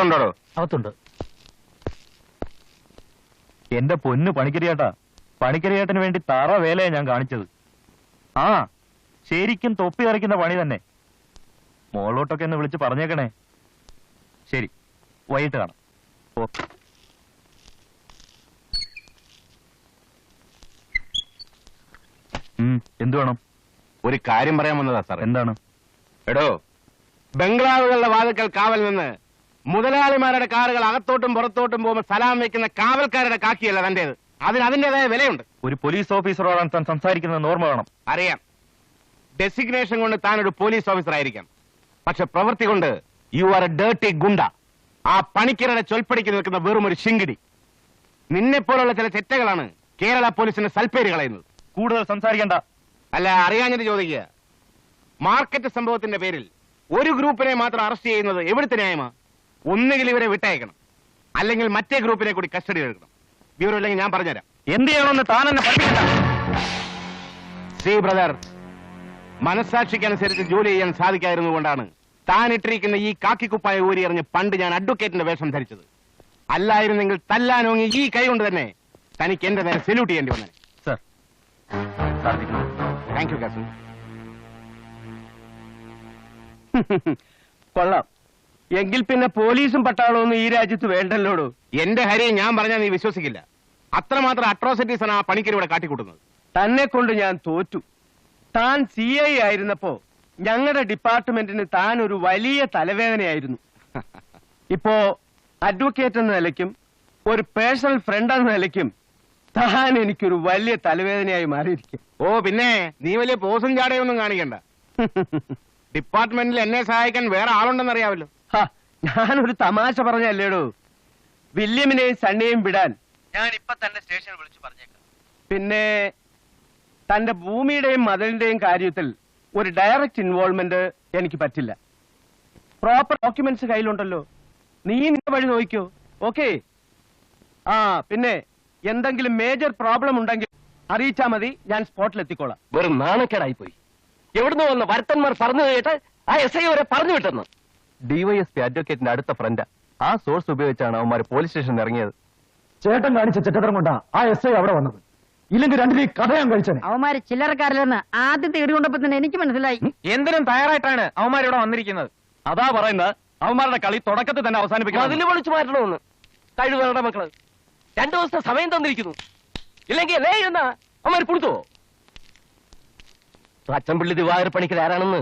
ഉണ്ടോ?
അകത്തുണ്ട്. എന്റെ പൊന്നു പണിക്കരിയേട്ടാ, പണിക്കരിയേട്ടന് വേണ്ടി തറ വേലയാ ഞാൻ കാണിച്ചത്. ആ, ശരിക്കും തൊപ്പി കറിക്കുന്ന പണി തന്നെ. മോളോട്ടൊക്കെ ഒന്ന് വിളിച്ച് പറഞ്ഞേക്കണേ. ശരി, വൈകിട്ട് കാണാം. ഓക്കെ. എന്തു വേണം?
ഒരു കാര്യം പറയാൻ വന്നതാ സാർ.
എന്താണ്?
എടോ, ബംഗ്ലാവുകളുടെ വാതിൽക്കൽ കാവൽ നിന്ന് മുതലാളിമാരുടെ കാറുകൾ അകത്തോട്ടും പുറത്തോട്ടും പോകുമ്പോൾ സലാം വെക്കുന്ന കാവൽക്കാരുടെ കാക്കിയല്ല തന്റേത്. അതിന് അതിന്റേതായ വിലയുണ്ട്.
ഒരു പോലീസ് ഓഫീസറോടാണ് താൻ സംസാരിക്കുന്നത് ഓർമ്മ വേണം.
അറിയാം, ഡെസിഗ്നേഷൻ കൊണ്ട് താൻ ഒരു പോലീസ് ഓഫീസർ ആയിരിക്കാം. പക്ഷെ പ്രവൃത്തി കൊണ്ട് യു ആർ എ ഡേർട്ടി ഗുണ്ട. ആ പണിക്കരുടെ ചൊൽപ്പടിക്ക് നിൽക്കുന്ന വെറും ഒരു ശിങ്കിടി. നിന്നെപ്പോലുള്ള ചില ചെറ്റകളാണ് കേരള പോലീസിന്റെ സൽപ്പേര് കളയുന്നത്.
കൂടുതൽ സംസാരിക്കണ്ട.
അല്ല, അറിയാഞ്ഞിട്ട് ചോദിക്കുക. മാർക്കറ്റ് സംഭവത്തിന്റെ പേരിൽ ഒരു ഗ്രൂപ്പിനെ മാത്രം അറസ്റ്റ് ചെയ്യുന്നത് എവിടുത്തെ ന്യായമാ? ഒന്നുകിൽ ഇവരെ വിട്ടയക്കണം, അല്ലെങ്കിൽ മറ്റേ ഗ്രൂപ്പിനെ കൂടി കസ്റ്റഡിയിൽ എടുക്കണം. വിവരമില്ലെങ്കിൽ ഞാൻ പറഞ്ഞുതരാം.
എന്ത് ചെയ്യണമെന്ന് താൻ എന്നെ പഠിപ്പിക്കണ്ട.
സി ബ്രദർ, മനസ്സാക്ഷിക്കനുസരിച്ച് ജോലി ചെയ്യാൻ സാധിക്കായിരുന്നുകൊണ്ടാണ് താൻ ഇട്ടിരിക്കുന്ന ഈ കാക്കിക്കുപ്പായ ഊരി എറിഞ്ഞ് പണ്ട് ഞാൻ അഡ്വക്കേറ്റിന്റെ വേഷം ധരിച്ചത്. അല്ലായിരുന്നെങ്കിൽ തല്ലാനോങ്ങി ഈ കൈ കൊണ്ട് തന്നെ തനിക്ക് എന്റെ നേരെ സല്യൂട്ട് ചെയ്യേണ്ടി വന്നേ.
Sir,
thank you Kasu.
കൊള്ളാം. എങ്കിൽ പിന്നെ പോലീസും പട്ടാളവും ഈ രാജ്യത്ത് വേണ്ടല്ലോടൂ.
എന്റെ ഹരി, ഞാൻ പറഞ്ഞാൽ നീ വിശ്വസിക്കില്ല. അത്രമാത്രം അട്രോസിറ്റീസ് ആണ് ആ പണിക്കർ ഇവിടെ കാട്ടിക്കൂട്ടുന്നത്.
തന്നെ കൊണ്ട് ഞാൻ തോറ്റു. താൻ CI ആയിരുന്നപ്പോ ഞങ്ങളുടെ ഡിപ്പാർട്ട്മെന്റിന് താൻ ഒരു വലിയ തലവേദനയായിരുന്നു. ഇപ്പോ അഡ്വക്കേറ്റ് എന്ന നിലയ്ക്കും ഒരു പേഴ്സണൽ ഫ്രണ്ട് എന്ന നിലയ്ക്കും താൻ എനിക്കൊരു വലിയ തലവേദനയായി മാറിയിരിക്കും.
ഓ പിന്നെ, നീ വലിയ പോസും ചാടയൊന്നും കാണിക്കണ്ട. ഡിപ്പാർട്ട്മെന്റിൽ എന്നെ സഹായിക്കാൻ വേറെ ആളുണ്ടെന്ന് അറിയാമല്ലോ.
ഞാനൊരു തമാശ പറഞ്ഞല്ലേടൂ. വില്യമിനെയും സണ്ണിയെയും വിടാൻ ഞാൻ ഇപ്പൊ തന്നെ സ്റ്റേഷനിൽ വിളിച്ചു പറഞ്ഞേക്കാം. പിന്നെ തന്റെ ഭൂമിയുടെയും മതിലിന്റെയും കാര്യത്തിൽ ഒരു ഡയറക്റ്റ് ഇൻവോൾവ്മെന്റ് എനിക്ക് പറ്റില്ല. പ്രോപ്പർ ഡോക്യുമെന്റ്സ് കയ്യിലുണ്ടല്ലോ. നീ നിന്റെ വഴി നോക്കിക്കോ. ഓക്കെ? ആ പിന്നെ എന്തെങ്കിലും മേജർ പ്രോബ്ലം ഉണ്ടെങ്കിൽ അറിയിച്ചാ മതി, ഞാൻ സ്പോട്ടിൽ എത്തിക്കോളാം.
വെറും നാണക്കേടായി പോയി. എവിടുന്ന് വന്ന വരുത്തന്മാർ പറഞ്ഞു കേട്ട് ആ SI വരെ പറഞ്ഞു വിട്ടെന്ന്.
DYSP അഡ്വക്കേറ്റിന്റെ അടുത്ത ഫ്രണ്ട്. ആ സോഴ്സ് ഉപയോഗിച്ചാണ് അവന്മാർ പോലീസ് സ്റ്റേഷനിൽ ഇറങ്ങിയത്.
ചേട്ടൻ കാണിച്ച ചെറ്റത്തരം കൊണ്ടാ ആ SI അവിടെ വന്നത്. ഇല്ലെങ്കിൽ രണ്ടിനെ കഥയാൻ കഴിച്ചനെ.
അവന്മാര് ചില്ലറക്കാരില്ലെന്ന് ആദ്യത്തെ ഇടികൊണ്ടപ്പോ തന്നെ എനിക്ക് മനസ്സിലായി.
എന്തിനും തയ്യാറായിട്ടാണ് അവന്മാരിവിടെ വന്നിരിക്കുന്നത്. അതാ പറയുന്നത്, അവന്മാരുടെ കളി തുടക്കത്തിൽ തന്നെ അവസാനിപ്പിക്കണം.
അതിൽ വിളിച്ചു മാറ്റണമെന്ന്. കഴിവുകളുടെ മക്കള് 2 ദിവസത്തെ സമയം തന്നിരിക്കുന്നു. ഇല്ലെങ്കിൽ അല്ലേ എന്നാ അവന്മാർ കൊടുത്തോ? അച്ചൻപിള്ളി ദിവാകര പണിക്കർ ആരാണെന്ന്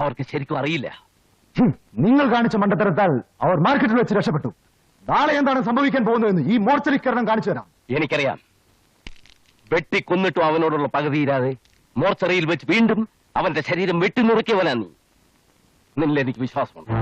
അവർക്ക് ശരിക്കും അറിയില്ല.
നിങ്ങൾ കാണിച്ച മണ്ടത്തരത്താൽ അവർ മാർക്കറ്റിൽ വെച്ച് രക്ഷപ്പെട്ടു. നാളെ എന്താണ് സംഭവിക്കാൻ പോകുന്നതെന്ന് ഈ മോർച്ചറിക്കരണം കാണിച്ചു തരാം.
എനിക്കറിയാം. വെട്ടിക്കൊന്നിട്ടും അവനോടുള്ള പകുതിയില്ലാതെ മോർച്ചറിയിൽ വെച്ച് വീണ്ടും അവന്റെ ശരീരം വെട്ടിനുറുക്കിയവനാ നീ. നിന്നിൽ എനിക്ക് വിശ്വാസമുണ്ട്.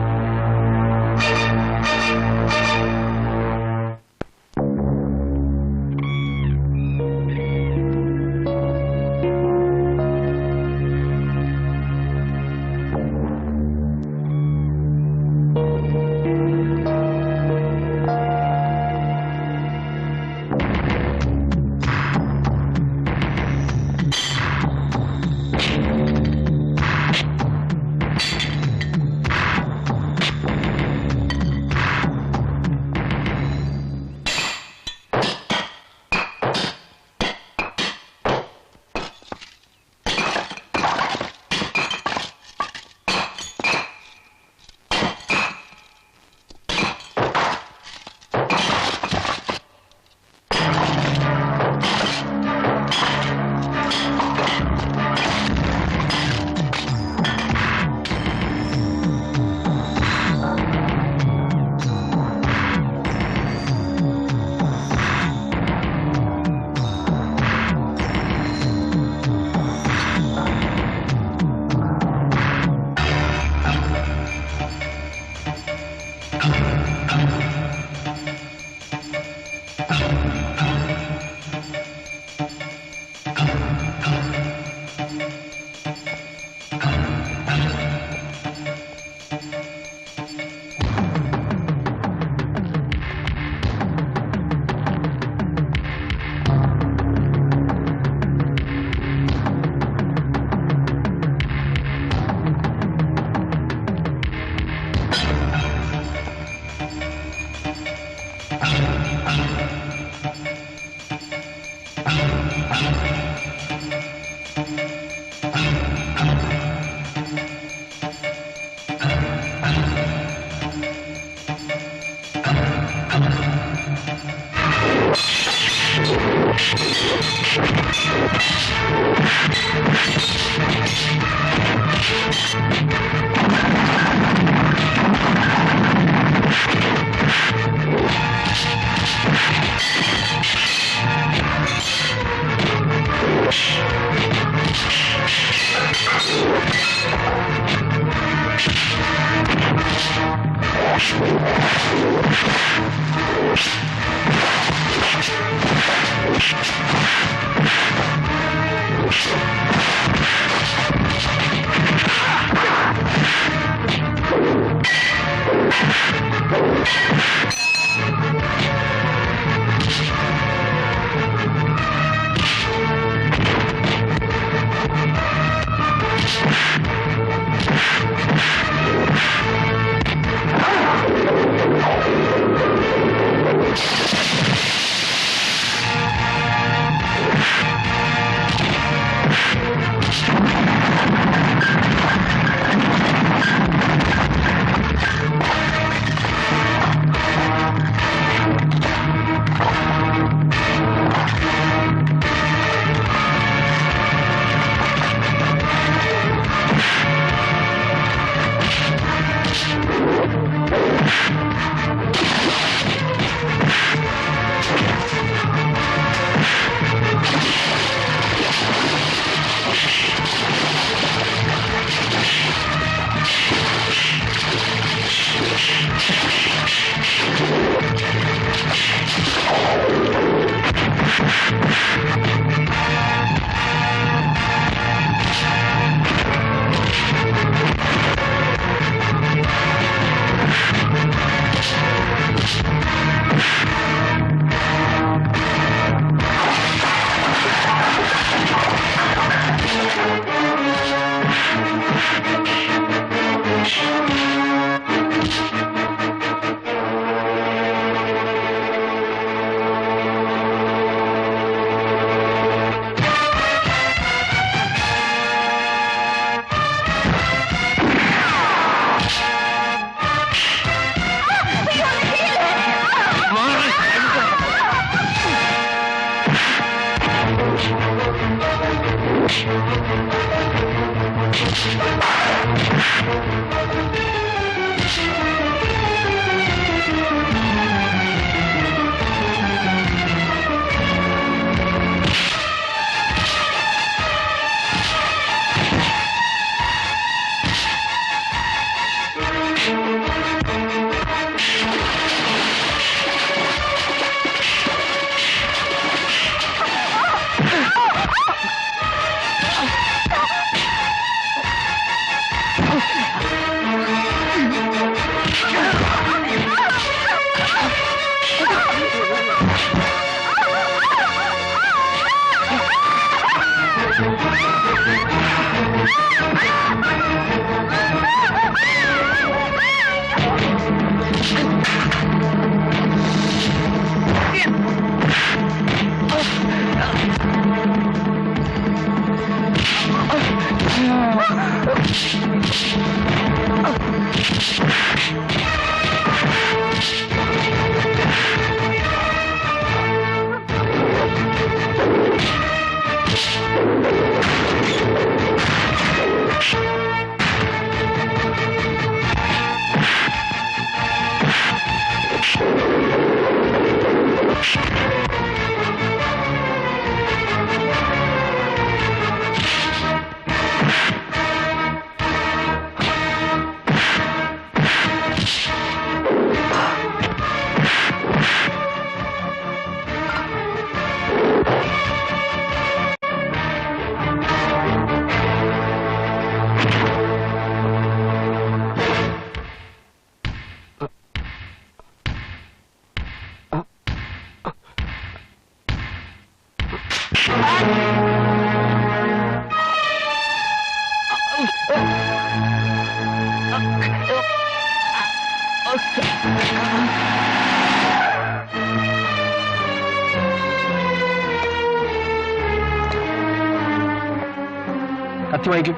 കത്തി വായിക്കും.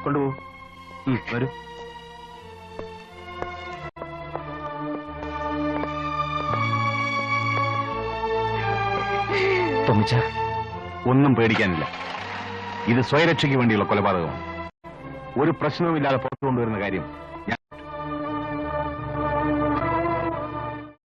കൊണ്ടുപോകും. വരൂ.
ഒന്നും പേടിക്കാനില്ല. ഇത് സ്വയരക്ഷയ്ക്ക് വേണ്ടിയുള്ള കൊലപാതകമാണ്. ഒരു പ്രശ്നവുമില്ലാതെ പുറത്തു കൊണ്ടുവരുന്ന കാര്യം